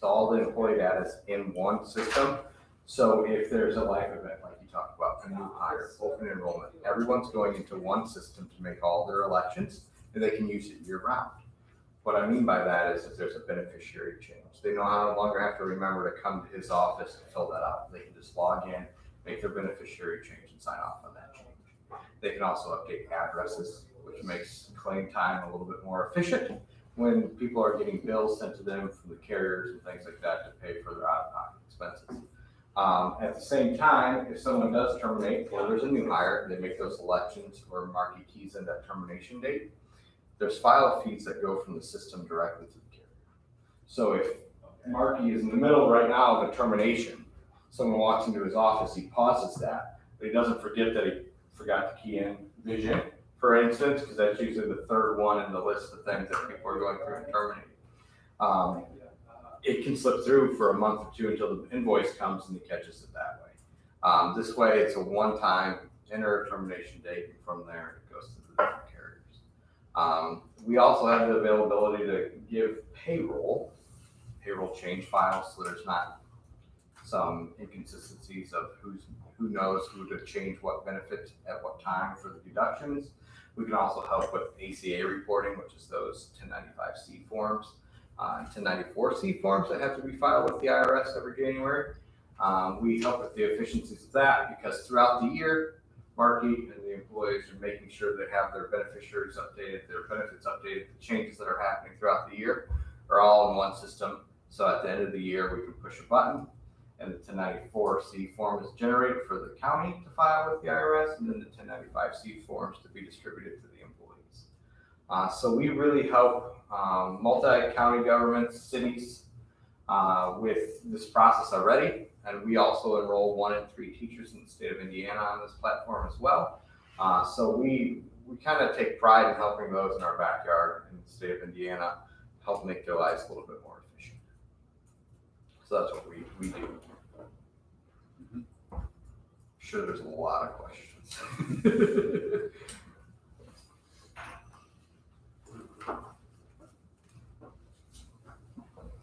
So all the employee data is in one system. So if there's a life event, like you talked about, a new hire, open enrollment, everyone's going into one system to make all their elections, and they can use it year round. What I mean by that is if there's a beneficiary change, they no longer have to remember to come to his office and fill that out. They can just log in, make their beneficiary change, and sign off on that change. They can also update addresses, which makes claim time a little bit more efficient when people are getting bills sent to them from the carriers and things like that to pay for their out-of-pocket expenses. At the same time, if someone does terminate or there's a new hire, they make those elections or Markey keys in that termination date, there's file feeds that go from the system directly to the carrier. So if Markey is in the middle right now of a termination, someone walks into his office, he pauses that, but he doesn't forget that he forgot to key in vision, for instance, because that's usually the third one in the list of things that people are going through and terminating. It can slip through for a month or two until the invoice comes and he catches it that way. This way, it's a one-time enter termination date, and from there it goes to the different carriers. We also have the availability to give payroll change files, so there's not some inconsistencies of who knows who to change what benefit at what time for the deductions. We can also help with ACA reporting, which is those 1095C forms, 1094C forms that have to be filed with the IRS every January. We help with the efficiencies of that because throughout the year, Markey and the employees are making sure they have their beneficiaries updated, their benefits updated, the changes that are happening throughout the year are all in one system. So at the end of the year, we can push a button and the 1094C form is generated for the county to file with the IRS, and then the 1095C forms to be distributed to the employees. So we really help multi-county governments, cities with this process already, and we also enroll 1 in 3 teachers in the state of Indiana on this platform as well. So we kind of take pride in helping those in our backyard in the state of Indiana, help make their lives a little bit more efficient. So that's what we do. Sure, there's a lot of questions.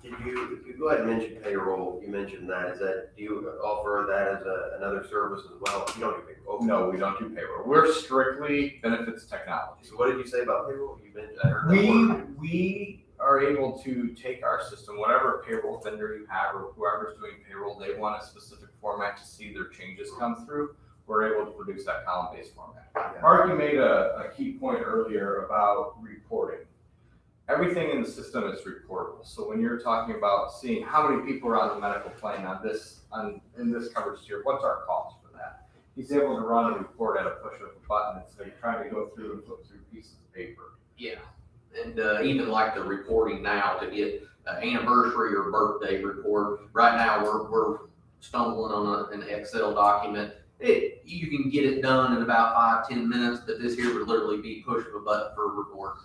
You go ahead and mention payroll, you mentioned that, do you offer that as another service as well? You don't do payroll? No, we don't do payroll. We're strictly benefits technology. So what did you say about payroll? You mentioned, I heard that word. We are able to take our system, whatever payroll vendor you have or whoever's doing payroll, they want a specific format to see their changes come through. We're able to produce that column-based format. Yeah. Mark, you made a key point earlier about reporting. Everything in the system is reportable. So when you're talking about seeing how many people are on the medical plan in this coverage tier, what's our cost for that? He's able to run a report at a push of a button instead of trying to go through and flip through pieces of paper. Yeah, and even like the reporting now to get an anniversary or birthday report, right now we're stumbling on an Excel document. You can get it done in about 5-10 minutes, but this here would literally be push of a button for a report.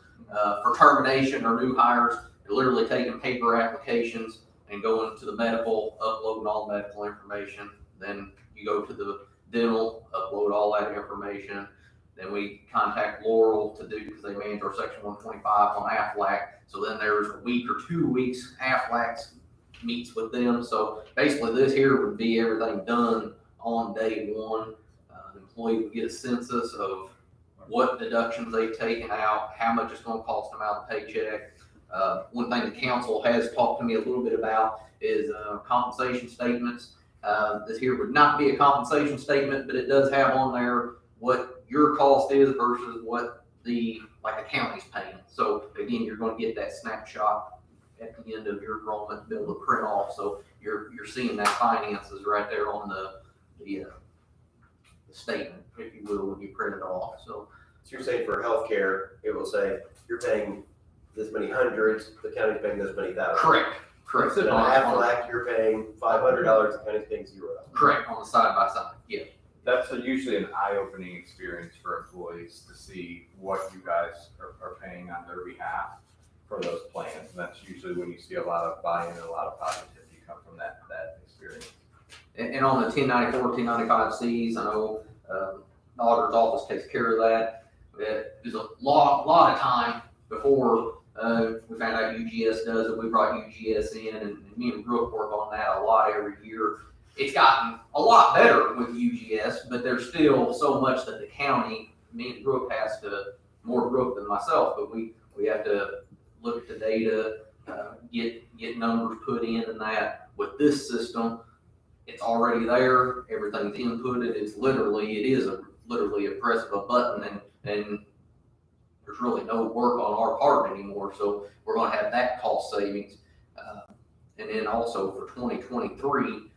For termination or new hires, you're literally taking paper applications and going to the medical, uploading all the medical information. Then you go to the dental, upload all that information. Then we contact Laurel to do, because they manage our Section 125 on Aflac. So then there's a week or 2 weeks, Aflac meets with them. So basically this here would be everything done on day one. The employee would get a census of what deductions they've taken out, how much it's gonna cost them out of paycheck. One thing the council has talked to me a little bit about is compensation statements. This here would not be a compensation statement, but it does have on there what your cost is versus what the county's paying. So again, you're gonna get that snapshot at the end of your enrollment, be able to print off. So you're seeing that finances right there on the statement, if you will, when you print it off. So you're saying for healthcare, it will say you're paying this many hundreds, the county's paying this many thousands. Correct. So on Aflac, you're paying $500, the county's paying $0. Correct, on the side by side, yeah. That's usually an eye-opening experience for employees to see what you guys are paying on their behalf. for those plans. And that's usually when you see a lot of buy-in and a lot of positivity come from that experience. And on the 1094, 1095Cs, I know, the auditor's office takes care of that. There's a lot of time before, we found out UGS does it. We brought UGS in, and me and Brooke work on that a lot every year. It's gotten a lot better with UGS, but there's still so much that the county, me and Brooke more Brooke than myself, but we have to look at the data, get numbers put in and that. With this system, it's already there, everything's inputted, it is literally a press of a button, and there's really no work on our part anymore, so we're gonna have that cost savings. And then also for 2023,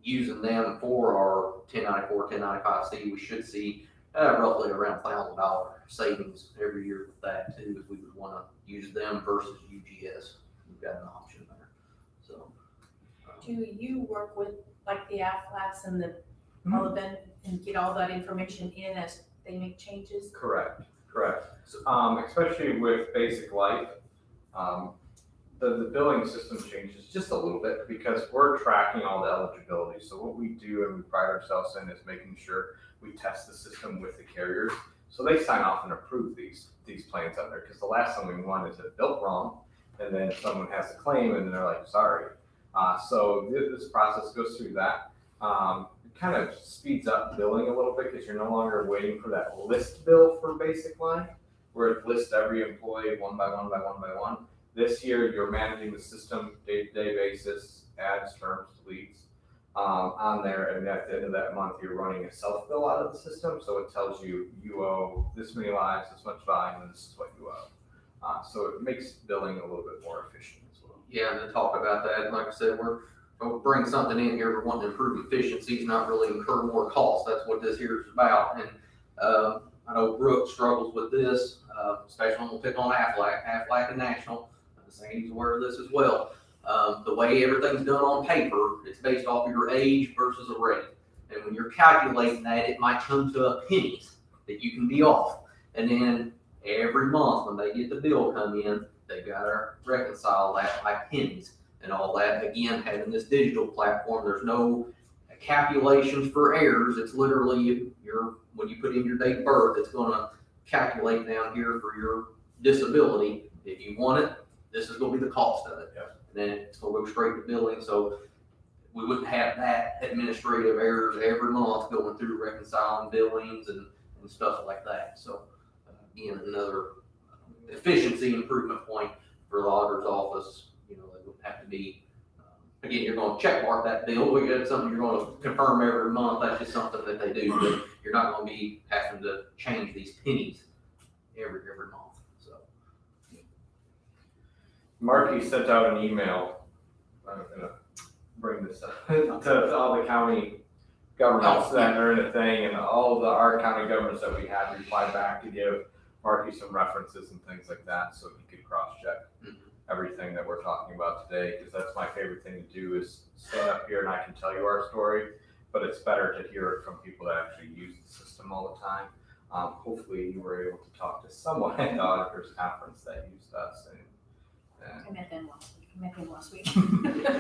using them for our 1094, 1095C, we should see roughly around $1,000 savings every year with that too, if we would wanna use them versus UGS. We've got an option there, so. Do you work with like the AFLACs and all of them and get all that information in as they make changes? Correct. Especially with Basic Life, the billing system changes just a little bit because we're tracking all the eligibility. So what we do and we pride ourselves in is making sure we test the system with the carriers. So they sign off and approve these plans out there, because the last thing we want is it built wrong and then someone has a claim and they're like, sorry. So this process goes through that. It kind of speeds up billing a little bit because you're no longer waiting for that list bill for Basic Life, where it lists every employee one by one by one by one. This year, you're managing the system day-to-day basis, adds, terms, deletes on there, and at the end of that month, you're running a self-bill out of the system, so it tells you owe this many lives, this much volume, and this is what you owe. So it makes billing a little bit more efficient as well. Yeah, and to talk about that, like I said, we'll bring something in here, we want to improve efficiencies, not really incur more costs. That's what this here is about. And I know Brooke struggles with this, especially when we'll pick on Aflac and National. Sandy's aware of this as well. The way everything's done on paper, it's based off of your age versus a rate. And when you're calculating that, it might come to a pennies that you can be off. And then every month when they get the bill come in, they gotta reconcile that by pennies and all that. Again, having this digital platform, there's no calculations for errors. It's literally when you put in your date of birth, it's gonna calculate down here for your disability. If you want it, this is gonna be the cost of it. Yeah. And then it's gonna go straight to billing, so we wouldn't have that administrative errors every month going through reconciling billings and stuff like that. So again, another efficiency improvement point for the auditor's office. They wouldn't have to be, again, you're gonna check mark that bill. We got something you're gonna confirm every month. That's just something that they do, but you're not gonna be having to change these pennies every month. So. Marky sent out an email, I'm gonna bring this up, to all the county governments that are in a thing, and all our county governments that we had replied back to give Marky some references and things like that, so he could cross-check everything that we're talking about today, because that's my favorite thing to do is stand up here and I can tell you our story, but it's better to hear it from people that actually use the system all the time. Hopefully you were able to talk to someone at the auditors conference that used us. I met them last week.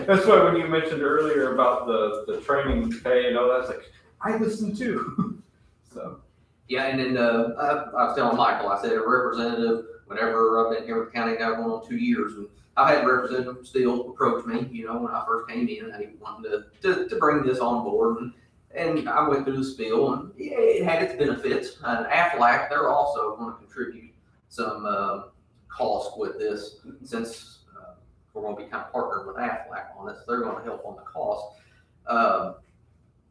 That's why when you mentioned earlier about the training pay and all that's like, I listened too. So. Yeah, and then I was telling Michael, I said a representative, whenever I've been here with the county now going on 2 years, and I've had representatives still approach me, when I first came in, and he wanted to bring this on board, and I went through the spiel, and it had its benefits. And Aflac, they're also going to contribute some cost with this, since we're going to be kind of partnered with Aflac on it, so they're going to help on the cost.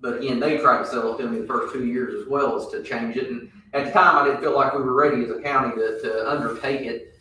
But again, they tried to sell it to me the first 2 years as well as to change it. And at the time, I didn't feel like we were ready as a county to undertake it.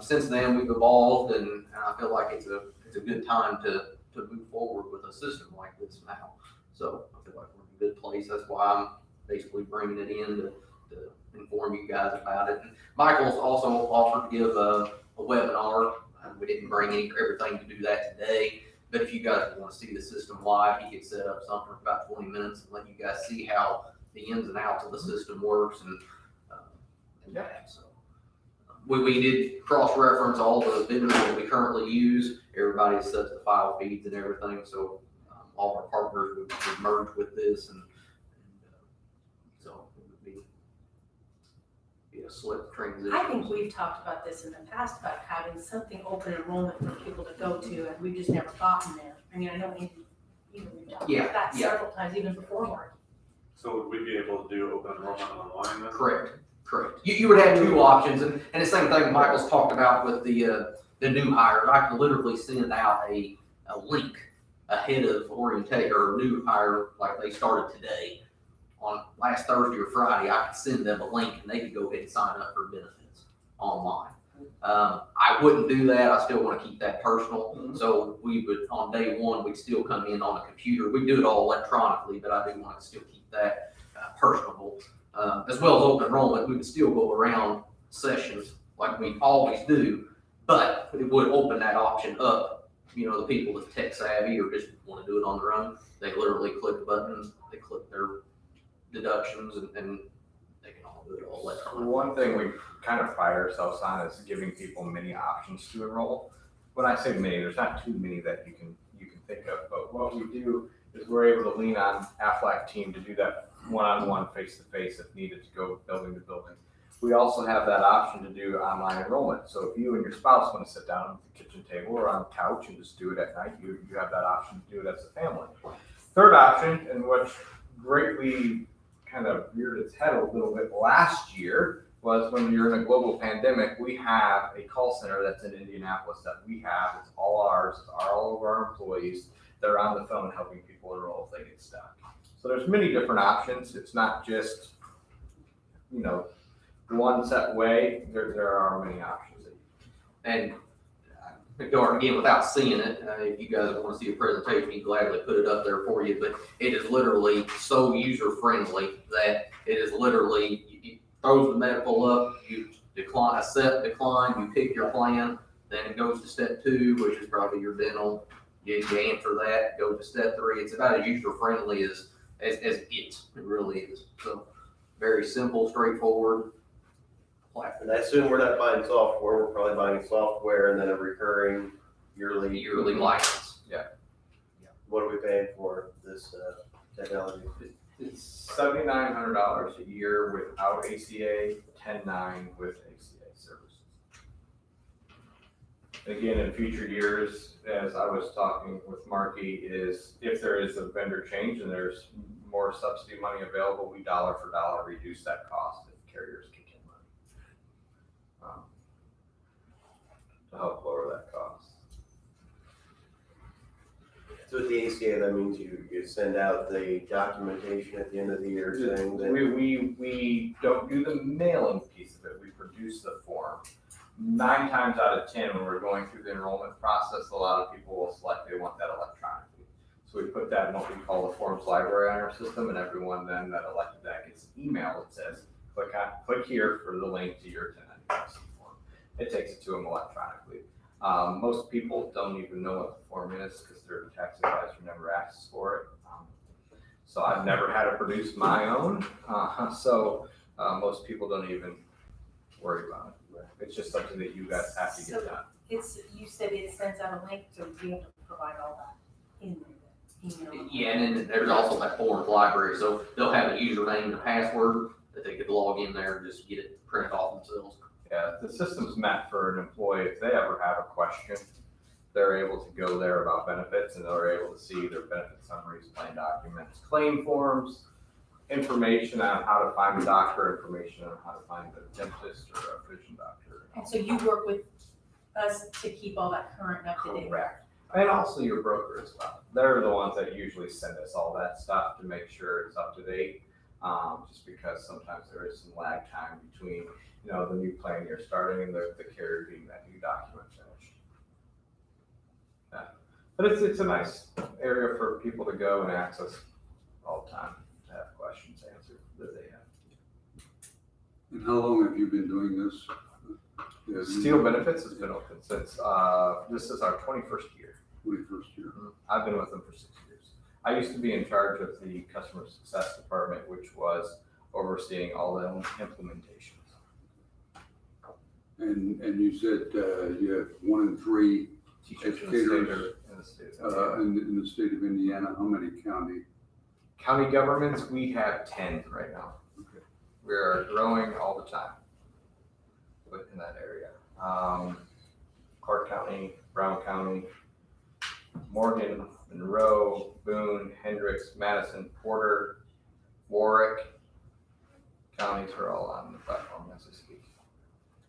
Since then, we've evolved, and I feel like it's a good time to move forward with a system like this now. So I feel like we're in a good place. That's why I'm basically bringing it in to inform you guys about it. And Michael's also offered to give a webinar. We didn't bring everything to do that today. But if you guys want to see the system live, he could set up something for about 20 minutes and let you guys see how the ins and outs of the system works and that. So we did cross-reference all the vendors that we currently use. Everybody's set to the file feeds and everything, so all our partners would merge with this, and so it would be a slick transition. I think we've talked about this in the past, about having something open enrollment for people to go to, and we've just never gotten there. I mean, I know Andy, we've talked Yeah, about that yeah. several times, even before Mark. So would we be able to do open enrollment online then? Correct. You would have two options, and the same thing Michael's talked about with the new hires. I can literally send out a link ahead of orientation or new hire, like they started today. On last Thursday or Friday, I could send them a link and they could go ahead and sign up for benefits online. I wouldn't do that. I still want to keep that personal. So we would, on day one, we'd still come in on a computer. We do it all electronically, but I do want to still keep that personable. As well as open enrollment, we would still go around sessions like we always do, but it would open that option up. You know, the people that's tech savvy or just want to do it on their own, they literally click a button, they click their deductions, and they can all do it all electronically. One thing we kind of pride ourselves on is giving people many options to enroll. When I say many, there's not too many that you can think of, but what we do is we're able to lean on Aflac team to do that one-on-one, face-to-face if needed to go building to building. We also have that option to do online enrollment. So if you and your spouse want to sit down at the kitchen table or on the couch and just do it at night, you have that option to do it as a family. Third option, and which greatly kind of reared its head a little bit last year, was when you're in a global pandemic, we have a call center that's in Indianapolis that we have. It's all ours, it's all of our employees. They're on the phone helping people enroll if they get stuck. So there's many different options. It's not just, you know, one set way. There are many options. And going again without seeing it, if you guys want to see a presentation, you gladly put it up there for you. But it is literally so user friendly that it is literally it throws the medical up. You decline, decline. You pick your plan. Then it goes to step 2, which is probably your dental. You answer that. Go to step 3. It's about as user friendly as it really is. So very simple, straightforward platform. And I assume we're not buying software, we're probably buying software and then a recurring yearly license. Yeah. What are we paying for this technology? It's $7,900 a year without ACA, $10,900 with ACA services. Again, in future years, as I was talking with Marky, is if there is a vendor change and there's more subsidy money available, we dollar for dollar reduce that cost if carriers kick in money to help lower that cost. So with the ACA, that means you send out the documentation at the end of the year saying that. We don't do the mailing piece of it, we produce the form. 9 times out of 10, when we're going through the enrollment process, a lot of people will select they want that electronically. So we put that in what we call the forms library on our system, and everyone then that elected that gets an email that says, click here for the link to your 1099 form. It takes it to them electronically. Most people don't even know what the form is because their tax advisor never asks for it. So I've never had to produce my own. Most people don't even worry about it. It's just something that you guys have to get done. You said it sends out a link to be able to provide all that in there. Email. Yeah, and then there's also that forms library, so they'll have a username and a password that they could log in there and just get it printed off themselves. Yeah, the system's meant for an employee, if they ever have a question, they're able to go there about benefits and they're able to see their benefit summaries, plan documents, claim forms, information on how to find a doctor, information on how to find a dentist or a vision doctor. And so you work with us to keep all that current and up to date. Correct. And also your broker as well. They're the ones that usually send us all that stuff to make sure it's up to date. Just because sometimes there is some lag time between, the new plan you're starting and the carrier getting that new document finished. Yeah. But it's a nice area for people to go and access all the time to have questions answered that they have. And how long have you been doing this? Steel Benefits has been open since, this is our 21st year. 21st year. I've been with them for 6 years. I used to be in charge of the customer success department, which was overseeing all the implementations. And you said, you have 1 in 3 Teachers in the educators, state of Indiana. in the state of Indiana. How many county? County governments, we have 10 right now. Okay. We're growing all the time in that area. Clark County, Brown County, Morgan, Monroe, Boone, Hendricks, Madison, Porter, Warwick counties are all on the platform as we speak.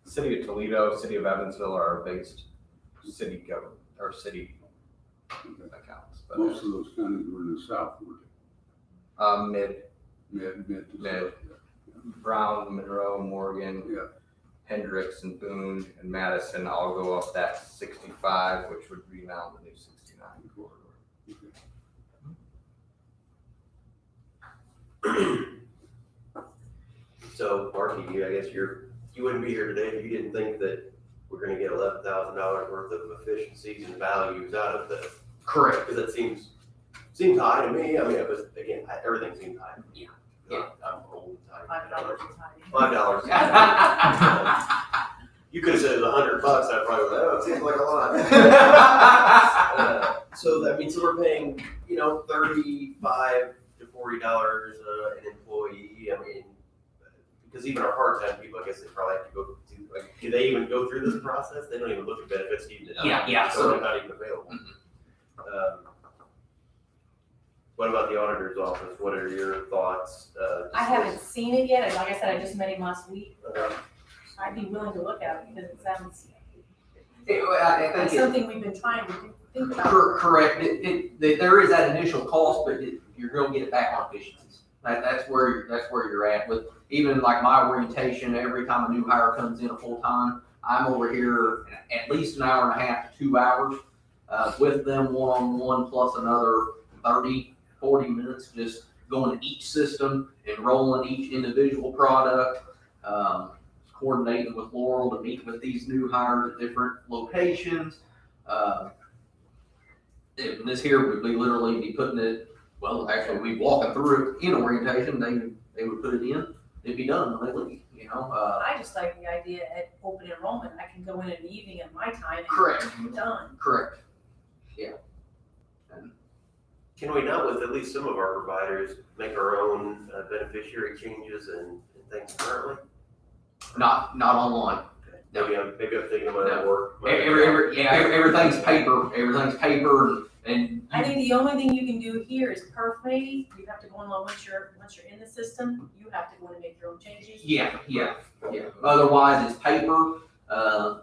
City of Toledo, City of Evansville are our biggest city government, or city accounts. But Most of those counties were in the south, were mid, they? Mid to Mid. south, Brown, Monroe, Morgan, Yeah. Hendricks and Boone and Madison all go up that 65, which would be now the new 69 corridor. So, Marky, I guess you wouldn't be here today if you didn't think that we're gonna get $11,000 worth of efficiencies and values out of this. Correct. Because that seems high to me. I mean, it was, again, everything seems high. Yeah. I'm old and tired. $5 is high. $5. You could have said it was $100. I probably would have, oh, it seems like a lot. So that means we're paying, $35 to $40 an employee. I mean, because even our part-time people, I guess they probably have to go through, like, do they even go through this process? They don't even look at benefits even. Yeah, So so- they're not even available. What about the auditor's office? What are your thoughts? I haven't seen it yet, and like I said, I just met him last week. Okay. I'd be willing to look at it because it sounds I like think something we've been trying to think about. correct. There is that initial cost, but you're gonna get it back on efficiencies. That's where you're at with, even like my orientation, every time a new hire comes in a full-time, I'm over here at least an hour and a half to 2 hours, with them one-on-one plus another 30, 40 minutes, just going to each system, enrolling each individual product, coordinating with Laurel to meet with these new hires at different locations. This here would be literally be putting it, well, actually, we walking through it in orientation, they would put it in, it'd be done when they leave, I just like the idea at open enrollment, I can go in the evening at my time Correct. and done. Correct. Can we not, with at least some of our providers, make our own beneficiary changes and things currently? Not online. No. Maybe I'm thinking about that work. Everything's paper, and I think the only thing you can do here is perf maybe, you have to go in, once you're in the system, you have to go in and make your own changes. yeah. Otherwise, it's paper,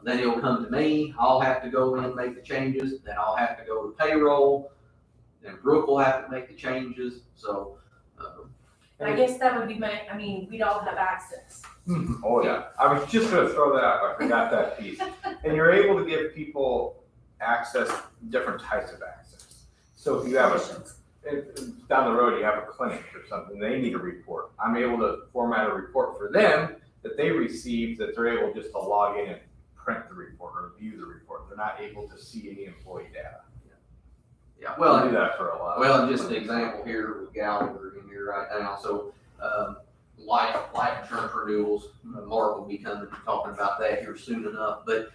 then it'll come to me, I'll have to go in and make the changes, then I'll have to go to payroll, then Brooke will have to make the changes, so. I guess that would be we'd all have access. Oh, yeah. I was just gonna throw that out. I forgot that piece. And you're able to give people access, different types of access. So if you have down the road, you have a clinic or something, they need a report. I'm able to format a report for them that they receive, that they're able just to log in and print the report or view the report. They're not able to see any employee data. Yeah, We do that for a lot. Well, just an example here with Gallagher in here right now, so, life insurance renewals, Mark will be talking about that here soon enough, but,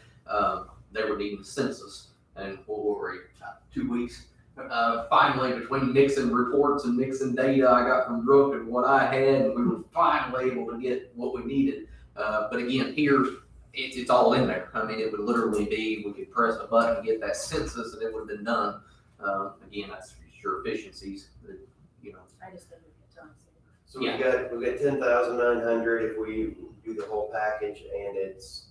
they were needing a census, and what were we, 2 weeks? Finally, between mixing reports and mixing data I got from Brooke and what I had, and we were finally able to get what we needed. But again, here, it's all in there. I mean, it would literally be, we could press a button and get that census and it would have been done. Again, that's your efficiencies, that, I just think we can done. So we've got 10,900 if we do the whole package, and it's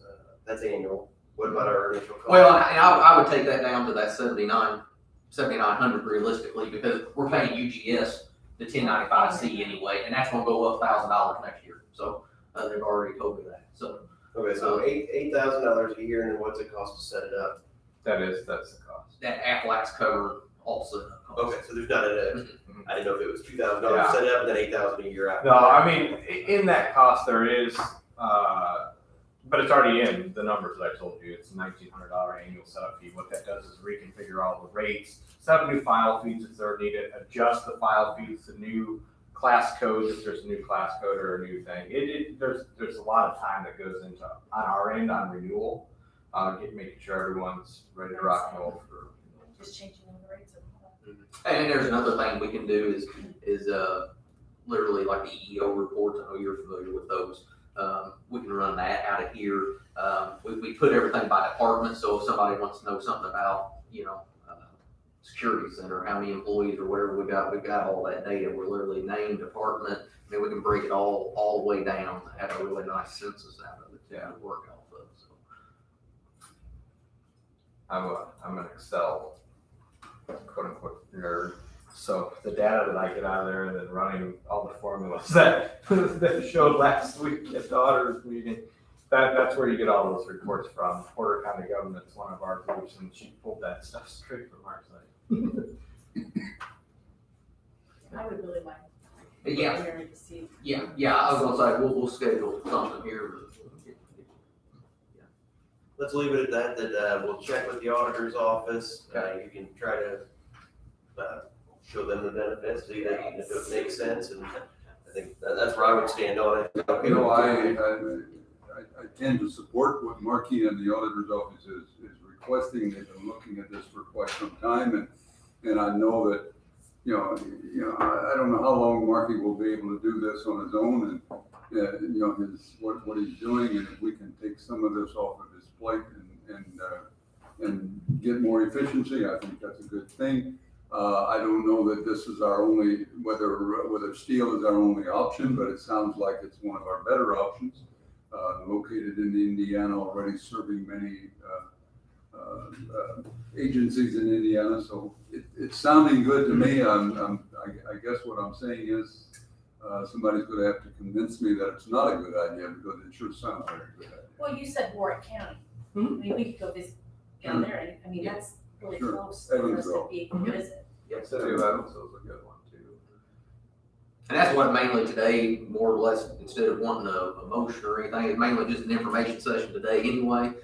that's annual. What about our initial cost? Well, and I would take that down to that 7,900 realistically, because we're paying UGS the 1095C anyway, and that's gonna go up $1,000 next year. So, they've already told me that, so. Okay, so $8,000 a year, and then what's it cost to set it up? That's the cost. That Aflac's cover also. Okay, so there's not I didn't know if it was $2,000 Yeah. to set it up, and then $8,000 a year after. No, I mean, in that cost, there is, but it's already in the numbers that I told you. It's a $1,900 annual setup fee. What that does is reconfigure all the rates, set up new file feeds if they're needed, adjust the file feeds to new class codes, if there's a new class code or a new thing. There's a lot of time that goes into, on our end, on renewal, making sure everyone's ready to rock and roll for. Just changing the rates of all And there's another thing we can do is literally like the EEO reports. I know you're familiar with those. We can run that out of here. We put everything by department, so if somebody wants to know something about, security center, how many employees or whatever we got all that data. We're literally named department. I mean, we can break it all the way down, have a really nice census out of it to work off of. So. I'm an Excel quote unquote nerd. So the data that I get out of there and then running all the formulas that showed last week at the auditors meeting, that's where you get all those reports from. Porter County Government's one of our groups, and she pulled that stuff straight from our site. I would really like. Yeah. Mary to see. Yeah. I was gonna say we'll schedule something here. Let's leave it at that we'll check with the auditor's office. You can try to show them the benefits, see that if it makes sense, and I think that's where I would stand on it. I tend to support what Marquis and the auditor's office is requesting. They've been looking at this for quite some time, and I know that, I don't know how long Marquis will be able to do this on his own, and what he's doing, and if we can take some of this off of his plate and get more efficiency, I think that's a good thing. I don't know that this is our only, whether steel is our only option, but it sounds like it's one of our better options. Located in Indiana, already serving many agencies in Indiana, so it's sounding good to me. I guess what I'm saying is somebody's going to have to convince me that it's not a good idea, because it sure sounds like a good idea. Well, you said Warwick County. I mean, we could go visit down there. I mean, that's really Sure. close for us to Evansville. be able to visit. City of Evansville is a good one too. And that's what mainly today, more or less, instead of wanting a motion or anything, it's mainly just an information session today anyway.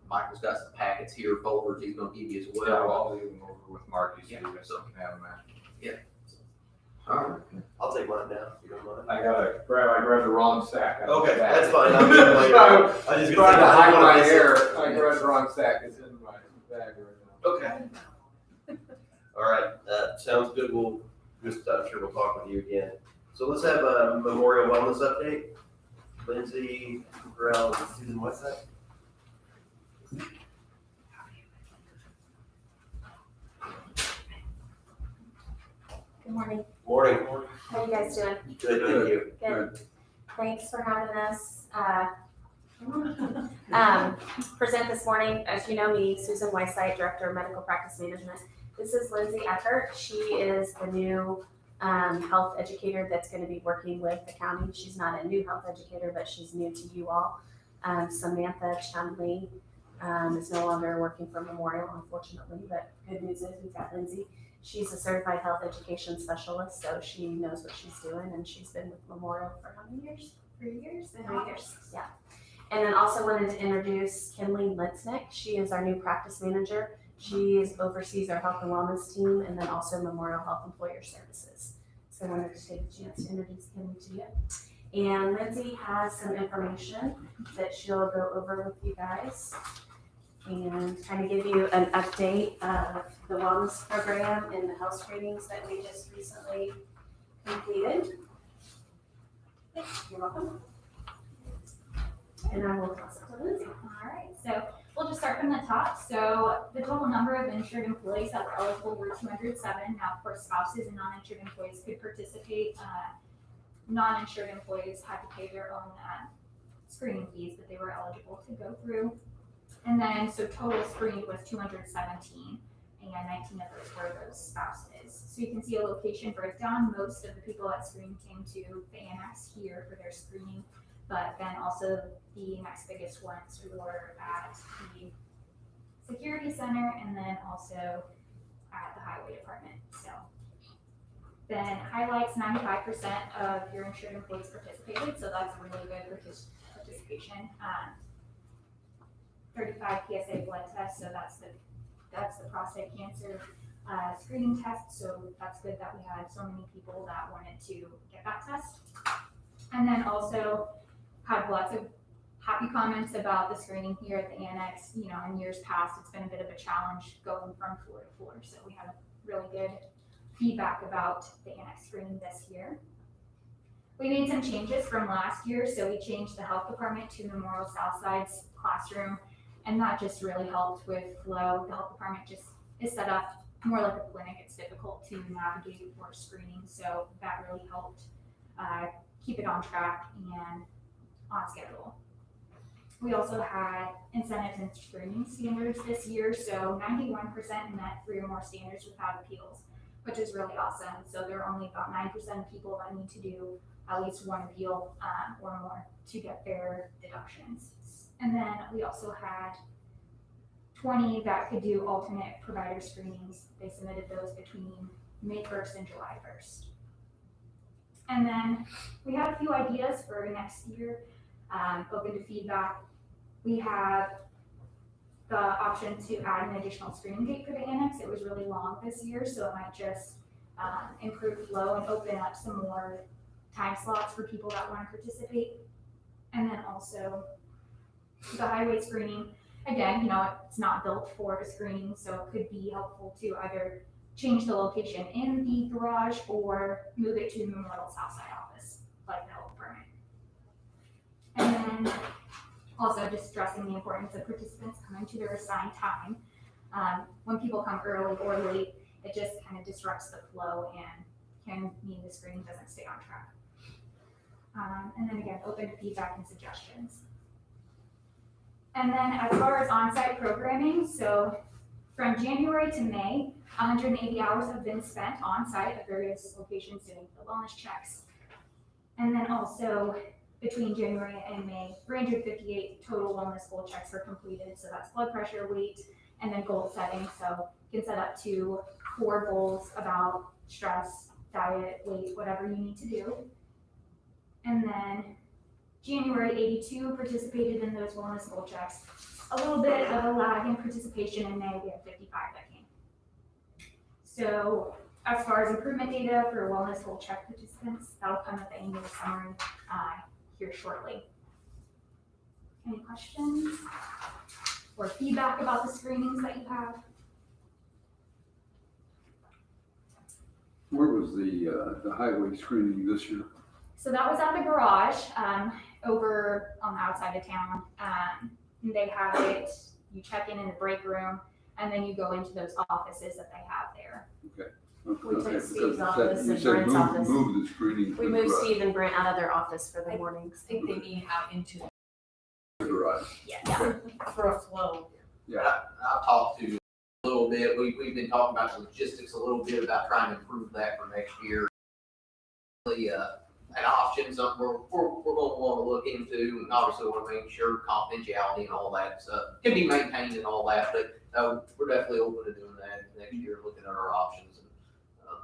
Michael's got some packets here, folders he's gonna give you as well. I'll leave them over with Marky so you guys can have them out. All right. I'll take mine now, if you don't mind. I grabbed the wrong stack. Okay, that's fine. I was just Trying gonna to say, hide I my don't hair. wanna I grabbed the wrong stack. It's in my bag right now. Okay. All right, sounds good. We'll just, I'm sure we'll talk with you again. So let's have a memorial wellness update. Lindsay, Corral, and Susan Whiteside. Good morning. Morning. How you guys doing? Good, thank you. Good. Thanks for having us. Present this morning, as you know me, Susan Whiteside, Director of Medical Practice Management. This is Lindsay Eckert. She is the new health educator that's going to be working with the county. She's not a new health educator, but she's new to you all. Samantha Chunley is no longer working for Memorial, unfortunately, but good news is we've got Lindsay. She's a certified health education specialist, so she knows what she's doing, and she's been with Memorial for how many years? 3 years? 3 years, yeah. And then also wanted to introduce Kinley Litznick. She is our new practice manager. She oversees our health and wellness team, and then also Memorial Health Employer Services. So I wanted to take a chance to introduce Kinley to you. And Lindsay has some information that she'll go over with you guys and kind of give you an update of the wellness program and the health screenings that we just recently completed. You're welcome. And I will toss it to Lindsay. All right, so we'll just start from the top. So the total number of insured employees that were eligible were 207. Now, of course, spouses and non-insured employees could participate. Non-insured employees had to pay their own screening fees, but they were eligible to go through. And then, so total screened was 217, and 19 of those were those spouses. So you can see a location breakdown. Most of the people that screened came to the annex here for their screening, but then also the next biggest ones were at the security center and then also at the highway department. So then highlights 95% of your insured employees participated, so that's really good participation. 35 PSA blood tests, so that's the prostate cancer. screening test, so that's good that we had so many people that wanted to get that test. And then also had lots of happy comments about the screening here at the annex. You know, in years past, it's been a bit of a challenge going from floor to floor, so we had really good feedback about the annex screening this year. We made some changes from last year, so we changed the health department to Memorial Southside's classroom, and that just really helped with flow. The health department just is set up more like a clinic. It's difficult to navigate for screening, so that really helped keep it on track and on schedule. We also had incentives and screening standards this year, so 91% met 3 or more standards without appeals, which is really awesome. So there are only about 9% of people that need to do at least one appeal or more to get their deductions. And then we also had 20 that could do alternate provider screenings. They submitted those between May 1st and July 1st. And then we had a few ideas for next year, open to feedback. We have the option to add an additional screening date for the annex. It was really long this year, so it might just improve flow and open up some more time slots for people that want to participate. And then also the highway screening. Again, you know, it's not built for a screening, so it could be helpful to either change the location in the garage or move it to the Memorial Southside office, like the health department. And then also just stressing the importance of participants coming to their assigned time. When people come early or late, it just kind of disrupts the flow and can mean the screening doesn't stay on track. And then again, open to feedback and suggestions. And then as far as on-site programming, so from January to May, 180 hours have been spent on-site at various locations doing the wellness checks. And then also between January and May, 358 total wellness goal checks were completed. So that's blood pressure, weight, and then goal setting. So you can set up to 4 goals about stress, diet, weight, whatever you need to do. And then January, 82 participated in those wellness goal checks. A little bit of a lag in participation in May, we had 55 that came. So as far as improvement data for wellness goal check participants, that'll come at the annual summary here shortly. Any questions or feedback about the screenings that you have? Where was the highway screening this year? So that was at the garage, over on the outside of town. They have it, you check in the break room, and then you go into those offices that they have there. Okay. We took because Steve's you office you and said Brent's office. Move the screening to We the moved garage. Steve and Brent out of their office for the mornings. I think they mean out into The garage. for a flow. Yeah. I've talked to a little bit, we've been talking about the logistics a little bit about trying to improve that for next year. Really, an option, something we're gonna wanna look into, and obviously wanna make sure confidentiality and all that stuff can be maintained and all that, but we're definitely open to doing that next year, looking at our options. And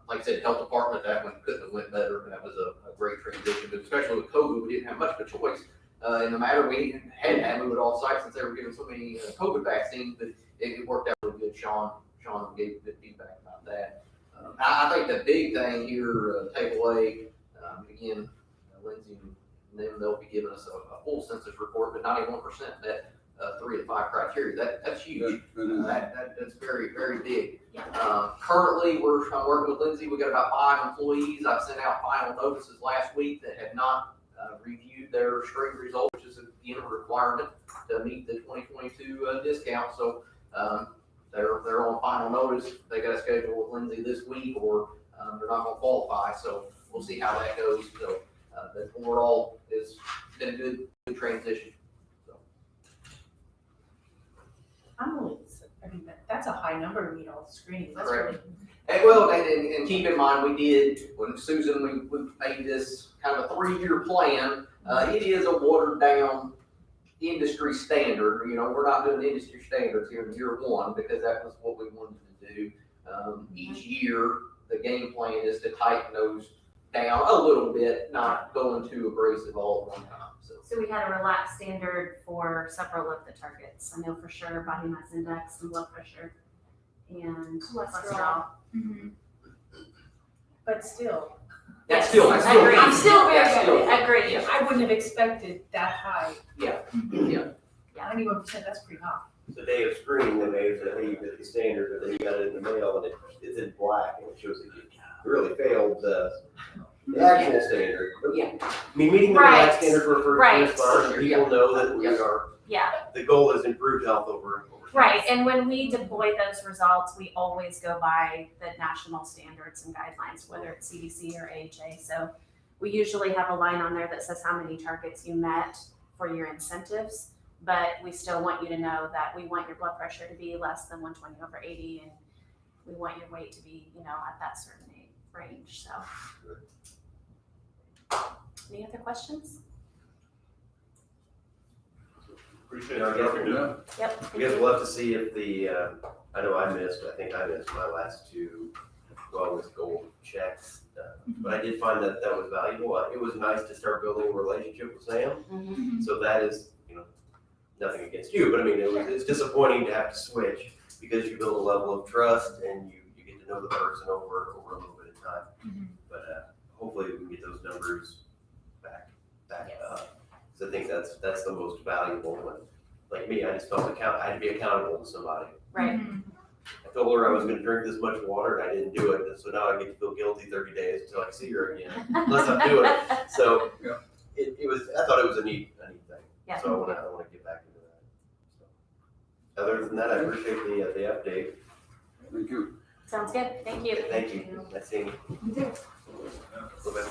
like I said, health department, that one couldn't have went better, that was a great transition, but especially with COVID, we didn't have much of a choice. In the matter, we had to move it all sites since they were giving so many COVID vaccines, but it worked out really good. Sean gave good feedback about that. I think the big thing here, takeaway, again, Lindsay and them, they'll be giving us a full census report, but 91% met 3 of the 5 criteria. That's huge. That's very, very big. Currently, I'm working with Lindsay. We got about 5 employees. I've sent out final notices last week that have not reviewed their screen results, which is a requirement to meet the 2022 discount. So they're on final notice. They got a schedule with Lindsay this week, or they're not going to qualify. So we'll see how that goes. So the overall has been a good transition. So. I'm really, I mean, that's a high number to meet all the screenings. That's Correct. really. And keep in mind, we did, when Susan, we made this kind of a 3-year plan. It is a watered down industry standard. You know, we're not doing industry standards here in year 1 because that was what we wanted to do. Each year, the game plan is to tighten those down a little bit, not going too abrasive all at one time. So we had a relaxed standard for several of the targets. I know for sure body mass index and blood pressure. and Cholesterol. cholesterol. Mhm. But still. That's still, that's I still. agree. I'm still very That's still- good. Agreed. Yeah. I wouldn't have expected that high. Yeah. 91%, that's pretty high. The day of screening, they may have said, hey, you hit the standard, but then you got it in the mail and it's in black and it shows that you really failed the actual standard. Yeah. I mean, meeting the Right. black standard for first Right. responders, people know that we Yes. are, Yeah, the goal is improved health over time. right. And when we deploy those results, we always go by the national standards and guidelines, whether it's CDC or AHA. So we usually have a line on there that says how many targets you met for your incentives. But we still want you to know that we want your blood pressure to be less than 120/80, and we want your weight to be, at that certain range, so. Any other questions? Appreciate Yeah, I it. guess- You're doing. Yep. I thank guess you. we'll have to see if the, I know I think I missed my last two wellness goal checks. But I did find that was valuable. It was nice to start building a relationship with Sam. Mhm. So that is, nothing against you, but I mean, it's disappointing to have to switch because you build a level of trust and you get to know the person over a little bit of time. Mhm. But hopefully we can get those numbers back up. Because I think that's the most valuable one. Like me, I just felt I had to be accountable to somebody. Right. I told her I was gonna drink this much water and I didn't do it, and so now I get to feel guilty 30 days until I see her again, unless I'm doing it. So Yeah. I thought it was a neat thing. Yeah. So I wanna get back into that. So, other than that, I appreciate the update. Thank you. Sounds good. Thank you. Thank you. Nice seeing you. You too. Go back.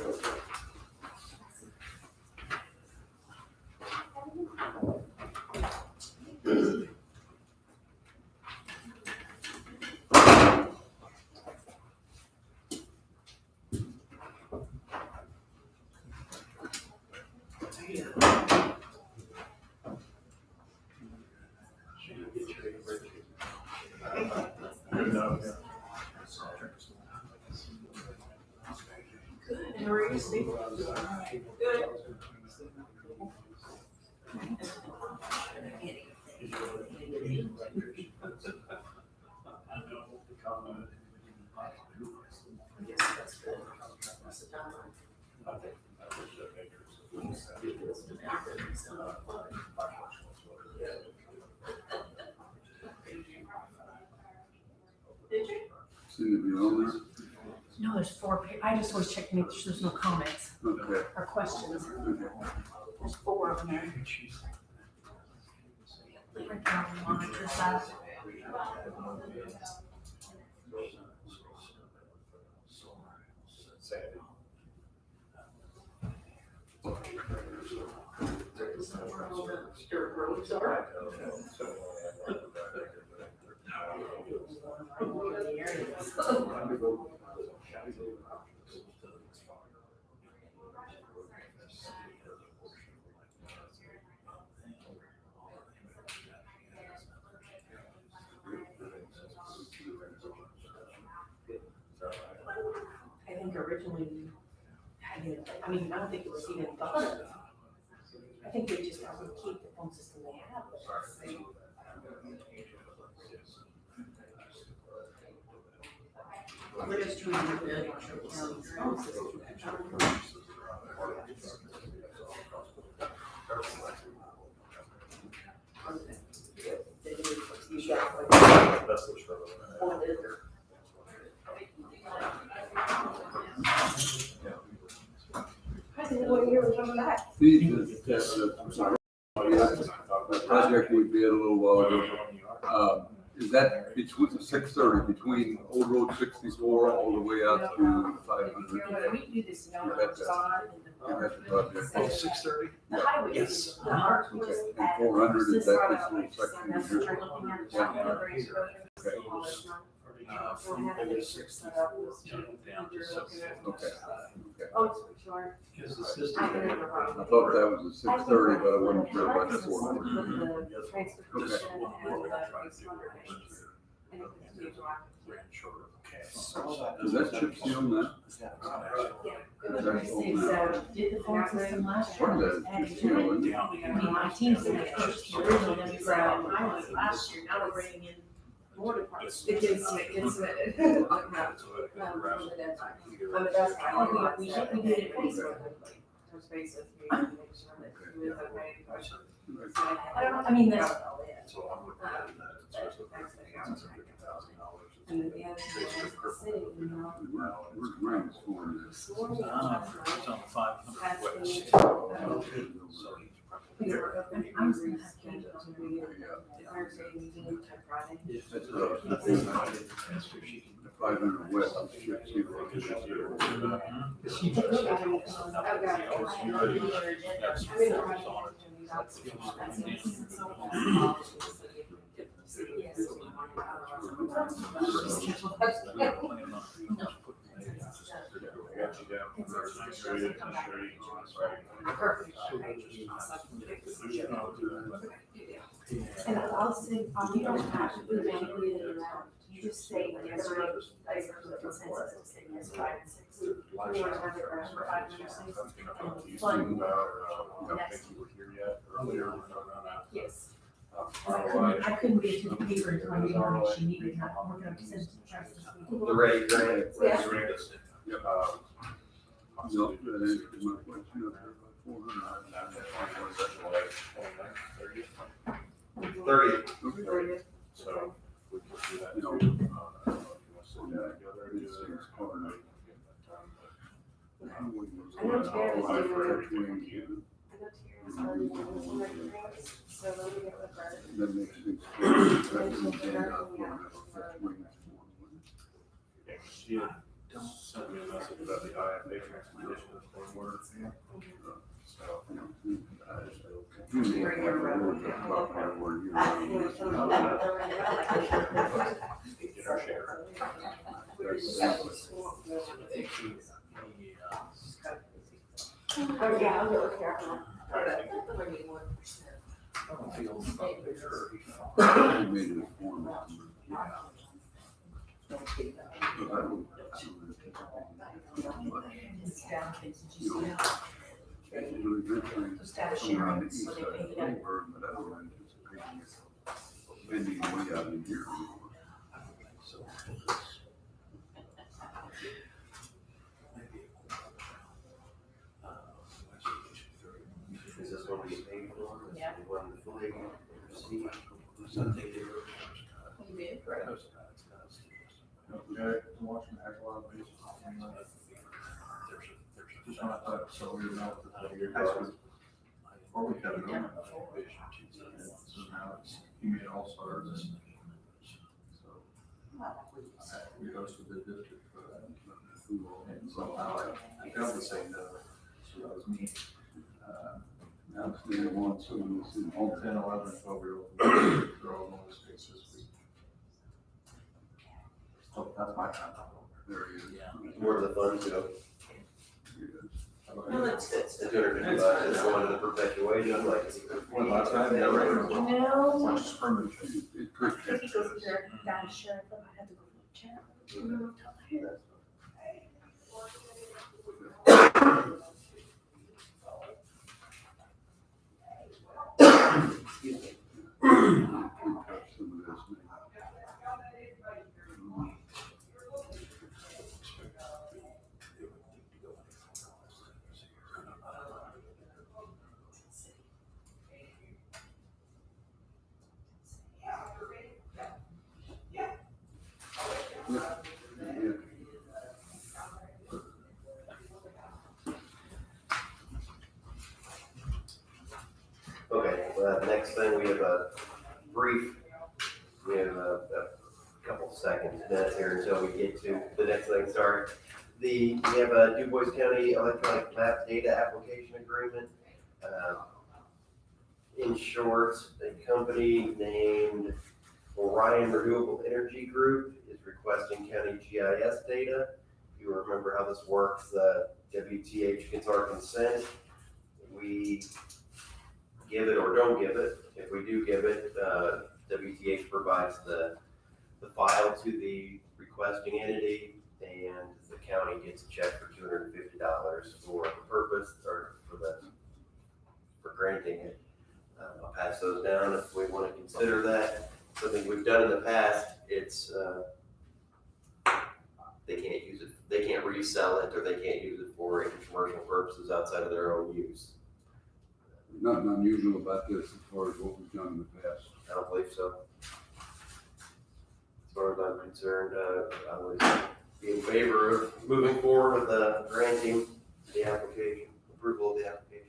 And where are you sleeping? Good. Did you? Seem to be on there. No, there's 4 I just always check to make sure there's no comments Okay. or questions. Okay. There's 4 of them there. Right down the monitor side. I think originally, I don't think it was even thought of. I think they just probably keep the phone system they have. We're just trying to build our county's phone system. I'm sorry. The project we did a little while ago, is that between 630, between Old Road 64 all the way out to 500? We do this now. That's the project. Oh, 6:30? The highway. Yes. The heart was Okay. at- And 400, is that Right this out, little like, section that's here? what we're looking at. Yeah. Okay. We'll have Maybe it six. set up with- Down to you're looking at- Okay. Okay. Oh, sure. Because the I system. can never run. I thought that was a 630, but I wasn't sure about the 400. With the transportation This and one, we're gonna try to do the- and it was due to our- Is that chip seal now? Yeah. Did the phone system last year. What is that? Chip seal, isn't it? I mean, my team's in the original, then we brought in highways last year, now we're bringing in more departments. It gets submitted. That's why we did it Facebook. I don't know, I mean, that's. So I'm looking at that, it's just $50,000. And then the other thing is the city, you know. We're grants for this. It's on 500 west. So, We were open, I was gonna have Kate on the video. yeah. The Thursday meeting on Friday. That's what I was thinking. 500 west is 50. And I'll say, you don't have to do manually in and out. You just say yes or no, like, consensus, say yes, 5 and 6. You want to have it for 5 and 6. Fun. Yes. I couldn't get to the paper until I knew how much she needed, I'm working on percentage prices. The ready grant. Yeah. No, that answers my question. Up there about 400. 30. Okay. So we can do that. You know, too. I don't know if you want to sit down together and do These it, things or are maybe not- we can get that done, but- I know Terry's I've doing- heard everything you- I know Terry's already doing some of the grants, so let me get with her. That makes things. Yeah, she had sent me a message about the IFA transportation framework. So, get our share. Oh, yeah, I'll get with her. Staff sharing, so they pay it up. Spending way out in here. Is this what we paid for? Yeah. You want to fully receive? You did, right? Okay, watching a heck of a lot of bases. Just want to, so we know that you're guys, or we got it on. So now it's, you made all stars. So we hosted the district for that. And somehow I got to say no, so that was me. Now, they want some of this in All here. 10, 11, 12-year-olds, they're all on the states this week. So that's my time. There he is. Where do the funds go? No, It's $250, it's going to the perpetuation, like. Well, last time, yeah, right. No. Watch the scrimmage. It could If he goes there, down to sheriff, I had to go to the chair. Excuse me. some of this now. Yeah. Okay, next thing, we have a brief, we have a couple seconds, minutes here until we get to the next thing, sorry. We have a Du Bois County Electronic Map Data Application Agreement. In short, a company named Orion Renewable Energy Group is requesting county GIS data. If you remember how this works, WTH gets our consent. We give it or don't give it. If we do give it, WTH provides the file to the requesting entity, and the county gets a check for $250 for the purpose, or for granting it. I'll pass those down if we want to consider that. Something we've done in the past it's, they can't use it, they can't resell it, or they can't use it for any commercial purposes outside of their own use. Nothing unusual about this as far as what we've done in the past. I don't believe so. As far as I'm concerned, I would be in favor of moving forward with granting the application, approval of the application.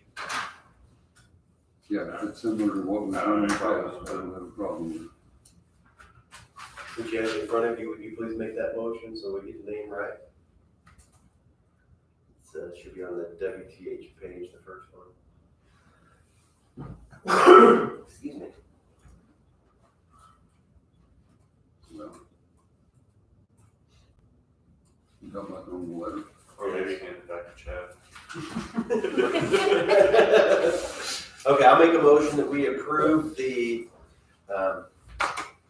Yeah, if it's similar to what we've done in the past, I don't have a problem with it. Since you have it in front of you, would you please make that motion so we get the name right? It should be on the WTH page, the first one. Excuse me. Well, you got my own letter. Or maybe hand it back to Chad. Okay, I'll make a motion that we approve the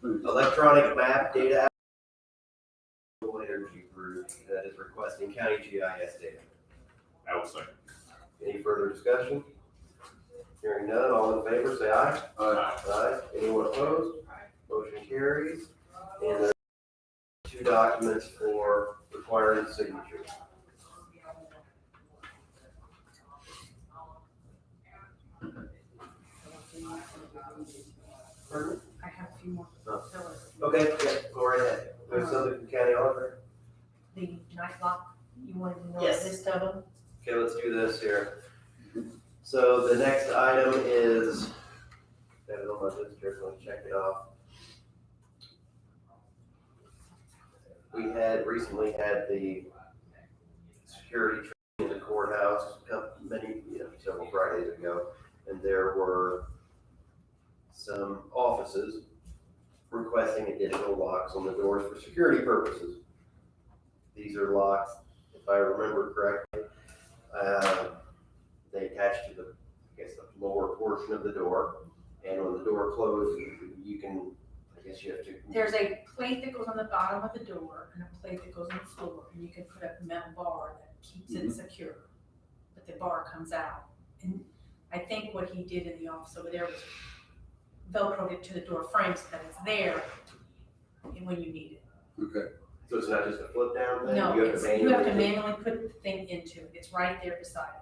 electronic map data energy group that is requesting county GIS data. I will second. Any further discussion? Hearing none, all in favor, say aye. Aye. Anyone opposed? Motion carries. And there are 2 documents for requiring signatures. Pardon? I have a few more. Oh. fillers. Okay, yeah, go right ahead. There's something from county auditor. The night lock, you wanted to know a Yes. list of them? Okay, let's do this here. So the next item is, that is on my list here, so let's check it off. We had recently had the security training in the courthouse several Fridays ago, and there were some offices requesting additional locks on the doors for security purposes. These are locks, if I remember correctly, they attach to the, I guess, the lower portion of the door, and when the door closes, you can, I guess you have to. There's a plate that goes on the bottom of the door and a plate that goes on the floor, and you can put a metal bar that keeps it secure. But the bar comes out. And I think what he did in the office over there was Velcroed it to the door frame so that it's there when you need it. Okay. So it's not just a flip down thing? No, You you have to manually put the thing into it. It's right there beside it.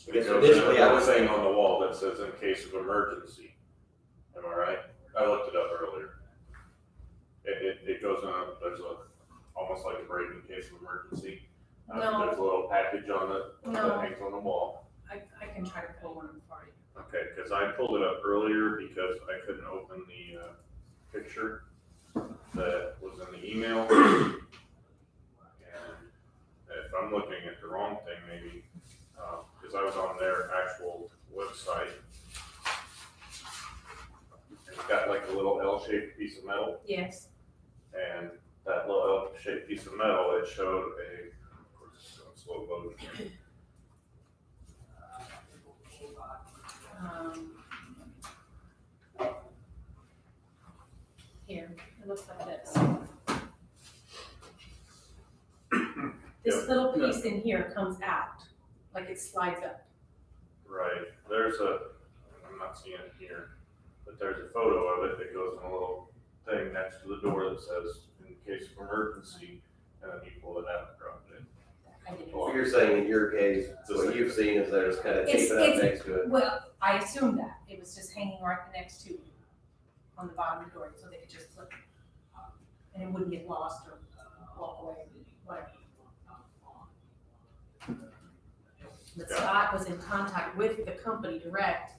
I guess It goes initially in I a was thing on the wall that says in case of emergency. Am I right? I looked it up earlier. It goes in, there's almost like a break in case of emergency. No. There's a little package on it No. that hangs on the wall. I can try to pull one for you. Okay, because I pulled it up earlier because I couldn't open the picture that was in the email. And if I'm looking at the wrong thing, maybe, because I was on their actual website. And it's got like a little L-shaped piece of metal, Yes. and that little L-shaped piece of metal, it showed of course it's doing slow loading. Here, it looks like this. This little piece in here comes out, like it slides up. Right, I'm not seeing it here, but there's a photo of it that goes in a little thing next to the door that says, in case of emergency, and then you pull it out and drop it in. I didn't. So you're saying in your case, what you've seen is there's kind of taping up next to it. Well, I assumed that. It was just hanging right next to it on the bottom of the door, so they could just flip it. And it wouldn't get lost or walk away, whatever. But Scott was in contact with the company direct,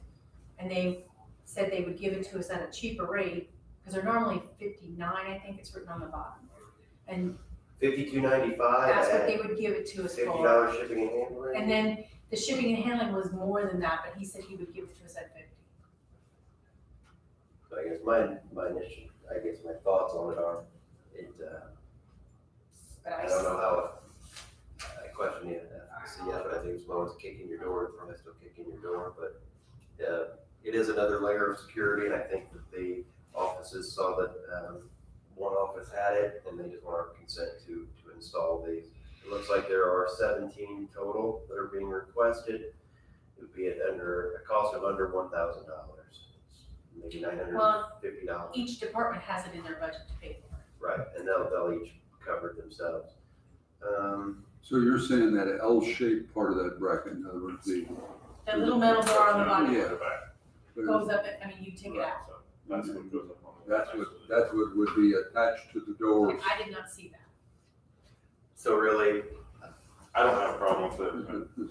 and they said they would give it to us at a cheaper rate, because they're normally $59, I think it's written on the bottom. And $52.95. that's what they would give it to us for. $50 shipping and handling. And then the shipping and handling was more than that, but he said he would give it to us at 50. So I guess my initial, my thoughts on it are, But I don't know how, I question the efficacy of it. I think as long as it's kicking your door, it's probably still kicking your door, but it is another layer of security, and I think that the offices saw that one office had it, and they just want our consent to install these. It looks like there are 17 total that are being requested. It would be at a cost of under $1,000. maybe $950. Well, each department has it in their budget to pay for it. Right, and they'll each cover it themselves. So you're saying that L-shaped part of that bracket, in other words, the. That little metal bar on the bottom Yeah. goes up, I mean, you take it out. So that's what goes up on the. That's what would be attached to the doors. I did not see that. So really, I don't have a problem with it.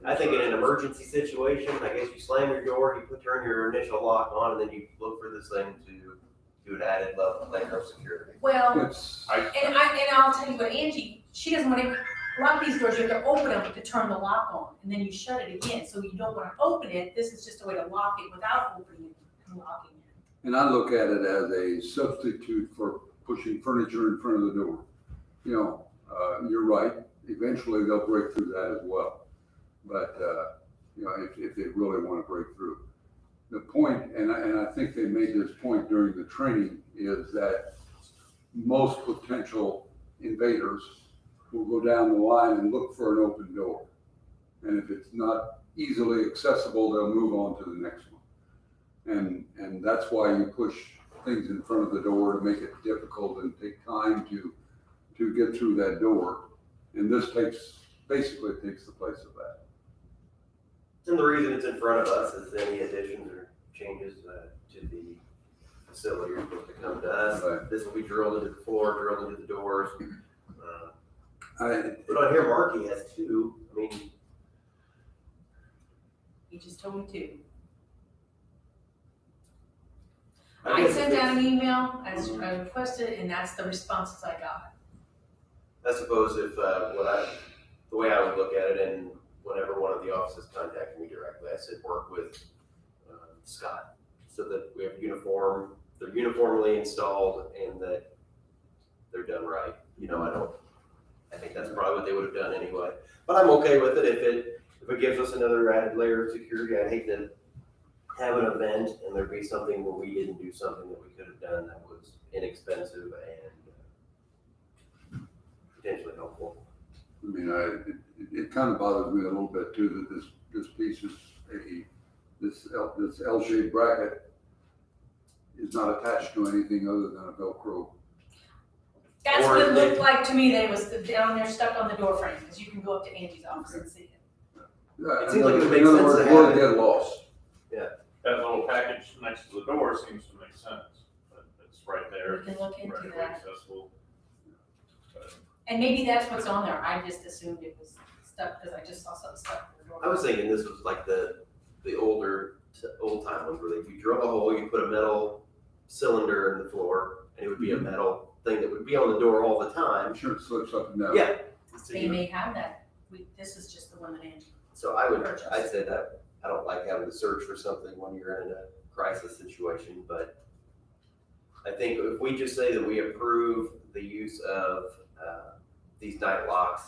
I think in an emergency situation, I guess you slam your door, you turn your initial lock on, and then you look for this thing to do an added layer of security. Well, It's, and I'll tell you what, Angie, she doesn't want to, a lot of these doors, you have to open them to turn the lock on, and then you shut it again, so you don't want to open it, this is just a way to lock it without opening it and locking it. and I look at it as a substitute for pushing furniture in front of the door. You know, you're right, eventually they'll break through that as well. But, you know, if they really want to break through. The point, and I think they made this point during the training, is that most potential invaders will go down the line and look for an open door. And if it's not easily accessible, they'll move on to the next one. And that's why you push things in front of the door to make it difficult and take time to get through that door. And this basically takes the place of that. And the reason it's in front of us is any additions or changes to the facility are supposed to come to us. Right. This will be drilled into the floor, drilled into the doors. I, But on here, Marky has two. I mean, He just told me to. I I guess sent if out an email as I requested, and that's the responses I got. I suppose if, the way I would look at it, and whenever one of the offices contacted me directly, I said, work with Scott, so that we have they're uniformly installed and that they're done right. You know, I think that's probably what they would have done anyway. But I'm okay with it if it gives us another added layer of security. I'd hate to have an event and there be something where we didn't do something that we could have done that was inexpensive and potentially helpful. I mean, it kind of bothers me a little bit too, that this piece is this L-shaped bracket is not attached to anything other than a Velcro. That's Or what it they- looked like to me, that it was down there stuck on the door frame, because you can go up to Angie's office and see it. It seems like it would make In other sense words, to we'll have it. get lost. That little package next to the door seems to make sense, but it's right there. We can look into Readily that. accessible. But And maybe that's what's on there, I just assumed it was stuck, because I just saw something stuck in the door. I was thinking this was like the old time ones where you drill a hole, you put a metal cylinder in the floor, and it would be a metal thing that would be on the door all the time. I'm sure it slips up and down. Yeah. So They you- may have that, this is just the one that Angie. So I'd say that I don't like having to search for something when you're in a crisis situation, but I think if we just say that we approve the use of these night locks,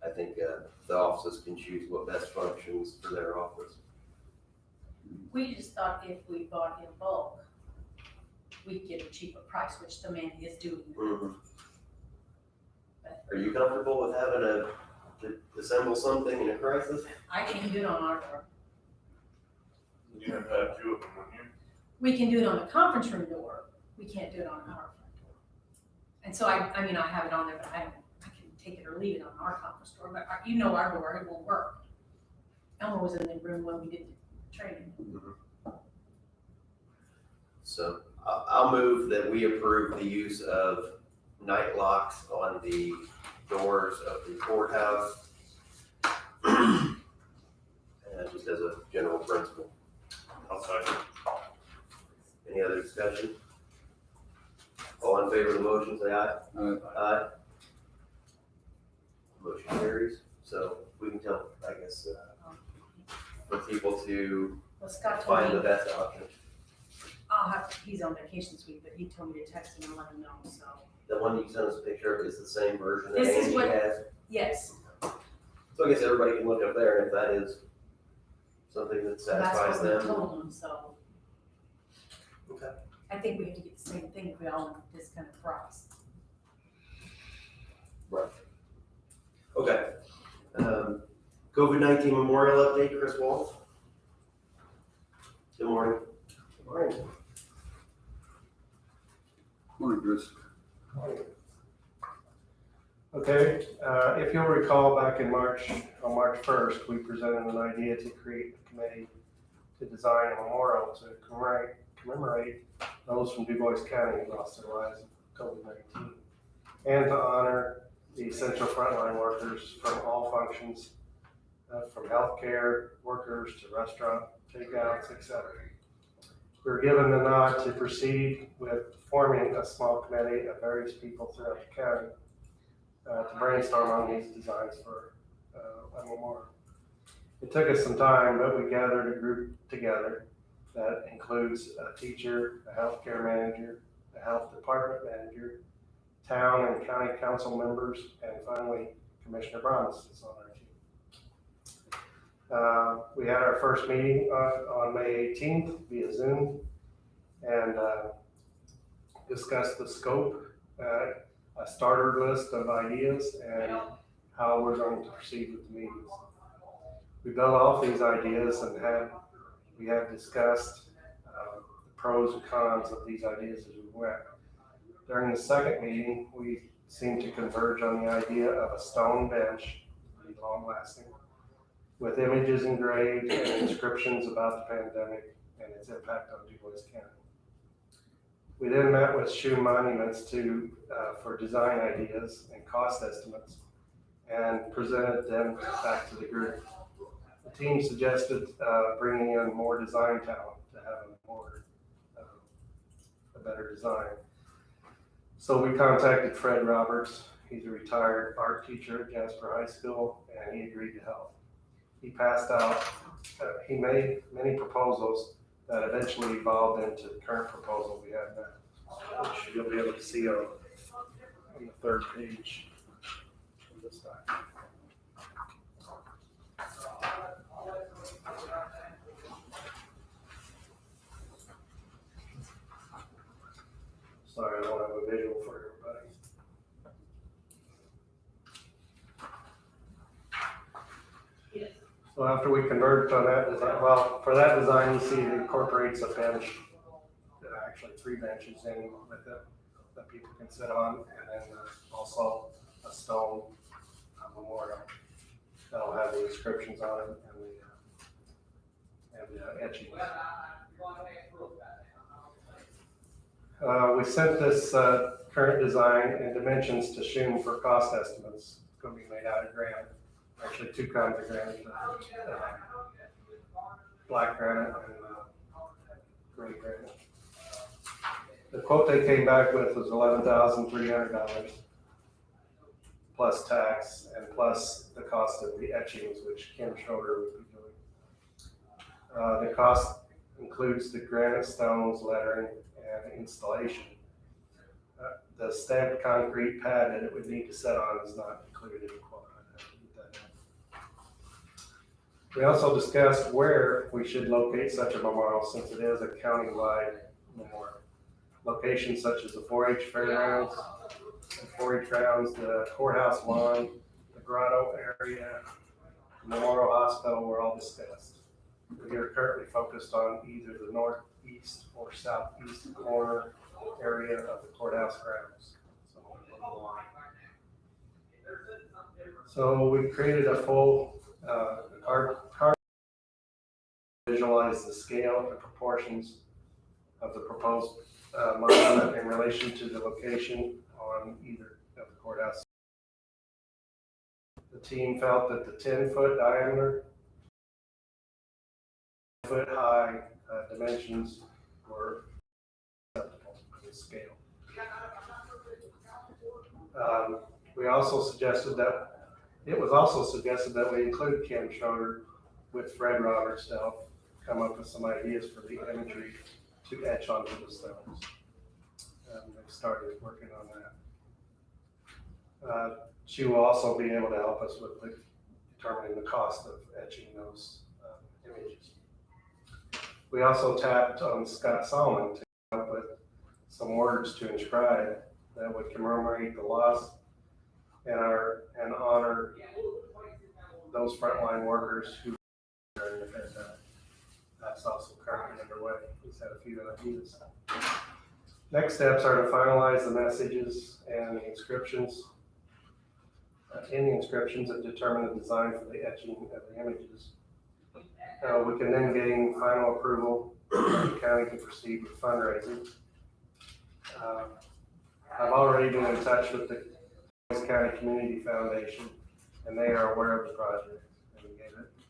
I think the offices can choose what best functions for their office. We just thought if we bought in bulk, we'd get a cheaper price, which the man is doing. Are you comfortable with having to assemble something in a crisis? I can't do it on our door. you have had two of them, wouldn't you? We can do it on the conference room door, we can't do it on our front door. And so I mean, I have it on there, but I can take it or leave it on our conference door, but you know our door, it won't work. Elmer was in the room when we did the training. So I'll move that we approve the use of night locks on the doors of the courthouse. Just as a general principle. I'll second. Any other discussion? All in favor of the motion, say aye. Aye. Motion carries. So we can tell, I guess, for people to Well, Scott told find the me, best option. he's on vacation this week, but he told me to text him and let him know, so. The one you sent us a picture of is the same version that This is Angie what- has. Yes, So I guess everybody can look up there, and if that is something that that's satisfies what we them. told him, so. Okay. I think we have to get the same thing if we all want this kind of price. Okay. COVID-19 memorial update, Chris Waltz. Good morning. Morning, Chris. Okay, if you'll recall back in March, on March 1st, we presented an idea to create a committee to design a memorial to commemorate those from Du Bois County who lost their lives in COVID-19, and to honor the essential frontline workers from all functions, from healthcare workers to restaurant takeouts, etc. We were given the nod to proceed with forming a small committee of various people throughout the county to brainstorm on these designs for a memorial. It took us some time, but we gathered a group together that includes a teacher, a healthcare manager, a health department manager, town and county council members, and finally, Commissioner Bronis is on our team. We had our first meeting on May 18th via Zoom and discussed the scope, a starter list of ideas, and how we're going to proceed with the meetings. We built off these ideas and we have discussed the pros and cons of these ideas as we went. During the second meeting, we seemed to converge on the idea of a stone bench, pretty long lasting, with images engraved and inscriptions about the pandemic and its impact on Du Bois County. We then met with Shum Monuments for design ideas and cost estimates and presented them back to the group. The team suggested bringing in more design talent to have a better design. So we contacted Fred Roberts. He's a retired art teacher at Jasper High School, and he agreed to help. He made many proposals that eventually evolved into the current proposal we have now, which you'll be able to see on the third page of this document. Sorry, I don't have a visual for everybody. So after we converged on that design, well, for that design, you see it incorporates a bench, actually 3 benches in with it that people can sit on, and then also a stone memorial that'll have the inscriptions on it and the etchings. We sent this current design and dimensions to Shum for cost estimates. It's going to be made out of granite. Actually, 2 kinds of granite, black granite and gray granite. The quote they came back with was $11,300 plus tax and plus the cost of the etchings, which Kim Schroeder would be doing. The cost includes the granite stones, lettering, and installation. The stamped concrete pad that it would need to set on is not included in the quote. We also discussed where we should locate such a memorial since it is a county-wide memorial. Locations such as the 4-H fairgrounds, the 4-H grounds, the courthouse lawn, the grotto area, the Memorial Hospital were all discussed. We are currently focused on either the northeast or southeast corner area of the courthouse grounds. So we created a full card visualize the scale and proportions of the proposed monument in relation to the location on either of the courthouse. The team felt that the 10-foot diameter, 4-foot high dimensions were acceptable for this scale. We also suggested that it was also suggested that we include Kim Schroeder with Fred Roberts to help come up with some ideas for the imagery to etch onto the stones. They've started working on that. She will also be able to help us with determining the cost of etching those images. We also tapped on Scott Solomon to come up with some words to inscribe that would commemorate the loss and honor those frontline workers who are in the pandemic. That's also currently under Just had a few ideas. Next steps are to finalize the messages and the inscriptions. In the inscriptions and determine the design for the etching of the images. We can then gain final approval from the county to proceed with fundraising. I've already been in touch with the Wise County Community Foundation, and they are aware of the project, and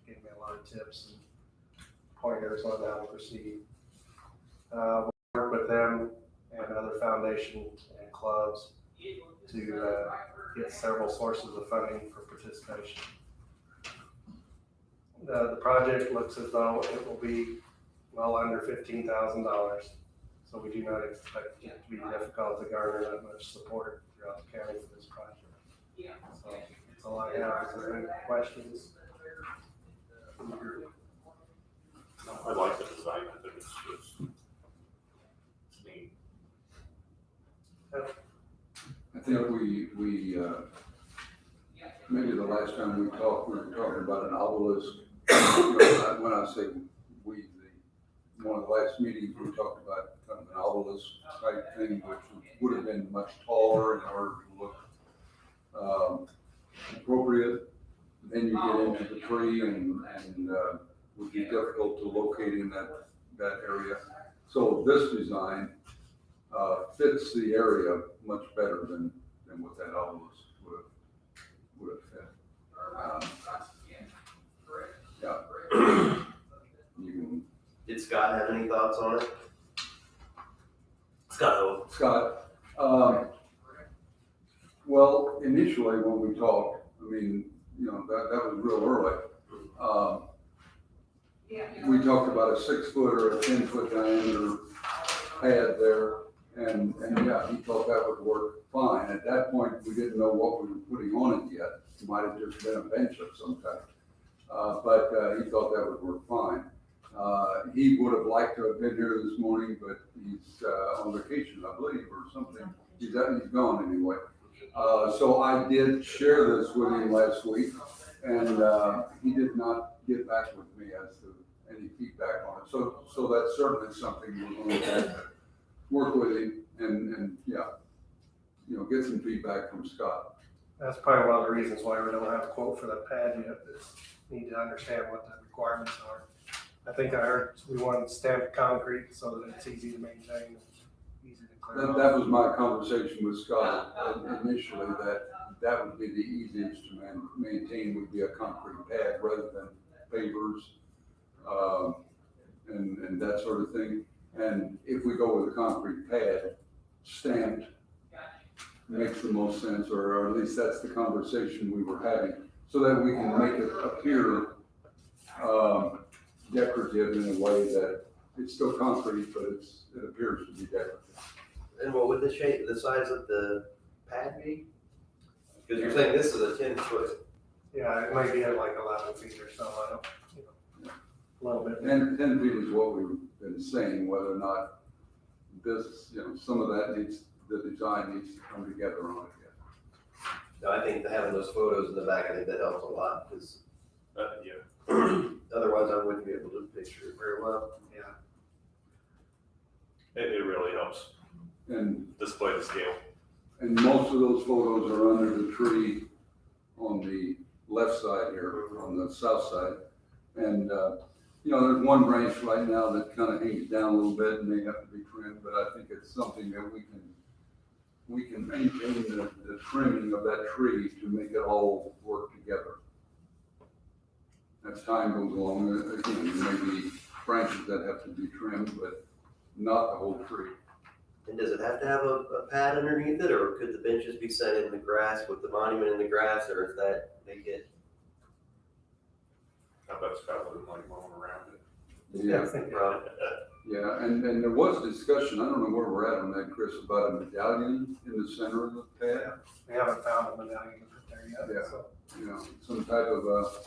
gave me a lot of tips and pointers on how to proceed. We'll work with them and other foundations and clubs to get several sources of funding for participation. The project looks as though it will be well under $15,000, so we do not expect it to be difficult to garner that much support throughout the county for this project. So that's all I have. Is there any questions? I like the design, I think it's neat. I think we maybe the last time we talked, we were talking about an obelisk. When I say we, one of the last meetings, we talked about kind of an obelisk type thing, which would have been much taller in order to look appropriate. Then you get into the tree and would be difficult to locate in that area. So this design fits the area much better than what that obelisk would have fit. Yeah. You can. Did Scott have any thoughts on it? Scott. Well, initially when we talked, I mean, that was real early. We talked about a 6 foot or a 10 foot diameter pad there, and yeah, he thought that would work fine. At that point, we didn't know what we were putting on it yet. It might have just been a bench of some kind. But he thought that would work fine. He would have liked to have been here this morning, but he's on vacation, I believe, or something. He's gone anyway. So I did share this with him last week, and he did not get back with me as to any feedback on it. So that's certainly something we're going to have to work with him and yeah, get some feedback from Scott. That's probably one of the reasons why we don't have a quote for the pad yet, is need to understand what the requirements are. I think I heard we want stamped concrete so that it's easy to maintain, easy to clear off. That was my conversation with Scott initially, that would be the easiest to maintain would be a concrete pad rather than pavers, and that sort of thing. And if we go with a concrete pad, stamped makes the most sense, or at least that's the conversation we were having, so that we can make it appear decorative in a way that it's still concrete, but it appears to be decorative. And what would the size of the pad be? Because you're saying this is a 10 foot. Yeah, it might be at like 11 feet or so, I don't, a little bit. And 10 feet is what we've been saying, whether or not this, some of that the design needs to come together on it yet. No, I think having those photos in the back, I think that helps a lot, because Yeah, otherwise I wouldn't be able to picture it very well. Yeah. it really helps And display the scale. most of those photos are under the tree on the left side here, on the south side. And, there's one branch right now that kind of hangs down a little bit and may have to be trimmed, but I think it's something that we can maintain the trimming of that tree to make it all work together. As time goes along, again, there may be branches that have to be trimmed, but not the whole tree. And does it have to have a pad underneath it, or could the benches be set in the grass with the monument in the grass, or is that make it? I bet Scott wouldn't like mowing around it. Yeah. Problem. Yeah, and there was discussion, I don't know where we're at on that, Chris, about a medallion in the center of the pad. We haven't found a medallion to put there yet, Yeah. so. Some type of,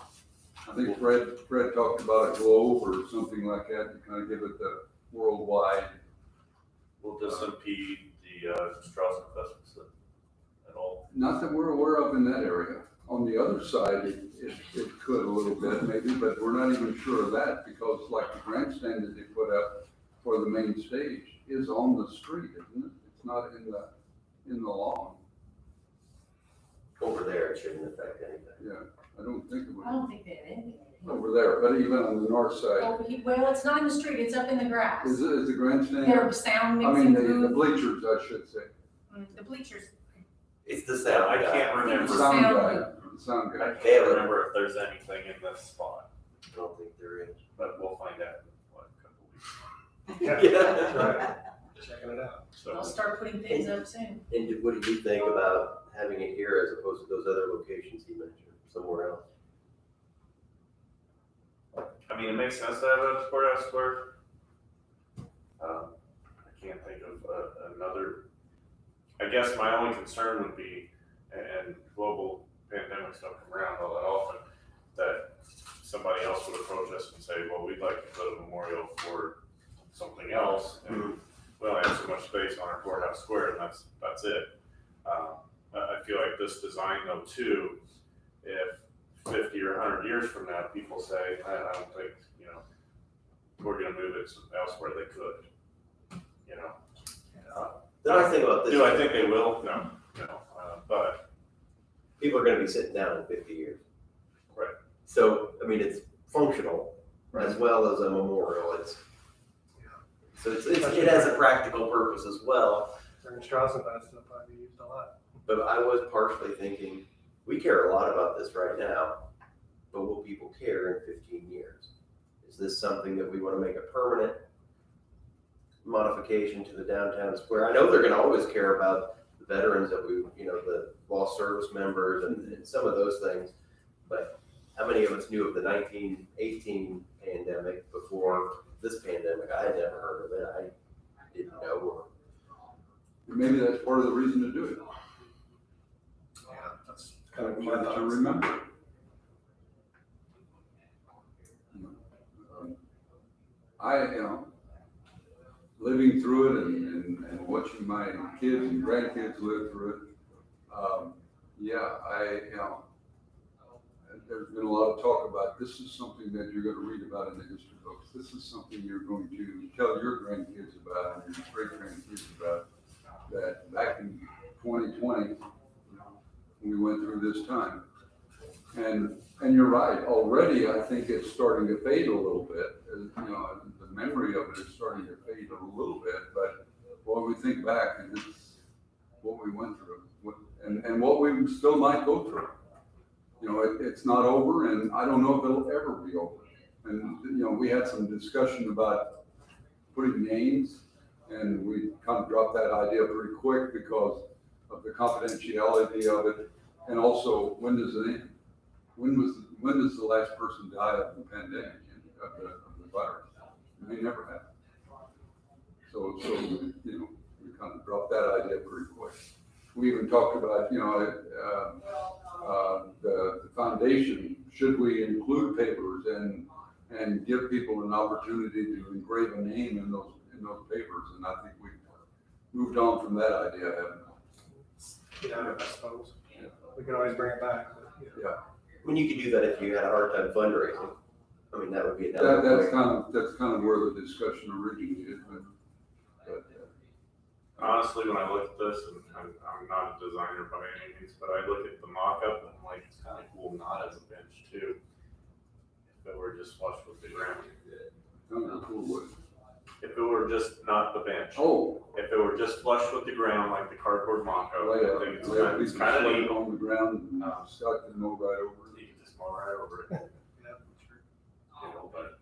I think Fred talked about a globe or something like that to kind of give it the worldwide. Will this impede the Strauss investments at all? Not that we're aware of in that area. On the other side, it could a little bit maybe, but we're not even sure of that because like the grandstand that they put up, for the main stage is on the street, isn't it? It's not in the lawn. Over there, it shouldn't affect anything. Yeah, I don't think it I would, don't think they have anything. over there, but even on the north side. Well, it's not in the street, it's up in the grass. Is the grandstand? There was sound I mixing mean, the through, bleachers, I should say. the bleachers. It's the sound. I can't The remember. sound Sound. guy, the sound I guy. can't remember if there's anything in this spot, I don't think there is. but we'll find out in what, a couple weeks. Yeah, that's right. Checking it out. I'll So, start putting things up soon. And what do you think about having it here as opposed to those other locations he mentioned, somewhere else? I mean, it makes sense to have it at Courthouse Square. I can't think of another, I guess my only concern would be, and global pandemics don't come around all that often, that somebody else would approach us and say, well, we'd like to put a memorial for something else, and we only have so much space on our courthouse square, and that's it. I feel like this design though too, if 50 or 100 years from now, people say, I don't think, we're gonna move it elsewhere, they could, The nice thing about this. Do I think they will? No, but. People are gonna be sitting down in 50 years. Right. So, I mean, it's functional as well as a memorial. It has a practical purpose as well. During Strauss-Fest, it'll probably be used a lot. But I was partially thinking, we care a lot about this right now, but will people care in 15 years? Is this something that we want to make a permanent modification to the downtown square? I know they're going to always care about the veterans that the lost service members and some of those things. But how many of us knew of the 1918 pandemic before this pandemic? I had never heard of it. I didn't know. Maybe that's part of the reason to do it. Yeah, that's kind of my To thoughts. remember. Living through it and watching my kids and grandkids live through it, there's been a lot of talk about, this is something that you're gonna read about in the history books. This is something you're going to tell your grandkids about and your great-grandkids about, that back in 2020, we went through this time. And you're right, already I think it's starting to fade a little bit. The memory of it is starting to fade a little bit, but when we think back, and it's what we went through, and what we still might go through. It's not over, and I don't know if it'll ever be over. And, we had some discussion about putting names, and we kind of dropped that idea pretty quick because of the confidentiality of it. And also, when does it end? When does the last person die of the pandemic, of the virus? They never have. So we kind of dropped that idea pretty quick. We even talked about, the foundation, should we include papers and give people an opportunity to engrave a name in those papers? And I think we've moved on from that idea, haven't we? Yeah, I suppose. We can always bring it back. Yeah. I mean, you could do that if you had a hard time fundraising. I mean, that would be another. That's kind of where the discussion originated, but Honestly, when I look at this, and I'm not a designer by any means, but I look at the mock-up and I'm like, it's kind of cool, not as a bench too. If it were just flush with the ground. kind of cool wood. If it were just not the bench. Oh. If it were just flush with the ground, like the cardboard mock-up, I think it's It's kind of neat. on the ground and stuck and mow right over it. You can just mow right over it. But,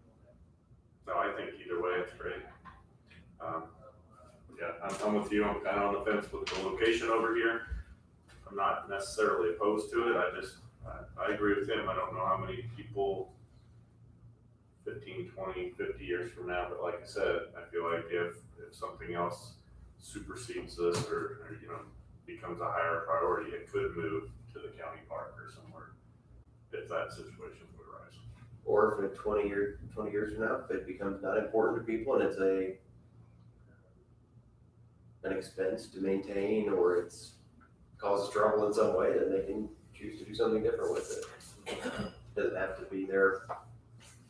no, I think either way, it's great. I'm with you, I'm kind of on the fence with the location over here. I'm not necessarily opposed to it, I agree with him, I don't know how many people 15, 20, 50 years from now, but like I said, I feel like if something else supersedes this or becomes a higher priority, it could move to the county park or somewhere, if that situation would arise. Or if in 20 years from now, if it becomes not important to people and it's an expense to maintain, or it's causes trouble in some way, then they can choose to do something different with it. Doesn't have to be their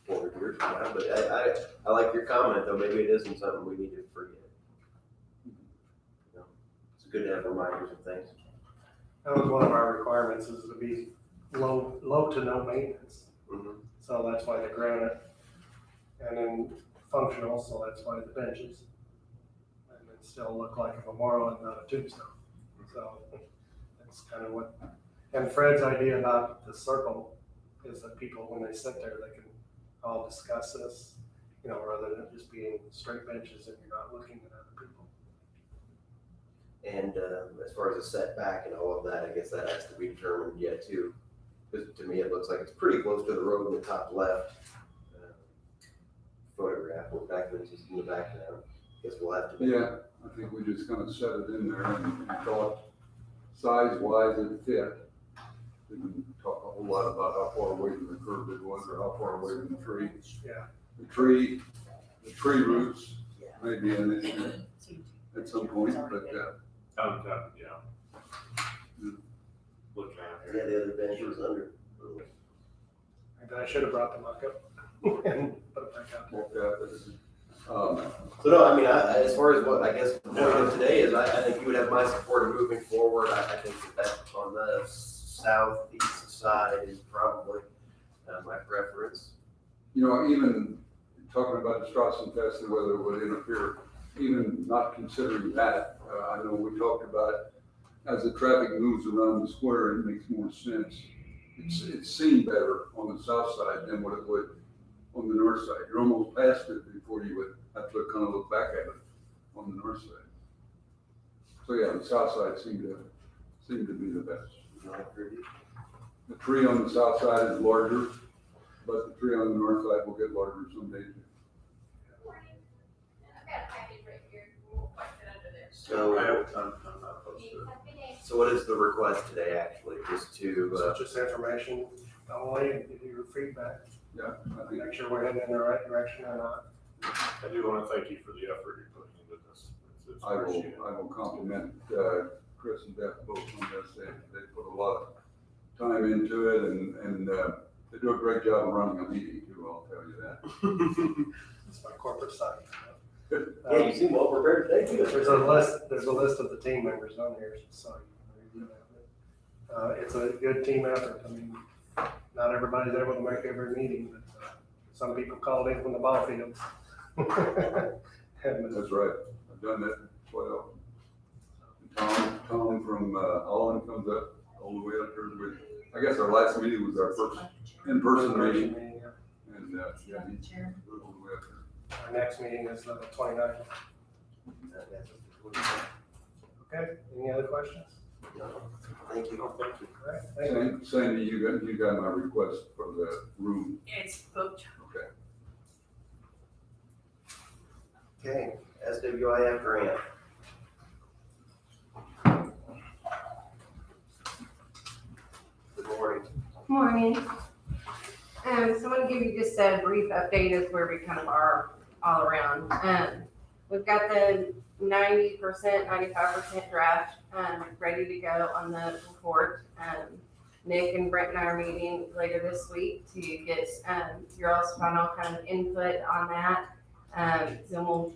4 years from now, but I like your comment, though, maybe it isn't something we need to forget. You know, it's good to have reminders of things. That was one of our requirements, is to be low to no maintenance. Mhm. So that's why the granite, and then functional, so that's why the benches. And it still look like a memorial and not a tombstone. So that's kind of what, and Fred's idea about the circle is that people, when they sit there, they can all discuss this, you know, rather than just being straight benches and you're not looking at other people. And as far as the setback and all of that, I guess that has to be determined yet too. Because to me, it looks like it's pretty close to the road in the top left photograph, or documents is in the back now. Guess we'll have to. Yeah, I think we just kind of set it in there and thought size-wise it fit. Didn't talk a whole lot about how far away from the curb it was or how far away from the tree. Yeah. The tree roots may be an issue at some point, but, Looking at Yeah, here. the other bench was under. And I should have brought them back up and put it back out there. So no, I mean, as far as what I guess the point of today is, I think you would have my support of moving forward. I think that on the southeast side is probably my preference. you know, even talking about the Strassenfest and whether it would interfere, even not considering that, I know we talked about as the traffic moves around the square, it makes more sense. It's seen better on the south side than what it would on the north side. You're almost past it before you would have to kind of look back at it on the north side. So yeah, the south side seemed to be the best. The tree on the south side is larger, but the tree on the north side will get larger someday too. So what is the request today, actually, just to, So just information only, and give you your feedback. Yeah, I think Make sure we're heading in the right direction or not. I do want to thank you for the effort you're putting into this. It's I appreciated. will compliment, Chris and Beth both on this. They put a lot of time into it and they do a great job of running a meeting too, I'll tell you that. It's my corporate side. yeah, you seem well prepared today, too. There's a list of the team members on here, so you can review that. It's a good team effort. I mean, not everybody's able to make every meeting, but some people called in from the ball fields. That's right. I've done that quite often. Tom from Holland comes up all the way up here with, I guess our last meeting was our first in-person meeting. And, yeah, he's all the way up here. Our next meeting is the 29th. Okay, any other questions? No, thank you. Thank you. All right, thank you. Sandy, you got my request for the room. It's booked. Okay. Okay, SWIF grant. Good morning. Morning. So I'm gonna give you just a brief update of where we kind of are all around. We've got the 90%, 95% draft, ready to go on the report. Nick and Brent and I are meeting later this week to get, your all's final kind of input on that. Then we'll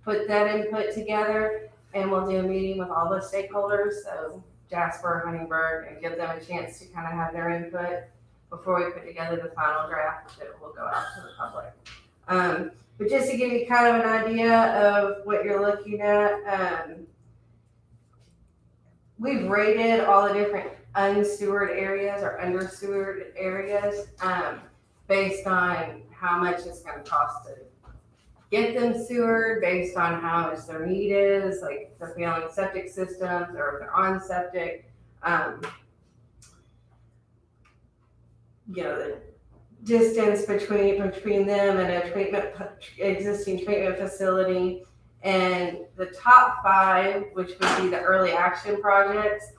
put that input together and we'll do a meeting with all the stakeholders. So Jasper, Huntingburg, and give them a chance to kind of have their input before we put together the final draft that will go out to the public. But just to give you kind of an idea of what you're looking at, we've rated all the different unsewered areas or undersewered areas based on how much it's going to cost to get them sewered, based on how much their need is, like if they're failing septic systems or if they're on septic. You know, the distance between them and a existing treatment facility. And the top 5, which would be the early action projects,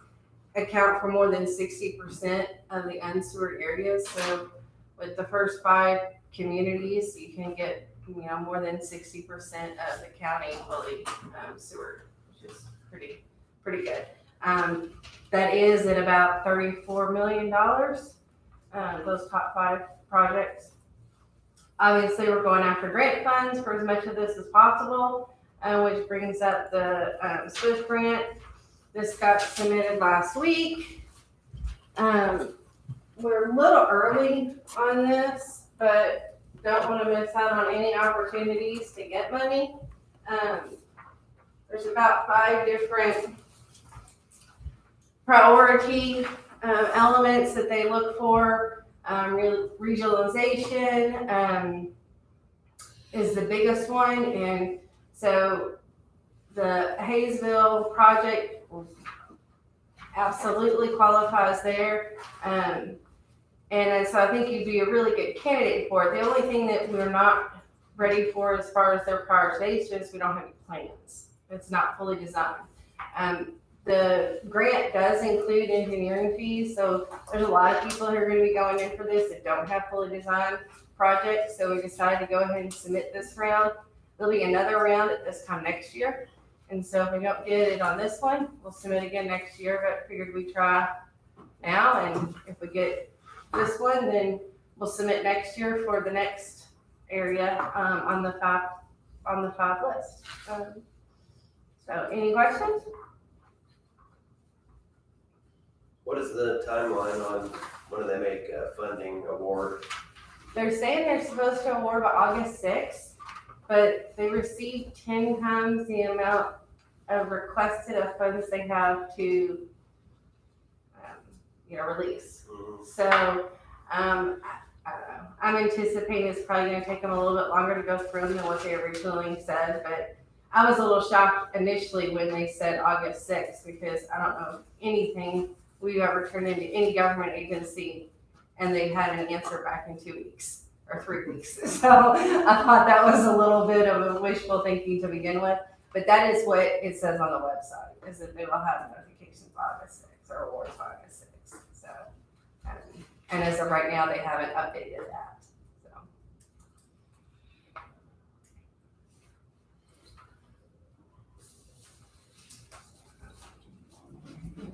account for more than 60% of the unsewered areas. So with the first 5 communities, you can get, you know, more than 60% of the county fully sewered, which is pretty good. That is at about $34 million. Those top 5 projects. Obviously, we're going after grant funds for as much of this as possible, which brings up the SWIFT grant. This got submitted last week. We're a little early on this, but don't want to miss out on any opportunities to get money. There's about 5 different priority elements that they look for. Regionalization is the biggest one, and so the Hayesville project absolutely qualifies there. And so I think you'd be a really good candidate for it. The only thing that we're not ready for as far as their prioritization is we don't have any plans. It's not fully designed. The grant does include engineering fees, so there's a lot of people who are gonna be going in for this that don't have fully designed projects, so we decided to go ahead and submit this round. There'll be another round at this time next year, and so if we don't get it on this one, we'll submit again next year, but figured we'd try now, and if we get this one, then we'll submit next year for the next area, on the five list. So any questions? What is the timeline on when do they make a funding award? They're saying they're supposed to award by August 6th, but they received 10 times the amount of requested of funds they have to, release. So, I don't know. I'm anticipating it's probably gonna take them a little bit longer to go through than what they originally said, but I was a little shocked initially when they said August 6th, because I don't know anything we've ever turned into any government agency and they had an answer back in 2 weeks or 3 weeks. So I thought that was a little bit of a wishful thinking to begin with, but that is what it says on the website, is that they will have notifications by August 6th or awards by August 6th. So, and as of right now, they haven't updated that,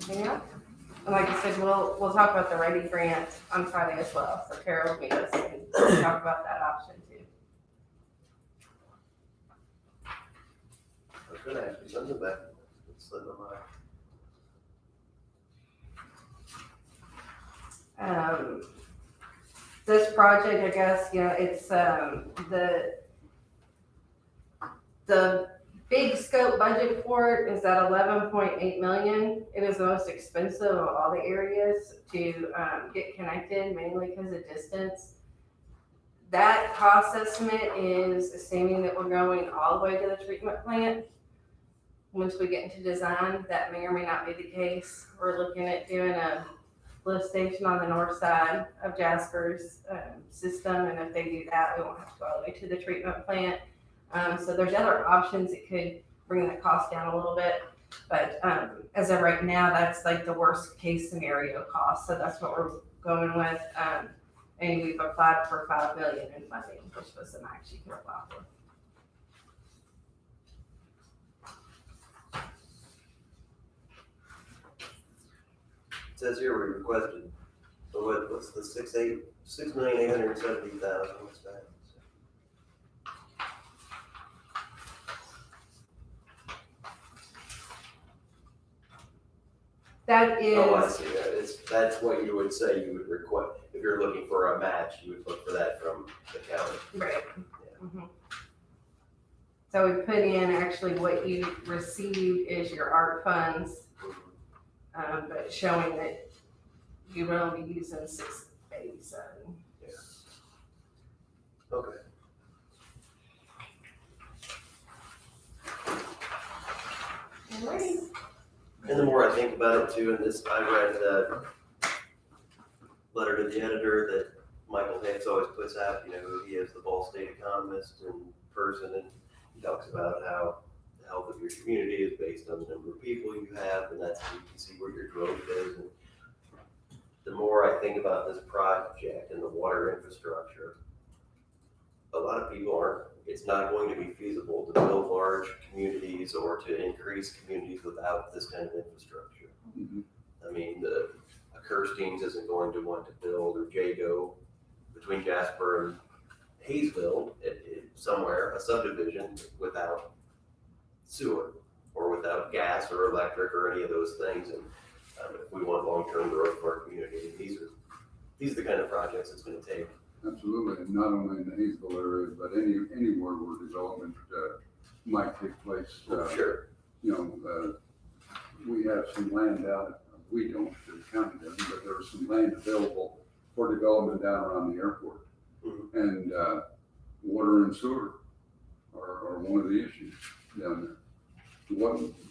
so. Yeah. And like I said, we'll talk about the Ready grant on Friday as well. So Kara will meet us and talk about that option too. I was gonna ask you something back. It's slipped my mind. This project, I guess, it's the big scope budget for it is at 11.8 million. It is the most expensive of all the areas to get connected, mainly because of distance. That cost estimate is assuming that we're going all the way to the treatment plant. Once we get into design, that may or may not be the case. We're looking at doing a lift station on the north side of Jasper's system, and if they do that, we won't have to go all the way to the treatment plant. So there's other options that could bring the cost down a little bit, but as of right now, that's like the worst case scenario cost. So that's what we're going with, and we've applied for $5 million in funding, which was the max you can apply for. It says here we requested, so what's the 6,870,000, what's that? That is. Oh, I see that. That's what you would say you would request, if you're looking for a match, you would look for that from the county. Right. Mm-hmm. So we put in actually what you received is your art funds, but showing that you will only be using 687. Yeah. Okay. Alrighty. And the more I think about it too, and this, I read the letter to the editor that Michael Hicks always puts out, he is the Ball State economist and person, and he talks about how the health of your community is based on the number of people you have, and that's how you can see where your growth is. And the more I think about this project and the water infrastructure, a lot of people it's not going to be feasible to build large communities or to increase communities without this kind of infrastructure. Mhm. I mean, a Kirstein's isn't going to want to build, or Jago between Jasper and Hayesville, somewhere, a subdivision without sewer or without gas or electric or any of those things. And if we want long-term growth for our community, these are the kind of projects it's gonna take. Absolutely, and not only in the Hayesville area, but anywhere where development, might take place. Sure. You know, we have some land out, we don't, the county doesn't, but there's some land available for development down around the airport. And, water and sewer are one of the issues down there.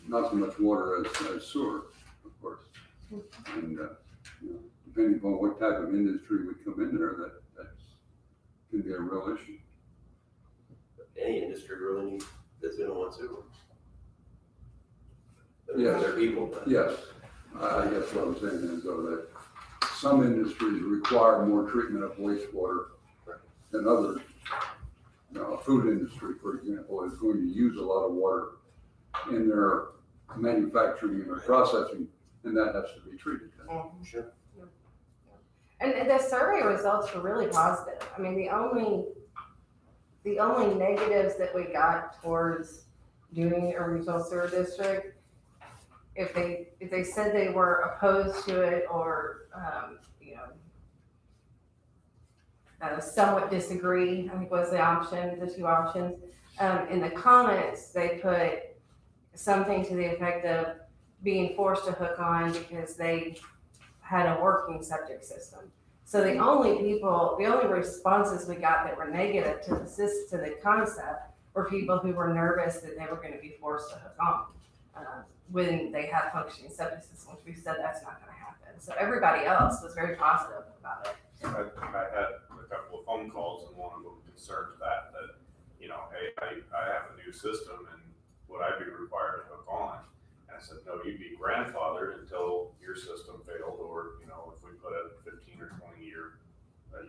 Not so much water as sewer, of course. And, you know, depending upon what type of industry would come in there, that's can be a real issue. Any industry really needs, that's gonna want sewer. Yes. They're people, but. Yes, I guess what I'm saying is though that some industries require more treatment of wastewater than others. You know, a food industry, for example, is going to use a lot of water in their manufacturing and processing, and that has to be treated. Sure. And the survey results were really positive. I mean, the only negatives that we got towards doing a regional sewer district, if they said they were opposed to it or, you know, somewhat disagree, I think was the two options. In the comments, they put something to the effect of being forced to hook on because they had a working septic system. So the only responses we got that were negative to the concept were people who were nervous that they were going to be forced to hook on when they had functioning septic systems. We said that's not going to happen. So everybody else was very positive about it. I had a couple of phone calls and one of them concerned that, you know, hey, I have a new system and would I be required to hook on? And I said, no, you'd be grandfathered until your system failed, or, you know, if we put a 15 or 20 year,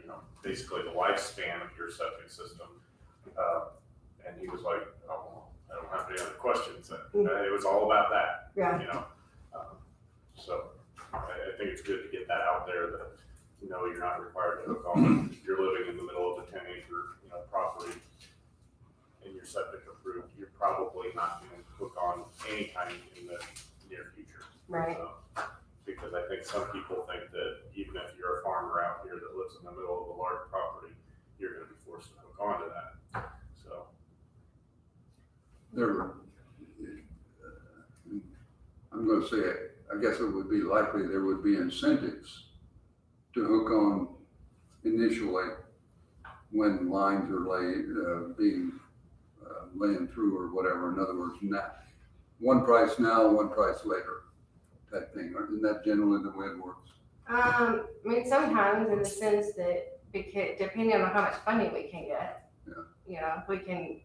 you know, basically the lifespan of your septic system. And he was like, oh, I don't have any other questions. It was all about that, Yeah. you know? So I think it's good to get that out there that, you know, you're not required to hook on. If you're living in the middle of a 10-acre, you know, property and your septic approved, you're probably not going to hook on anytime in the near future. Right. Because I think some people think that even if you're a farmer out here that lives in the middle of a large property, you're going to be forced to hook onto that. So. I'm going to say, I guess it would be likely there would be incentives to hook on initially when lines are being laying through or whatever. In other words, not one price now, one price later type thing. Isn't that generally the way it works? I mean, sometimes in the sense that depending on how much funding we can get, you know, if we can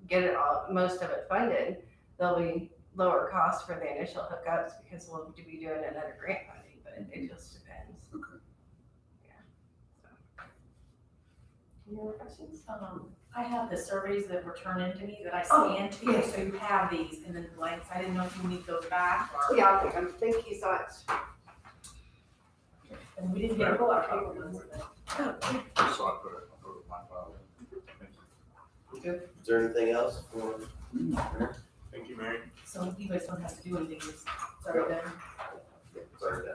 get it all, most of it funded, there'll be lower costs for the initial hookups because we'll be doing it under grant funding, but it just depends. Okay. Any other questions? I have the surveys that were turned into me that I Oh, scanned to you, yes. so you have these in the blanks. I didn't know if you need those back or. Yeah, I'll take them. Thank you so much. And we didn't get a whole lot of paper ones. So I'll put it in my file. Is there anything else for? Thank you, Mary. So you guys don't have to do anything, just sorry then. Sorry, Dan.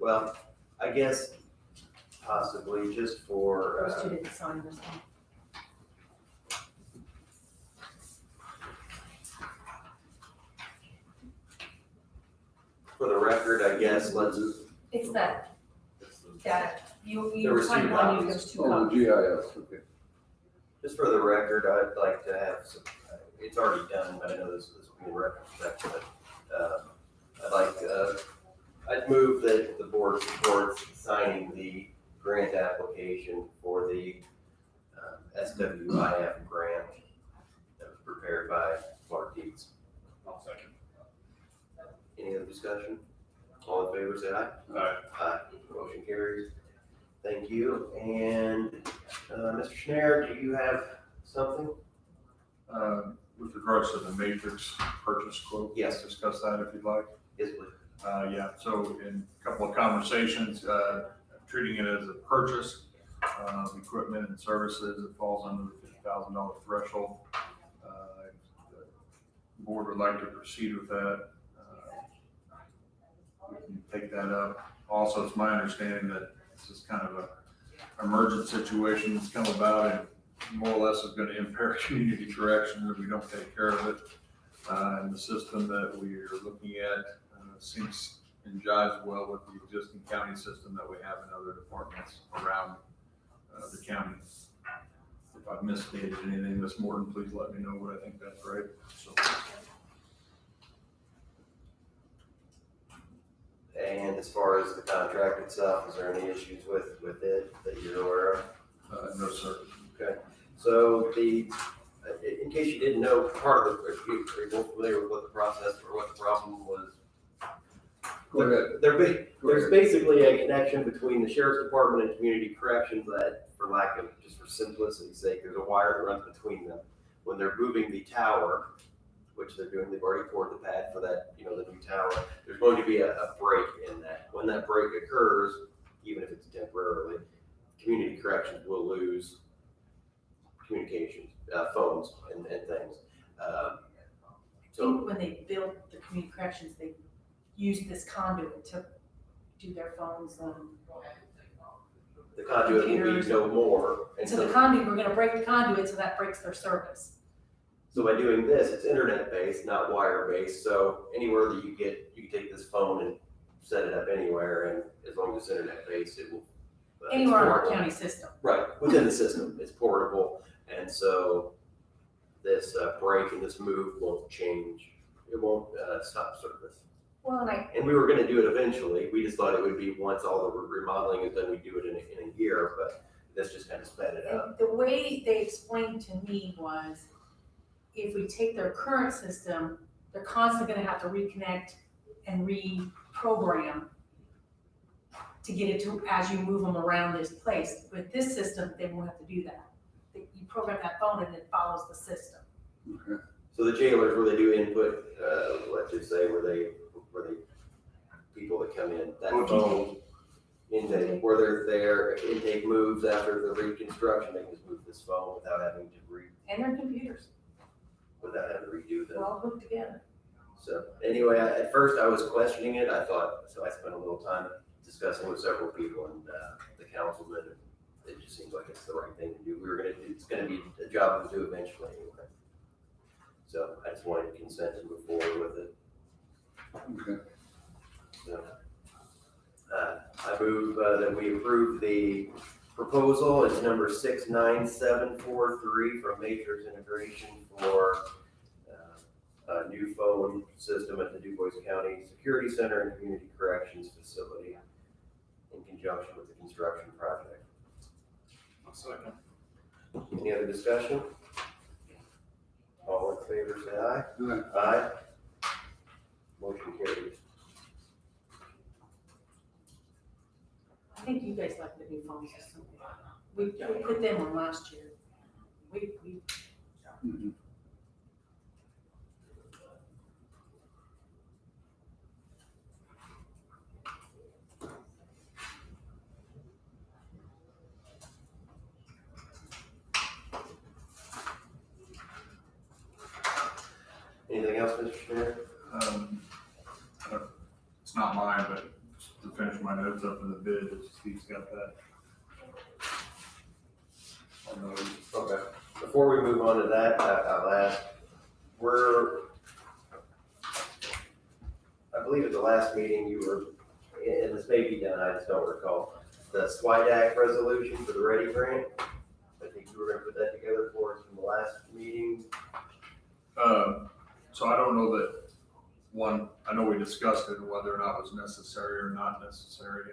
Well, I guess possibly just for, Those two didn't sign this one. for the record, I guess, let's. It's that, you There was two signed one, copies. there's two Oh, the copies. GIS, okay. Just for the record, I'd like to have some, it's already done, but I know this will be a retrospective, but, I'd move that the board supports signing the grant application for the SWIF grant that was prepared by Mark Dietz. I'll second. Any other discussion? All in favor, say aye. Aye. Aye. Motion carries. Thank you. And, Mr. Schneider, do you have something? With regards to the Matrix purchase quote. Yes. Discuss that if you'd like. Yes, please. Yeah, so in a couple of conversations, treating it as a purchase, equipment and services, it falls under the $50,000 threshold. The board would like to proceed with that. We can take that up. Also, it's my understanding that this is kind of a emergent situation that's come about and more or less is gonna impair community corrections if we don't take care of it. And the system that we are looking at seems and jives well with the existing county system that we have in other departments around the county. If I've misstated anything, Ms. Morton, please let me know what I think that's right. So, And as far as the contract itself, is there any issues with it that you're aware of? no, sir. Okay, so in case you didn't know, part of the, if you're more familiar with what the process or what the problem was. Go ahead. There's basically a connection between the sheriff's department and community corrections that, for lack of, just for simplicity's sake, there's a wire that runs between them. When they're moving the tower, which they're doing, they've already poured the pad for that, the new tower, there's going to be a break in that. When that break occurs, even if it's temporarily, community corrections will lose communications, phones and things. I think when they built the community corrections, they used this conduit to do their phones and the conduit will be no more. And so the conduit, we're gonna break the conduit, so that breaks their service. So by doing this, it's internet-based, not wire-based, so anywhere that you can take this phone and set it up anywhere, and as long as it's internet-based, it will. Anywhere in our county system. Right, within the system, it's portable, and so this break and this move won't change, it won't stop service. Well, And we were gonna do it eventually, we just thought it would be once all the remodeling is done, we'd do it in a year, but this just kind of sped it up. the way they explained to me was, if we take their current system, they're constantly gonna have to reconnect and reprogram to get it to, as you move them around this place. With this system, they won't have to do that. You program that phone and it follows the system. Okay. So the jailers, where they do input, let's just say where they people that come in, that phone intake, where they're there, if intake moves after the reconstruction, they can just move this phone without having to And their computers, without having to redo them. they're all hooked together. So anyway, at first I was questioning it. I thought, so I spent a little time discussing with several people and the councilman. It just seems like it's the right thing to do. It's gonna be a job to do eventually anyway. So I just wanted consent to move forward with it. Okay. So, I move that we approve the proposal. It's number 69743 from Matrix Integration for a new phone system at the DuBois County Security Center and Community Corrections Facility in conjunction with the construction project. I'll second. Any other discussion? All in favor, say aye. Aye. Aye. Motion carries. I think you guys like the new phone system. We put them on last year. We Mhm. Anything else, Mr. Schneider? It's not mine, but to finish my notes up in the bid, Steve's got that. Okay. Before we move on to that, I'll ask, I believe at the last meeting you were, and this may be done, I just don't recall, the SWIDAC resolution for the READY grant. I think you were gonna put that together for us in the last meeting. So I don't know that, I know we discussed it, whether or not it was necessary or not necessary.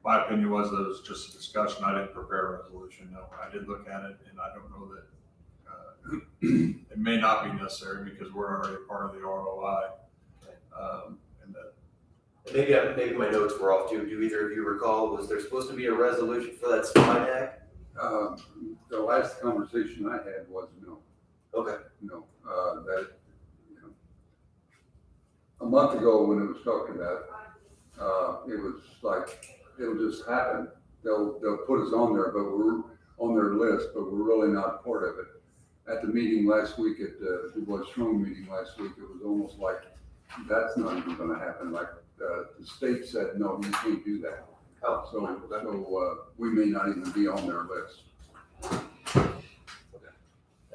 My opinion was that it was just a discussion. I didn't prepare a resolution. No, I did look at it and I don't know that, it may not be necessary because we're already a part of the ROI. And that, Maybe my notes were off too. Do either of you recall, was there supposed to be a resolution for that SWIDAC? The last conversation I had was no. Okay. No, that, a month ago when it was talked about, it was like, it'll just happen, they'll put us on there, but we're on their list, but we're really not part of it. At the meeting last week, at the Du Strong meeting last week, it was almost like, that's not even gonna happen, like, the state said, no, you can't do that. Oh. So, we may not even be on their list.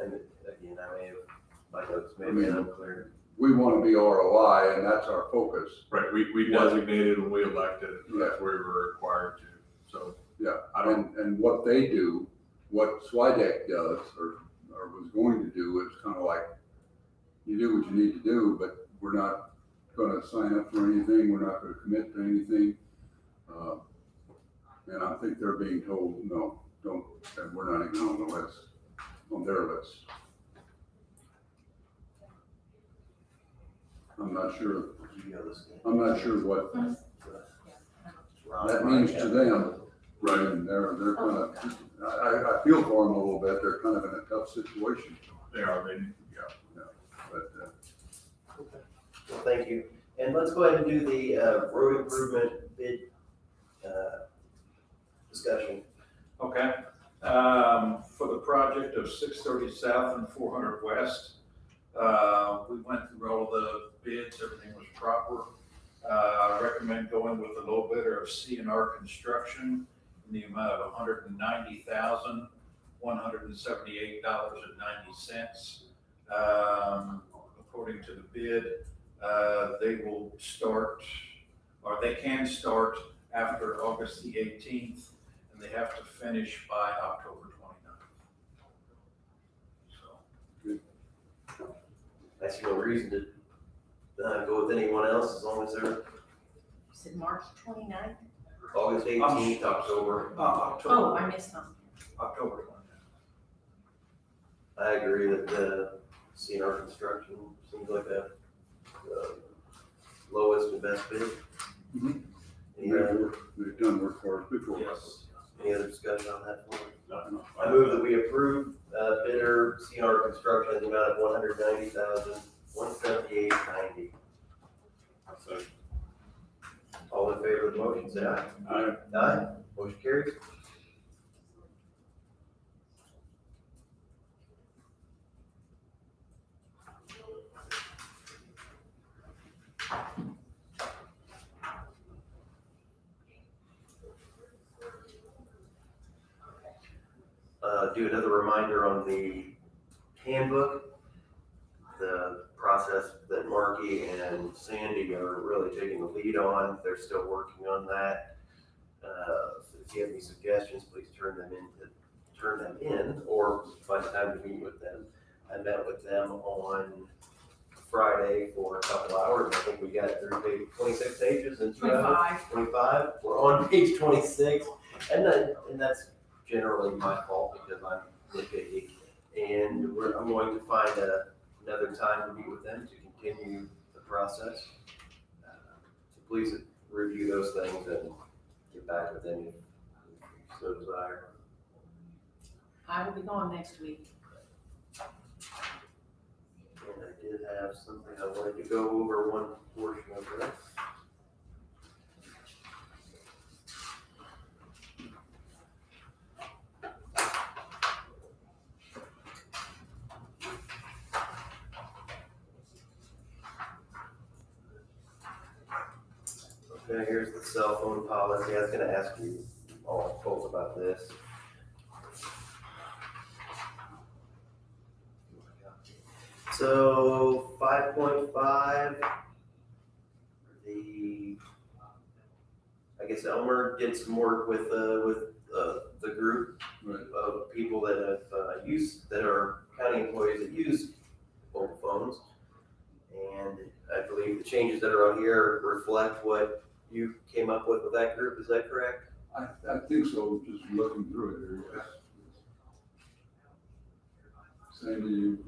And again, I may have, my notes may have been unclear. We wanna be ROI, and that's our focus. Right, we designated when we elected, that's where we were required to, so. Yeah, I don't- and what they do, what SWIDAC does, or was going to do, is kind of like, you do what you need to do, but we're not gonna sign up for anything, we're not gonna commit to anything. And I think they're being told, no, don't, and we're not even on the list, on their list. I'm not sure what that means to them. Right, and they're kind of, I feel for them a little bit, they're kind of in a tough situation. They are, But, Well, thank you. And let's go ahead and do the road improvement bid discussion. Okay, for the project of 630 South and 400 West, we went through all the bids, everything was proper. Recommend going with the low bidder of C&R Construction in the amount of $190,178.90. According to the bid, they will start, or they can start after August the 18th, and they have to finish by October 29th. So, I see no reason to go with anyone else as long as they're Is it March 29th? August 18th, October. October. Oh, I missed something. October 29th. I agree that CNR Construction seems like the lowest and best bid. Mhm. Any other, they've done work for us before. Yes. any other discussion on that one? No. I move that we approve bidder CNR Construction in the amount of $190,178.90. All in favor of the motion, say aye. Aye. Aye. Motion carries. Do another reminder on the handbook, the process that Marky and Sandy are really taking the lead on. They're still working on that. If you have any suggestions, please turn them in, or find time to meet with them. I met with them on Friday for a couple hours. I think we got through 26 pages in 2 hours. 25. We're on page 26, and that's generally my fault because I'm nitpicky. And I'm going to find another time to meet with them to continue the process. So please review those things and get back with them if you so desire. I will be gone next week. And I did have something I wanted to go over, one portion of this. Okay, here's the cell phone policy. I was gonna ask you all both about this. So 5.5, I guess Elmer did some work with the group of people that have that are county employees that use mobile phones. And I believe the changes that are on here reflect what you came up with that group, is that correct? I think so, just looking through it here, yes. Sandy,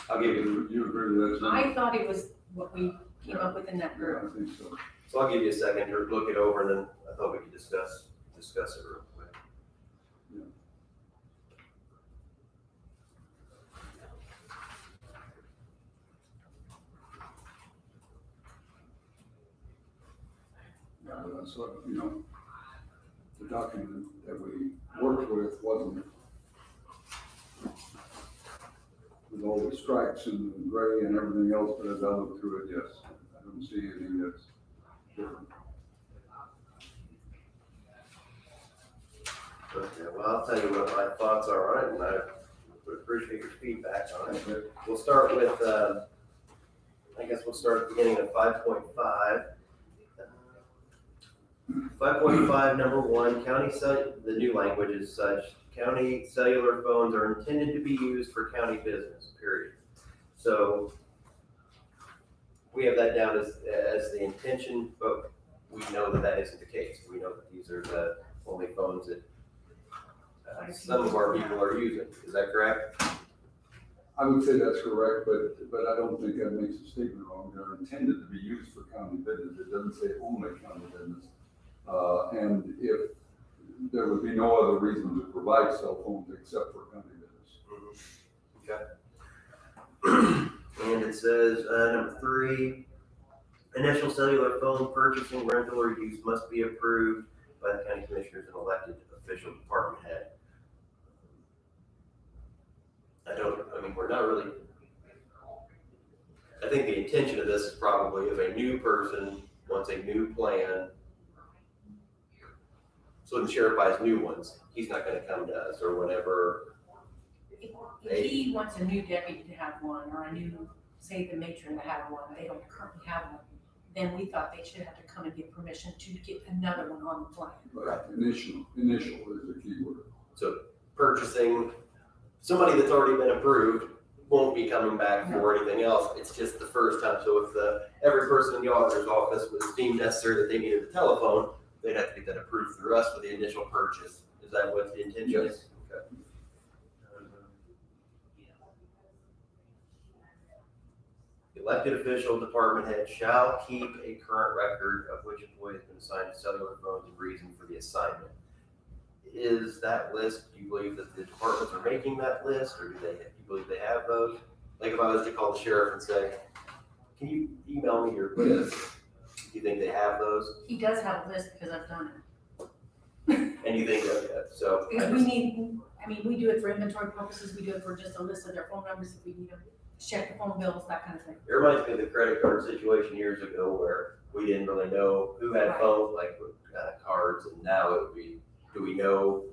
I'll give you. You agree with that? I thought it was what we came up with in that Yeah, group. I think so. So I'll give you a second to look it over, and then I thought we could discuss it real quick. Yeah, that's what, the document that we worked with wasn't with all the stripes and gray and everything else, but as I look through it, yes, I don't see anything that's different. Okay, well, I'll tell you what my thoughts are on it, and I would appreciate your feedback on it. We'll start with, I guess we'll start at the beginning of 5.5. 5.5, number 1, the new language is such, county cellular phones are intended to be used for county business, period. So we have that down as the intention, but we know that that isn't the case. We know that these are the only phones that some of our people are using. Is that correct? I would say that's correct, but I don't think that makes the statement wrong. They're intended to be used for county business. It doesn't say only county business. And if there would be no other reason to provide cell phones except for county business. Okay. And it says, number 3, initial cellular phone purchasing, rental, or use must be approved by the county commissioners and elected official department head. We're not really, I think the intention of this is probably if a new person wants a new plan, so when the sheriff buys new ones, he's not gonna come to us or whatever. If he wants a new deputy to have one, or a new, say the matron to have one, they don't currently have one, then we thought they should have to come and get permission to get another one on the plan. Right, initial is the key word. So purchasing, somebody that's already been approved won't be coming back for anything else. It's just the first time. So if every person in the auditor's office was deemed necessary that they needed a telephone, they'd have to get that approved through us for the initial purchase. Is that what the intention is? Okay. The elected official department head shall keep a current record of which employee has been assigned to cellular phones and reason for the assignment. Is that list, do you believe that the departments are making that list, or do you believe they have those? Like if I was to call the sheriff and say, can you email me your list? Do you think they have those? He does have a list because I've done it. And you think, okay, so. Because we do it for inventory purposes, we do it for just a list of their phone numbers if we need them, check the phone bills, that kind of thing. It reminds me of the credit card situation years ago where we didn't really know who had phones, like cards, and now it would be, do we know,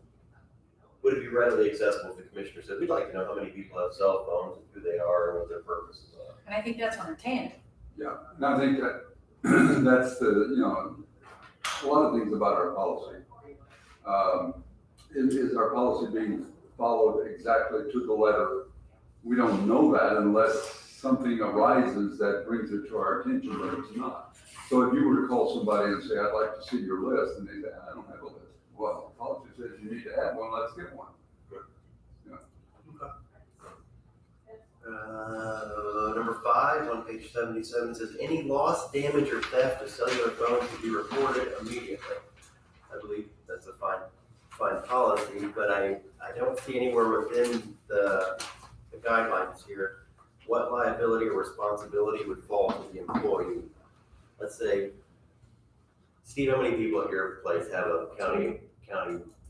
would it be readily accessible if the commissioner said, we'd like to know how many people have cell phones, and who they are, and what their purposes are. And I think that's our intent. Yeah, and I think that that's a lot of things about our policy. Is our policy being followed exactly to the letter? We don't know that unless something arises that brings it to our attention, but it's not. So if you were to call somebody and say, I'd like to see your list, and they say, I don't have a list. Well, the policy says you need to have one, let's get one. Number 5 on page 77 says any loss, damage, or theft of cellular phones to be reported immediately. I believe that's a fine policy, but I don't see anywhere within the guidelines here what liability or responsibility would fall to the employee. Let's say, Steve, how many people at your place have a county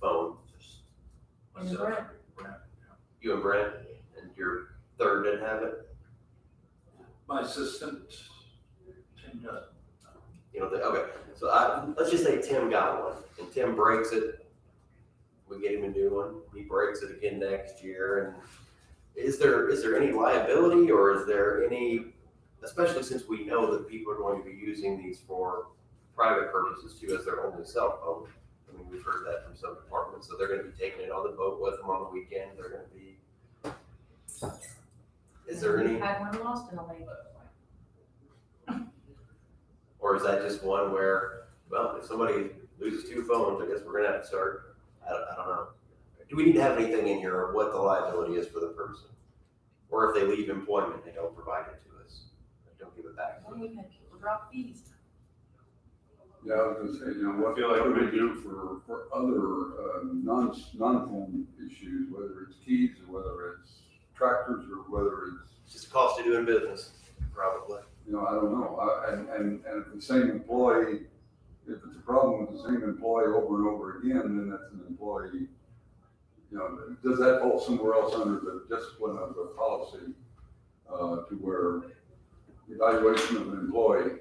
phone? And Brent, You and Brent, and your third didn't have it? My assistant, Tim does. Okay, so let's just say Tim got one, and Tim breaks it, we get him a new one, he breaks it again next year, and is there any liability, or is there any, especially since we know that people are going to be using these for private purposes too, as their only cell phone? I mean, we've heard that from some departments, so they're gonna be taking it on the boat with them on the weekend, they're gonna be, is there any? we had one lost in a lake. Or is that just one where, well, if somebody loses 2 phones, I guess we're gonna have to start, I don't know. Do we need to have anything in here of what the liability is for the person? Or if they leave employment, they don't provide it to us, they don't give it back. Well, we've had people drop fees. Yeah, I was gonna say, what do we do for other non-phone issues, whether it's keys or whether it's tractors or whether It's just a cost of doing business, probably. I don't know. And if the same employee if it's a problem with the same employee over and over again, then that's an employee. You know, does that fall somewhere else under the discipline of the policy, to where evaluation of an employee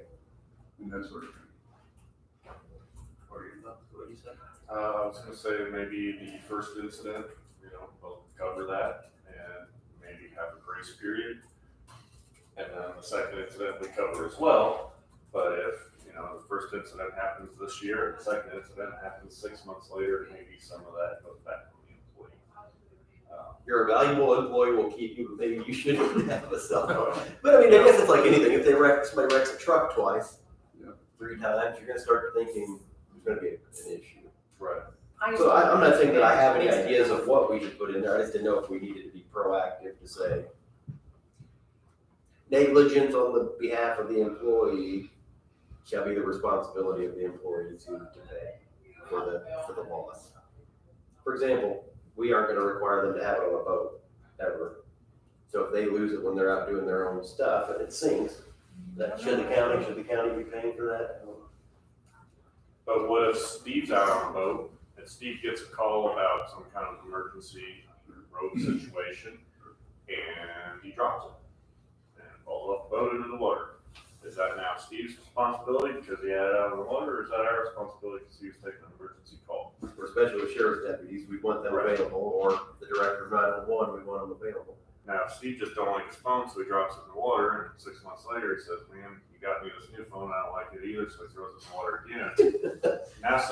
and that sort of thing? What are your thoughts? What do you say? I was gonna say maybe the first incident, we'll cover that and maybe have a grace period. And then the second incident we cover as well, but if, the first incident happens this year and the second incident happens 6 months later, maybe some of that goes back to the employee. You're a valuable employee, we'll keep you, maybe you shouldn't have a cell phone. But I mean, I guess it's like anything, if somebody wrecks a truck twice, 3 times, you're gonna start thinking there's gonna be an issue. Right. So I'm not saying that I have any ideas of what we should put in there, I just didn't know if we needed to be proactive to say negligence on the behalf of the employee shall be the responsibility of the employee to pay for the loss. For example, we aren't gonna require them to have it on a boat, ever. So if they lose it when they're out doing their own stuff and it sinks, should the county be paying for that? But what if Steve's out on a boat and Steve gets a call about some kind of emergency road situation and he drops it and falls off the boat into the water? Is that now Steve's responsibility because he had it out on the water, or is that our responsibility because he was taking an emergency call? Especially with sheriff's deputies, we want them available, or the director of 911, we want them available. Now, if Steve just don't like his phone, so he drops it in the water, and 6 months later, he says, man, you got me this new phone, I don't like it either, so he throws it in the water again. Now it's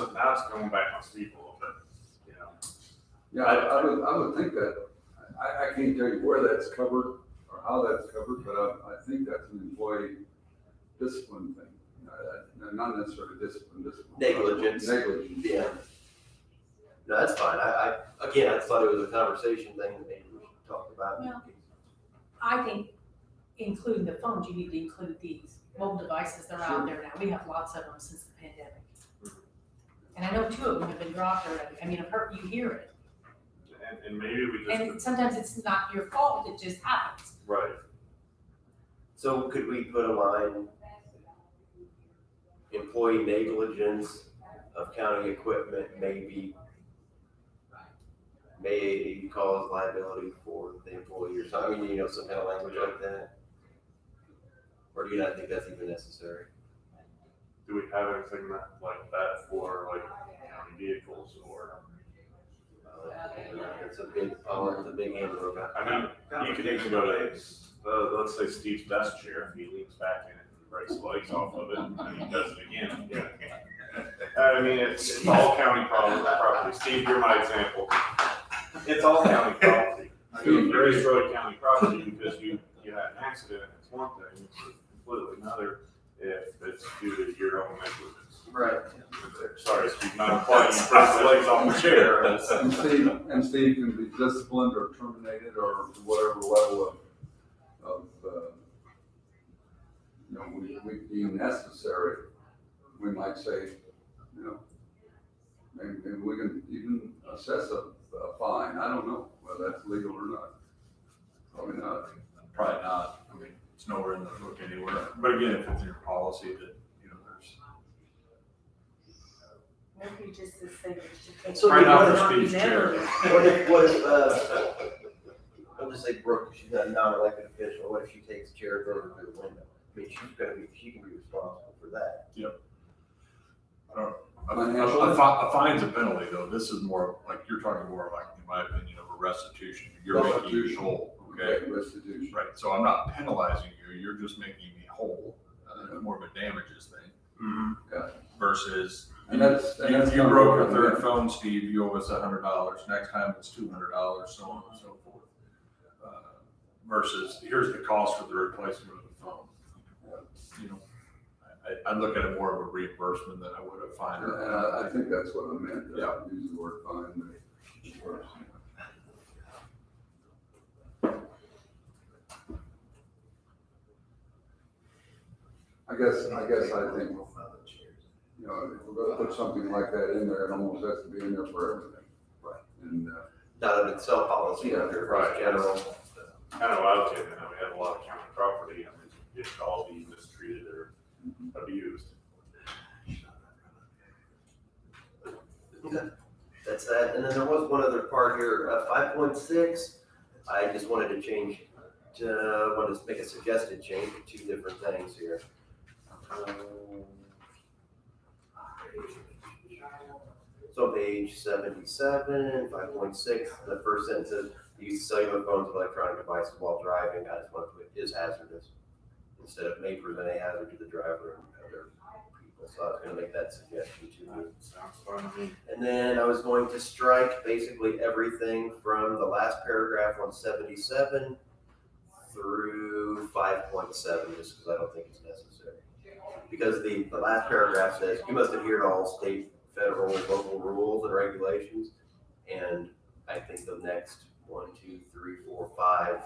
going back on Steve a little bit, Yeah, I would think that, I can't tell you where that's covered or how that's covered, but I think that's an employee discipline thing. Not necessarily discipline. Negligence. Negligence. Yeah. No, that's fine. I just thought it was a conversation thing that maybe we should talk about. Well, I think including the phones, you need to include these mobile devices that are out there now. We have lots of them since the pandemic. And I know 2 of them have been dropped already. I mean, I've heard you hear it. And maybe we just. And sometimes it's not your fault, it just happens. Right. So could we put a line, employee negligence of county equipment may cause liability for the employee or something? I mean, some kind of language like that? Or do you not think that's even necessary? Do we have anything like that for county vehicles or? It's a big handle. I mean, you could even go to, let's say Steve's desk chair, if he leans back in it and breaks the legs off of it, and he does it again. I mean, it's all county property. Steve, you're my example. It's all county property. You destroy county property because you had an accident, it's one thing, it's completely another if it's due to your own negligence. Right. Sorry, Steve, not implying you break the legs off the chair. And Steve can be disciplined or terminated or whatever level of we deem necessary. We might say, maybe we can even assess a fine. I don't know whether that's legal or not. Probably not. Probably not. I mean, it's nowhere in the book anywhere. But again, if it's in your policy that, there's. Maybe just to say that you take. So Right now, not for Steve's these chair. errors. What if I'll just say Brooke, she's not a non-elected official, what if she takes a chair and throws it through the window? I mean, she can be responsible for that. Yep. I don't a fine's a penalty though. This is more like, you're talking more like, in my opinion, of a restitution. You're making me whole, okay? Restitution. Right, so I'm not penalizing you, you're just making me whole. More of a damages thing. Mm-hmm. Yeah. Versus, And that's you broke a third phone, Steve, you owe us $100. Next time it's $200, so on and so forth. Versus, here's the cost for the replacement of the phone. I look at it more of a reimbursement than I would a fine. I think that's what I meant. Yeah. Use the word fine. I think, if we're gonna put something like that in there, it almost has to be in there for everything. Right. And, not an Excel policy under Right. general. Kind of what I was getting at, we have a lot of county property, it should all be mistreated or abused. That's that, and then there was one other part here, 5.6, I just wanted to change, wanted to make a suggested change of two different things here. So page 77, 5.6, the first sentence says, use cellular phones and electronic devices while driving, I just want to put is hazardous, instead of may present a hazard to the driver and other people, so I was gonna make that suggestion to you. Sounds fun to me. And then I was going to strike basically everything from the last paragraph on 77 through 5.7, just because I don't think it's necessary. Because the last paragraph says, you must adhere to all state, federal, and local rules and regulations. And I think the next 1, 2, 3, 4, 5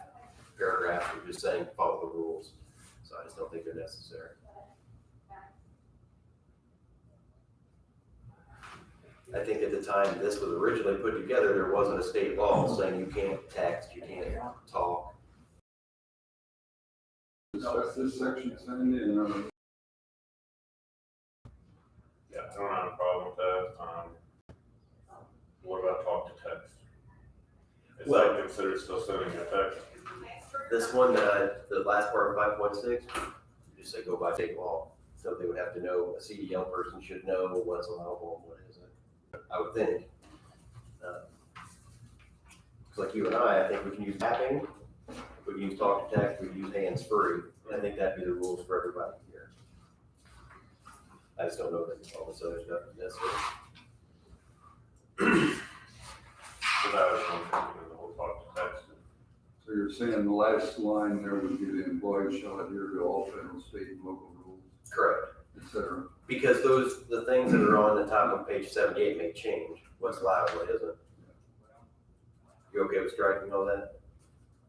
paragraphs are just saying follow the rules. So I just don't think they're necessary. I think at the time this was originally put together, there wasn't a state law saying you can't text, you can't talk. Discuss this section, Sandy, and, Yeah, I don't have a problem with that. What about talk to text? Is Well- that considered still sending a text? This one, the last part of 5.6, just say go by state law. So they would have to know, a CDL person should know what's allowable and what isn't, I would think. Like you and I think we can use tapping, we can use talk to text, we can use hands free. I think that'd be the rules for everybody here. I just don't know that all this other stuff is necessary. So that was one thing, the whole talk to text. so you're saying the last line there would be the employee shall adhere to all federal, state, and local rules, Correct. et cetera. Because the things that are on the top of page 78 may change, what's allowed, what isn't. You okay with striking all that?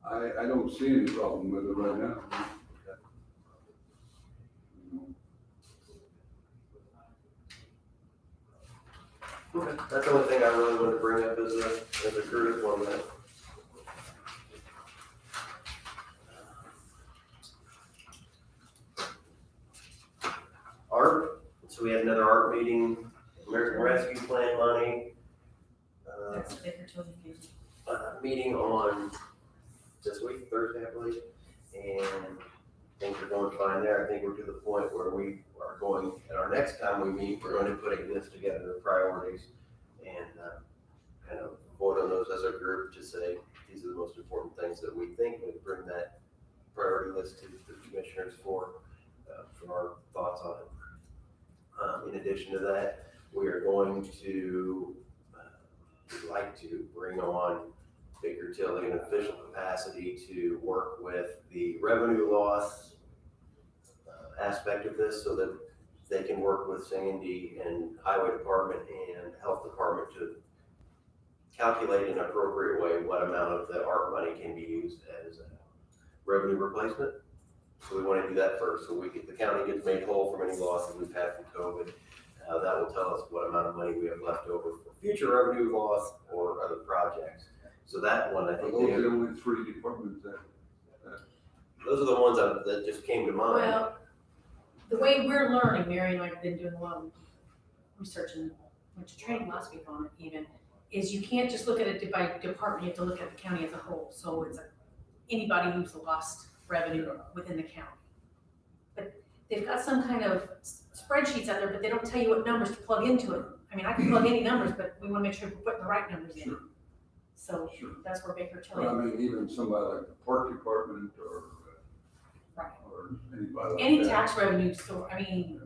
I don't see any problem with it right now. Okay. That's the only thing I really wanted to bring up as a group on that. Art, so we had another art meeting, American Rescue Plan money. That's the Baker Tilly meeting. Meeting on this week, Thursday, I believe, and things are going fine there. I think we're to the point where we are going, at our next time we meet, we're going to put a list together of priorities and kind of vote on those as a group to say, these are the most important things that we think, and bring that priority list to the commissioners for our thoughts on it. In addition to that, we are going to, we'd like to bring on Baker Tilly in official capacity to work with the revenue loss aspect of this so that they can work with Sandy and Highway Department and Health Department to calculate in an appropriate way what amount of the ARP money can be used as a revenue replacement. So we want to do that first, so the county gets made whole from any losses we've had from COVID. That will tell us what amount of money we have left over for future revenue loss or other projects. So that one, I think, Those are the only 3 departments that, those are the ones that just came to mind. Well, the way we're learning, Mary and I have been doing a lot of research and went to training last week on it even, is you can't just look at it by department, you have to look at the county as a whole. So it's anybody who's lost revenue within the county. But they've got some kind of spreadsheets out there, but they don't tell you what numbers to plug into it. I mean, I can plug any numbers, but we wanna make sure we're putting the right numbers in. Sure. So Sure. that's where Baker but I Tilly, mean, even somebody like the park department or anybody like that. any tax revenue, so, I mean,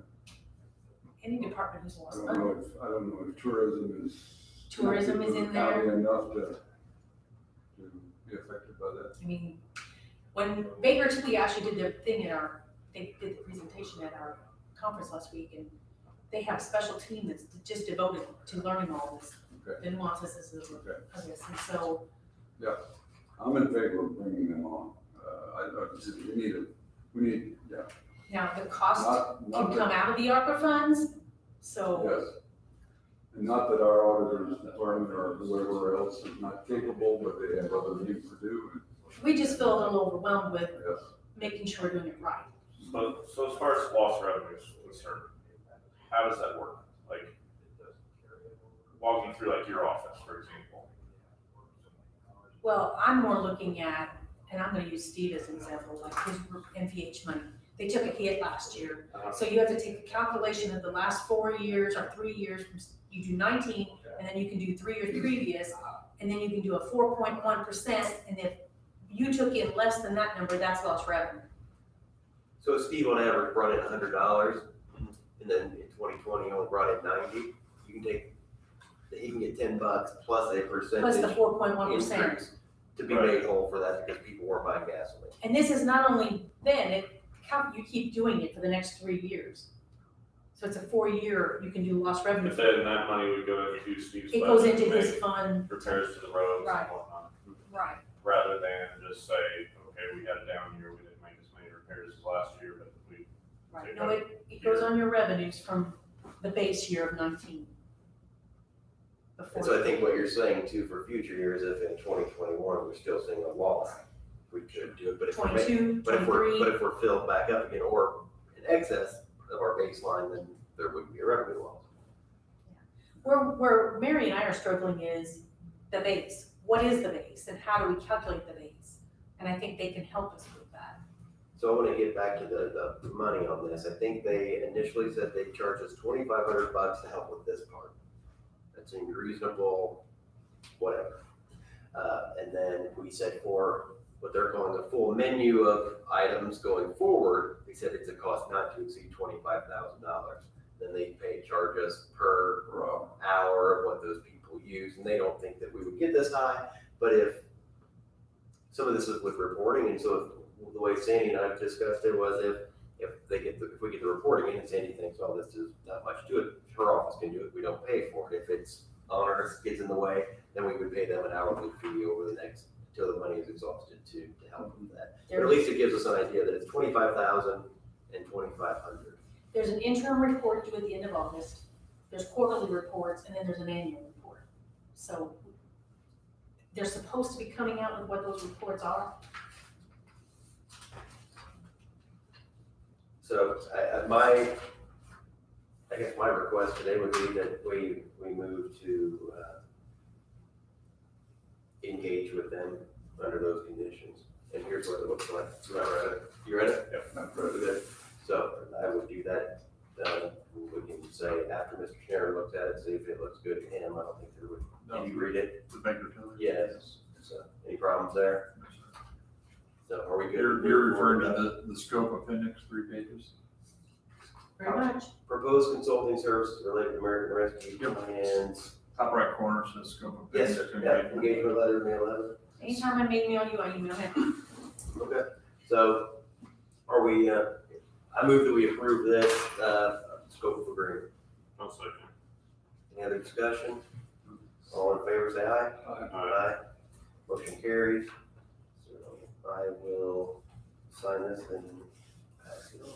any department who's I lost don't money. know if tourism is. Tourism is in county there. Enough to be affected by that. I mean, when Baker Tilly actually did their thing they did the presentation at our conference last week, and they have a special team that's just devoted to learning all this, Okay. the nuances of this, and so, I'm in favor of bringing them on. We need, yeah. now the cost Not can come out of the ARPA funds, so, Yes. And not that our auditors department or whoever else is not capable, but they have other things to do. we just feel a little overwhelmed with Yes. making sure we're doing it right. So as far as lost revenue is concerned, how does that work? Like, walking through like your office, for example. Well, I'm more looking at, and I'm gonna use Steve as an example, like his MVH money. They took a hit last year, so you have to take a calculation of the last 4 years or 3 years, you do 19, and then you can do 3 years previous, and then you can do a 4.1%, and if you took in less than that number, that's lost revenue. So Steve on average brought in $100, and then in 2020 he only brought in 90. You can take, he can get $10 plus a percentage. Plus the 4.1%. increase to be made whole for that because people weren't buying gasoline. And this is not only then, you keep doing it for the next 3 years. So it's a 4-year, you can do lost revenue. But then that money would go into Steve's. It goes budget into to his make fund. Repairs to the roads Right. and whatnot. Right. Rather than just say, okay, we had a down year, we didn't make as many repairs as last year, but we. Right, no, it goes on your revenues from the base year of 19. And so I think what you're saying too for future years, if in 2021 we're still seeing a loss, we could do it, but if we're 22, but if 23. but if we're filled back up again or in excess of our baseline, then there wouldn't be a revenue loss. Where Mary and I are struggling is the base. What is the base and how do we calculate the base? And I think they can help us with that. So I want to get back to the money on this. I think they initially said they'd charge us $2,500 to help with this part. That seemed reasonable, whatever. And then we said for what they're calling the full menu of items going forward, they said it's a cost not to exceed $25,000. Then they charge us per hour of what those people use, and they don't think that we would get this high. But if some of this is with reporting, and so if, the way Sandy and I discussed it was if we get the reporting in and Sandy thinks, oh, this is not much to it, her office can do it, we don't pay for it. If it's onerous, gets in the way, then we would pay them an hourly fee over the next, until the money is exhausted to help with that. But at least it gives us an idea that it's 25,000 and 2,500. There's an interim report due at the end of August. There's quarterly reports, and then there's an annual report. So they're supposed to be coming out with what those reports are. So I guess my request today would be that we move to engage with them under those conditions. And here's what it looks like. You read it? Yep. Not really good. So I would do that. We can say after Mr. Schneider looks at it, see if it looks good to him. I don't think there would. Can you read it? The Baker Tilly? Yes. So any problems there? So are we good? You're referring to the scope appendix, 3 pages? Very much. Proposed consulting services related to American Rescue Plans. Top right corner says scope Yes, appendix. sir. Yeah, engagement letter, May 11th. Anytime I email you, I email him. Okay, so are we, I move that we approve this, scope of agreement. I'll second. Any other discussion? All in favor, say aye. Aye. Motion carries. So I will sign this and pass it on.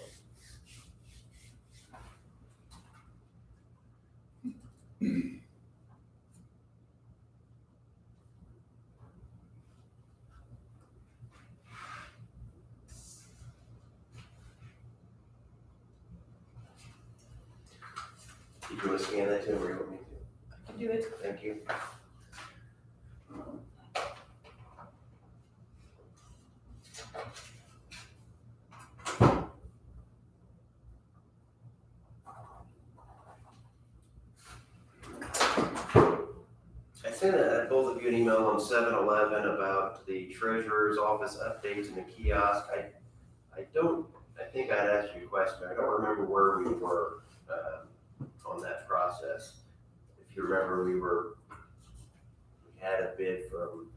You want to scan that too, or you want me to? I can do it. Thank you. I sent both of you an email on 7-Eleven about the treasurer's office updates in the kiosk. I think I'd asked you a question. I don't remember where we were on that process. If you remember, we had a bid from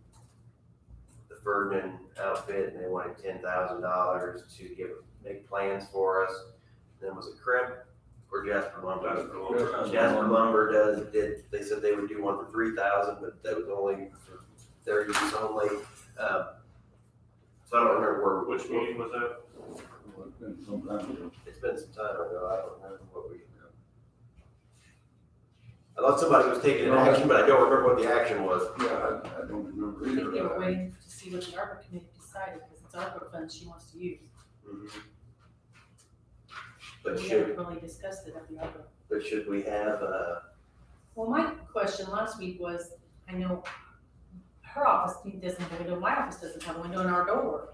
the Ferdinand outfit, and they wanted $10,000 to make plans for us. Then was it Crimp or Jasper Lumber? Jasper Lumber they said they would do one for $3,000, but that was only for their use only. So I don't remember Which meeting was that? it's been some time ago. I don't remember what we. I thought somebody was taking an action, but I don't remember what the action was. Yeah, I don't remember I think they were either. waiting to see what the ARPA committee decided, because it's ARPA funds she wants to use. But We should, haven't really discussed it at the ARPA. but should we have, Well, my question last week was, I know her office doesn't have a window, my office doesn't have a window in our door.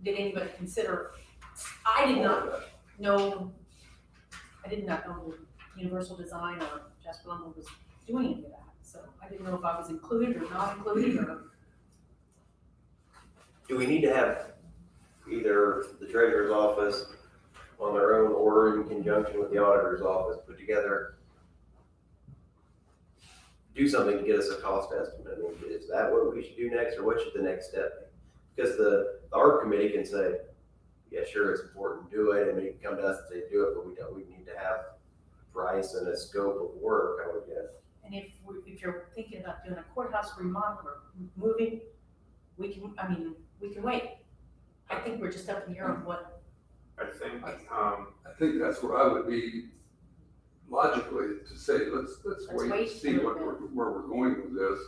Did anybody consider, I did not know Universal Design or Jasper Lumber was doing any of that. So I didn't know if I was included or not included, or. Do we need to have either the treasurer's office on their own or in conjunction with the auditor's office put together? Do something to get us a cost estimate. I mean, is that what we should do next, or what should the next step be? Because the art committee can say, yeah, sure, it's important, do it, and they can come to us and say, do it, but we don't, we need to have price and a scope of work, I would guess. And if you're thinking about doing a courthouse remodel or moving, we can wait. I think we're just up in the air of what. I think, I think that's where I would be logically to say, let's wait and see where we're going with this.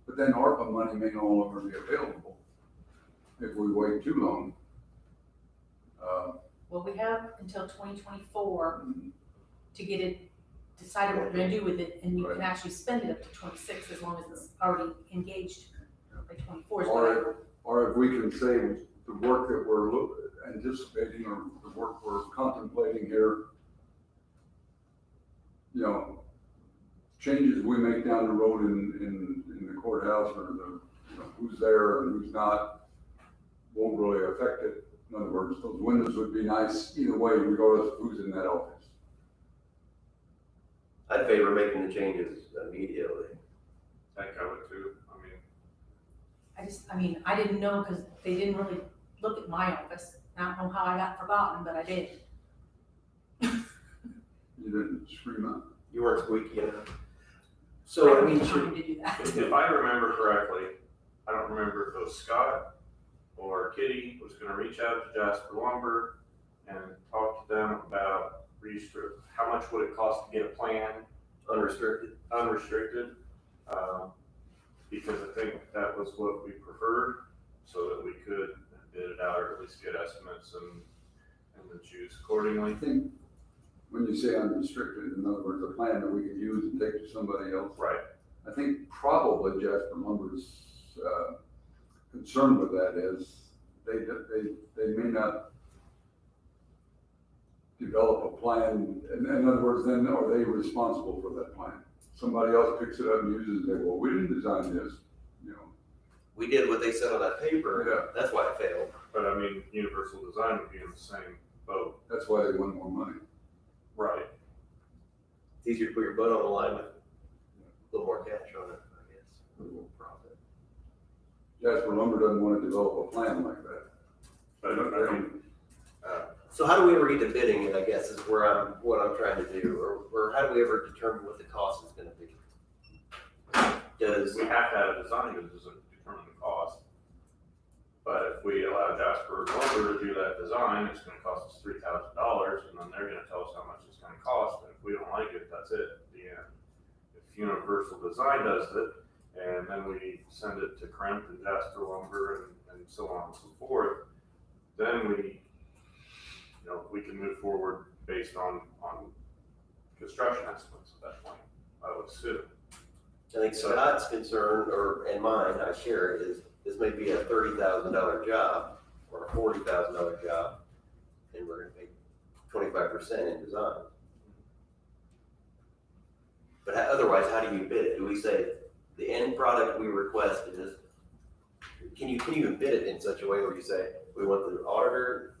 But then ARPA money may no longer be available if we wait too long. Well, we have until 2024 to get it decided what we're gonna do with it, and you can actually spend it up to 26 as long as it's already engaged by 24 is whatever. Or if we can say the work that we're anticipating or the work we're contemplating here, you know, changes we make down the road in the courthouse or the, you know, who's there and who's not, won't really affect it. In other words, those windows would be nice either way, regardless of who's in that office. I'd favor making the changes immediately. I think I would too. I didn't know because they didn't really look at my office. I don't know how I got forgotten, but I did. You didn't scream out. You weren't squeaky enough. So, I mean, trying to do that. If I remember correctly, I don't remember if it was Scott or Kitty was gonna reach out to Jasper Lumber and talk to them about how much would it cost to get a plan unrestricted, because I think that was what we preferred, so that we could bid it out or at least get estimates and then choose accordingly. I think when you say unrestricted, in other words, a plan that we could use and take to somebody else. Right. I think probably Jasper Lumber's concern with that is they may not develop a plan. In other words, then are they responsible for that plan? Somebody else picks it up and uses it. Well, we didn't design this, you know. we did what they said on that paper, and that's why it failed. But I mean, Universal Design would be in the same boat. That's why they want more money. Right. It's easier to put your butt on the line with a little more cash on it, I guess, a little profit. Jasper Lumber doesn't want to develop a plan like that. So how do we ever get to bidding it, I guess, is what I'm trying to do, or how do we ever determine what the cost is gonna be? We have to have a design to determine the cost. But if we allow Jasper Lumber to do that design, it's gonna cost us $3,000, and then they're gonna tell us how much it's gonna cost, and if we don't like it, that's it, at the end. If Universal Design does it, and then we send it to Kremp and Jasper Lumber and so on and so forth, then we can move forward based on construction estimates at that point, I would assume. I think Scott's concern, and mine, I share it, is this may be a $30,000 job or a $40,000 job, and we're gonna pay 25% in design. But otherwise, how do you bid it? Do we say the end product we request is, can you even bid it in such a way where you say, we want the auditor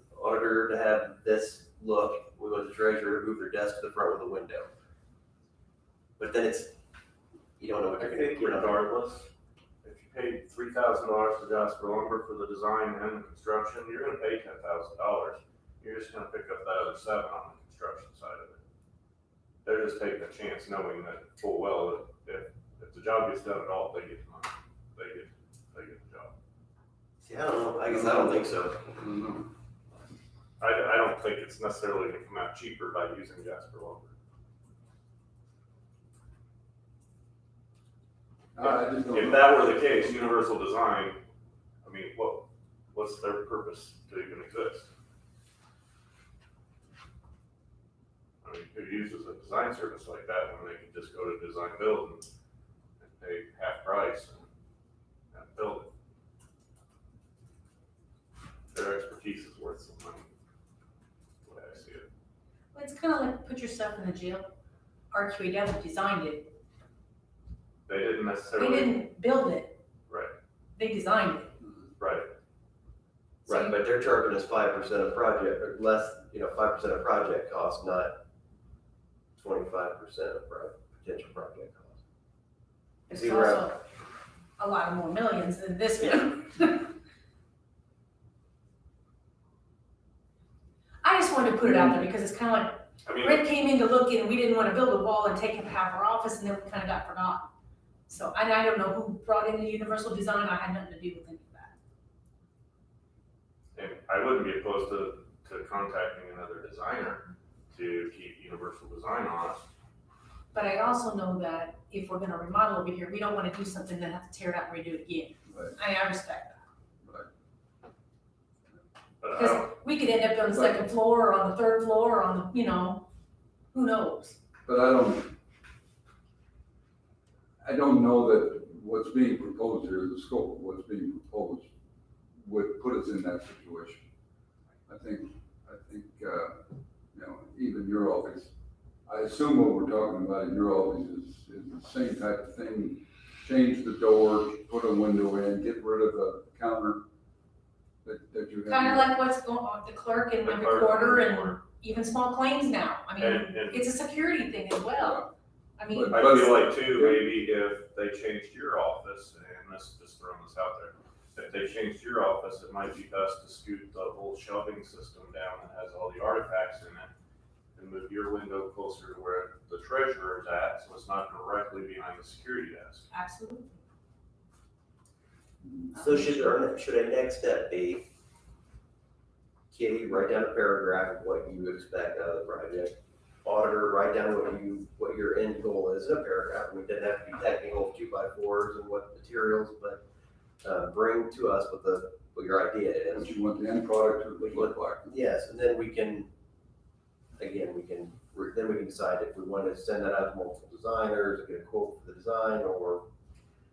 to have this look, we want the treasurer to move their desk to the front with a window? But then you don't know what I you're gonna think get. regardless, if you paid $3,000 to Jasper Lumber for the design and the construction, you're gonna pay $10,000. You're just gonna pick up that other $7,000 on the construction side of it. They're just taking a chance knowing that full well that if the job gets done at all, they get the money. They get the job. See, I don't know, I guess I don't think so. I don't think it's necessarily gonna come out cheaper by using Jasper Lumber. If that were the case, Universal Design, I mean, what's their purpose to even exist? I mean, who uses a design service like that when they can just go to design build and pay half price and build it? Their expertise is worth some money, the way I see it. Well, it's kind of like put yourself in the jail. RQAW designed it. They didn't They necessarily. didn't build it. Right. They designed it. Right. Right, but they're charging us 5% of project, or less, 5% of project cost, not 25% of potential project cost. It's See where also a lot more millions than this one. I just wanted to put it out there because it's kind of like, I mean, Rick came in to look and we didn't want to build a wall and take up half our office and then we kind of got forgotten. So, and I don't know who brought in the universal design, I had nothing to do with any of that. and I wouldn't be opposed to contacting another designer to keep universal design on us. But I also know that if we're gonna remodel over here, we don't want to do something that have to tear it out and redo it again. Right. I respect that. But I Because don't, we could end up on the second floor or on the third floor or on the, who knows? But I don't know that what's being proposed here, the scope of what's being proposed would put us in that situation. I think, even your office, I assume what we're talking about in your office is the same type of thing. Change the door, put a window in, get rid of the counter that you have. Kind of like what's going on, the clerk and the The clerk recorder and the and recorder. even small claims now. I mean, and it's a security thing as well. I mean, But- I feel like too, maybe if they changed your office, and this is just throwing this out there, if they changed your office, it might be best to scoot the whole shelving system down that has all the artifacts in it and move your window closer to where the treasurer is at, so it's not directly behind the security desk. absolutely. So should a next step be, Kitty, write down a paragraph of what you expect out of the project. Auditor, write down what your end goal is in a paragraph. We didn't have to be technical 2x4s and what materials, but bring to us what your idea is. What you want the end product to look like. Yes, and then we can decide if we want to send that out to multiple designers, get a quote for the design, or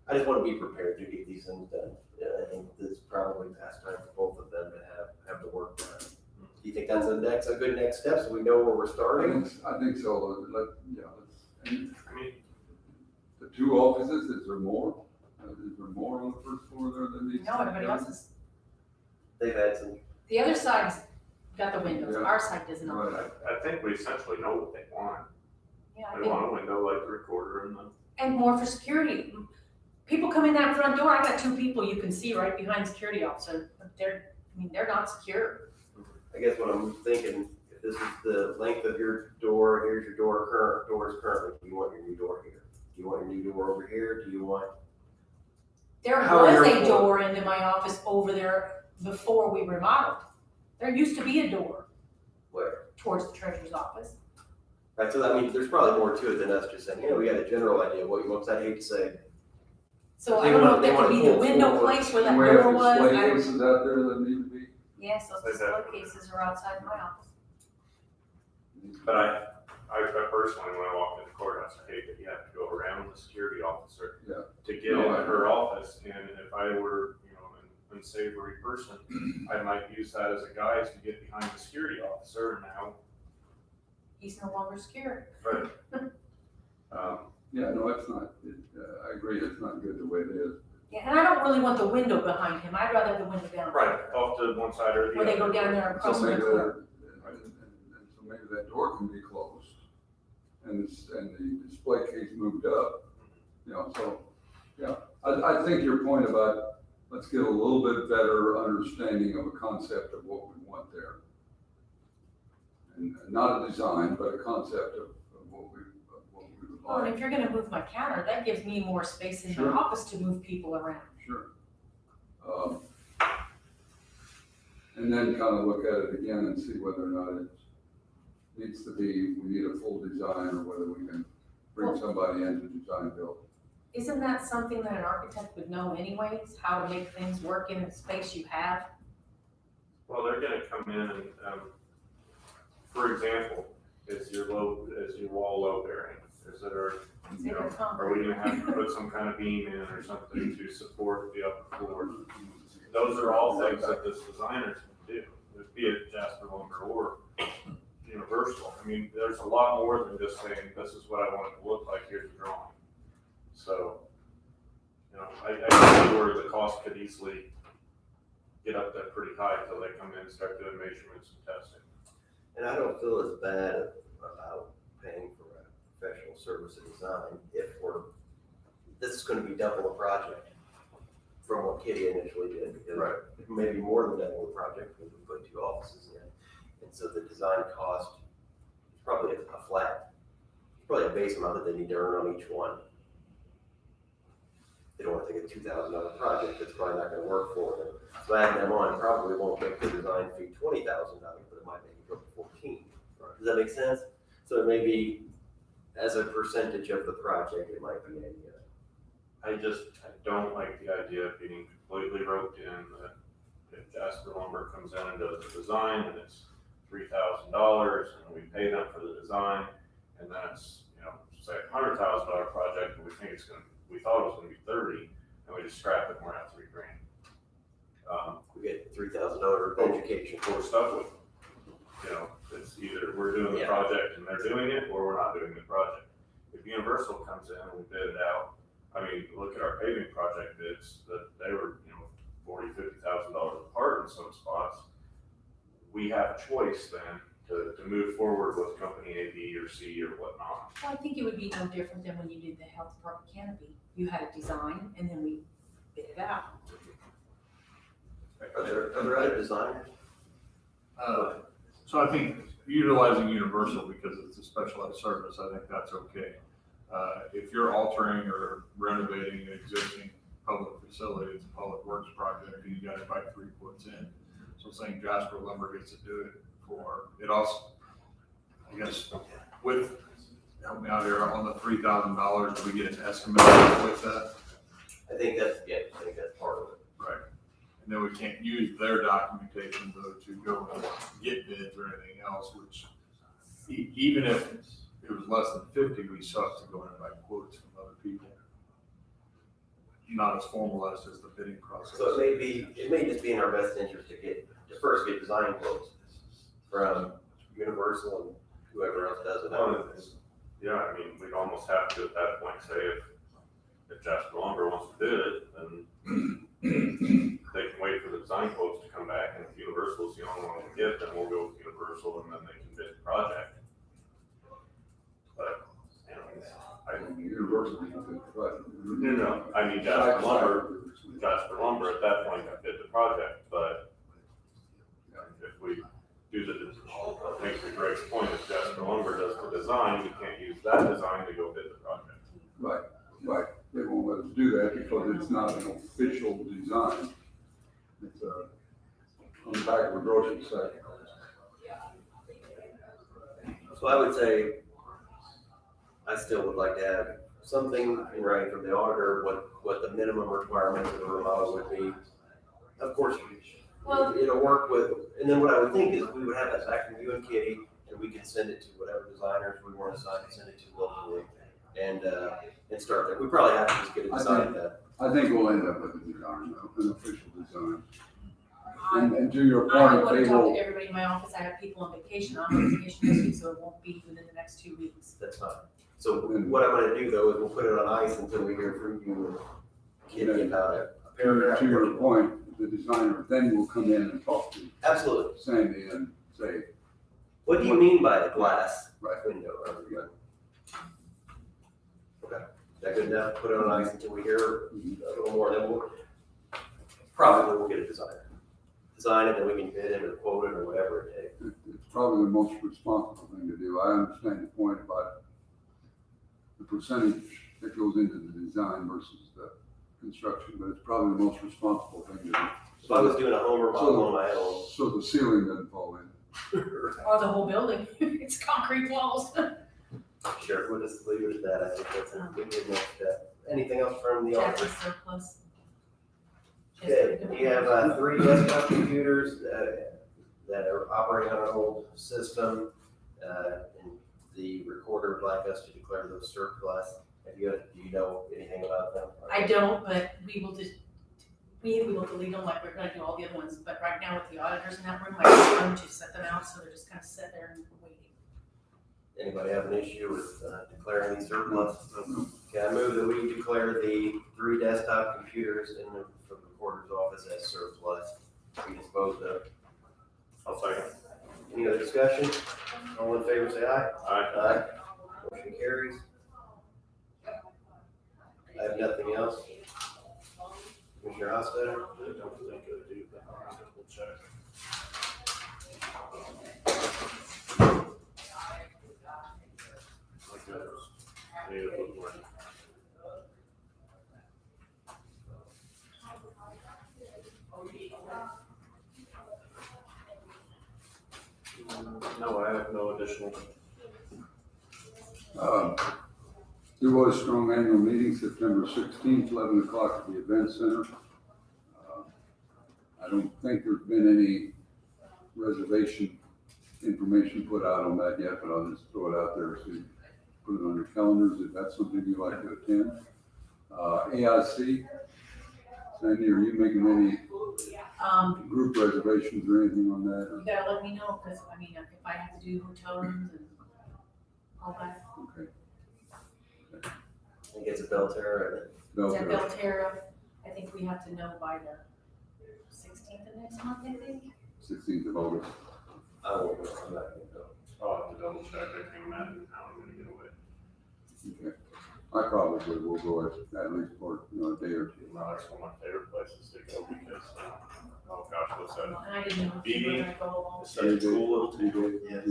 I just want to be prepared to get these things done. I think this is probably past time for both of them to have the work done. Do you think that's a good next step, so we know where we're starting? I think so. And I mean, the two offices, is there more? Is there more on the first floor there than these? No, everybody else is, They've had some, the other side's got the windows, Yeah. our side does not. Right. I think we essentially know what they want. Yeah, I They think, want a window like the recorder and the, and more for security. People come in that front door, I got two people you can see right behind the security officer, but they're not secure. I guess what I'm thinking, if this is the length of your door, here's your doors currently, do you want your new door here? Do you want your new door over here? Do you want? There How are was your a floor- door into my office over there before we remodeled. There used to be a door Where? towards the treasurer's office. Right, so that means there's probably more to it than us just saying, we got a general idea of what you want, 'cause I hate to say, So They I don't know want- if they that could want be to the pull window forward. place where that And we have door was. display I don't- cases out there that need to be. Yes, those display cases are outside my office. but I personally, when I walked in the courthouse, I hate that you have to go around the security officer Yeah. to get into her office, and if I were, an unsavory person, I might use that as a guise to get behind the security officer, and now, He's no longer secure. right. Yeah, no, it's not, I agree, it's not good the way it is. Yeah, and I don't really want the window behind him. I'd rather have the window down. Right, off to one side or the other. Where they go down there across So the maybe court. so maybe that door can be closed and the display case moved up, I think your point about, let's get a little bit better understanding of a concept of what we want there. And not a design, but a concept of what we would Well, and like. if you're gonna move my counter, that gives me more space in my Sure. office to move people around. Sure. And then kind of look at it again and see whether or not it needs to be, we need a full design or whether we can bring somebody in to design build. Isn't that something that an architect would know anyways, how to make things work in the space you have? Well, they're gonna come in and, for example, is your wall load bearing? Is it, or, you know, are we gonna have to put some kind of beam in or something to support the upper floor? Those are all things that this designer can do, be it Jasper Lumber or Universal. I mean, there's a lot more than just saying, this is what I want it to look like, here's a drawing. So, you know, I can see where the cost could easily get up there pretty high until they come in and start doing measurements and testing. And I don't feel as bad about paying for a professional service and design if this is gonna be double the project from what Kitty initially did. Because maybe more than double the project because we put 2 offices in. And so the design cost is probably a flat, probably a base amount that they need to earn on each one. They don't want to take a $2,000 project that's probably not gonna work for them. So adding them on probably won't make the design fee $20,000, but it might make it go to 14. Does that make sense? So it may be, as a percentage of the project, it might be I don't like the idea of being completely roped in that if Jasper Lumber comes in and does the design and it's $3,000 and we pay them for the design, and then it's, you know, say a $100,000 project and we thought it was gonna be 30, and we just scrap it and we're at $3,000. we get $3,000 education. We're stuck with, you know, it's either we're doing the project and they're doing it, or we're not doing the project. If Universal comes in and we bid it out, I mean, look at our paving project bids, that they were, you know, $40,000-$50,000 apart in some spots. We have a choice then to move forward with company A, B, or C, or whatnot. Well, I think it would be no different than when you did the health department canopy. You had a design and then we bid it out. Are there other designers? So I think utilizing Universal because it's a specialized service, I think that's okay. If you're altering or renovating an existing public facility, it's a public works project, and you gotta invite 3 quotes in. So saying Jasper Lumber gets to do it for, it also, I guess, with, help me out here, on the $3,000, do we get an estimate with that? I think that's part of it. Right. And then we can't use their documentation though to go and get bids or anything else, which even if it was less than 50, we still have to go and buy quotes from other people. Not as formalized as the bidding process. So it may just be in our best interest to first get design quotes from Universal and whoever else does it. Yeah, I mean, we'd almost have to at that point say if Jasper Lumber wants to bid it, then they can wait for the design quotes to come back, and if Universal's the only one we get, then we'll go with Universal and then they can bid the project. But, you know, Universal. No, I mean, Jasper Lumber at that point can bid the project, but if we do makes me Greg's point, if Jasper Lumber does the design, we can't use that design to go bid the project. Right. They won't let us do that because it's not an official design. It's on the back of a grocery sack. So I would say, I still would like to have something in writing from the auditor, what the minimum requirements of a remodel would be. Of course, it'll work with, and then what I would think is we would have that back from you and Kitty, and we can send it to whatever designers we want to send it to locally, and start there. We probably have to just get it designed. I think we'll end up with a design, an official design. And to your I point, would they have talked will, to everybody in my office. I have people on vacation. I'm on vacation this week, so it won't be within the next 2 weeks. That's fine. So what I'm gonna do though is we'll put it on ice until we hear from you and Kitty about it. to your point, the designer then will come in and talk to Absolutely. Sandy and say, What do you mean by the glass Right. window? Okay, is that good enough? Put it on ice until we hear a little more, then we'll get a designer. Design it, then we can bid it or quote it or whatever it takes. it's probably the most responsible thing to do. I understand the point about the percentage that goes into the design versus the construction, but it's probably the most responsible thing to do. If I was doing a home remodel on my own. So the ceiling doesn't fall in. Or the whole building. It's concrete walls. Sure, we'll just leave it at that. I think that's a good next step. Anything else from the Chassis office? surplus. Okay, we have 3 desktop computers that are operating on an old system. and the recorder would like us to declare those surplus. Do you know anything about them? I don't, but we will delete them like we're gonna do all the other ones, but right now with the auditors in that room, I don't just set them out, so they're just kind of sit there and waiting. Anybody have an issue with declaring these surplus? Okay, I move that we declare the 3 desktop computers in the recorder's office as surplus to be disposed of. I'll second. Any other discussion? All in favor, say aye. Aye. Motion carries. I have nothing else. Commissioner Hostetter? I don't think I do, but we'll check. Like that was, yeah, it was working. No, I have no additional. There was a strong annual meeting, September 16th, 11 o'clock at the event center. I don't think there's been any reservation information put out on that yet, but I'll just throw it out there so you put it on your calendars if that's something you'd like to attend. AIC, Sandy, are you making any group reservations or anything on that? You gotta let me know, cause I mean, if I have to do hotel rooms and all that. Okay. I think it's a Belterra. At Belterra, I think we have to know by the 16th of next month, I think. 16th of August. I won't go, I'm not gonna go. I'll have to double check. I can't imagine how I'm gonna get away. Okay. I probably will go at least for, a day or two. Well, that's one of my favorite places to go because, oh gosh, what's that? And I didn't know if you were gonna go along. It's such a cool little town. Yes.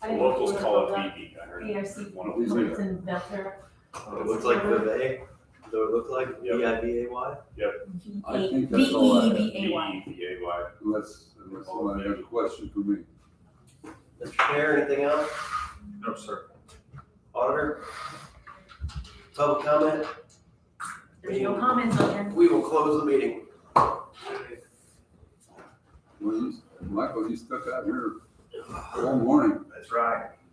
I The didn't know if you locals were call gonna it go BB, I heard. AIC, One of them. it's in Belterra. It looks like Vivay. Does it look like Yep. VIVAY? I think that's all I have. VEVAY. VEVAY. Unless somebody has a question for me. Mr. Chair, anything else? No, sir. Auditor? Public comment? There's no comments on here. We will close the meeting. Michael, you stuck out here all morning. That's right.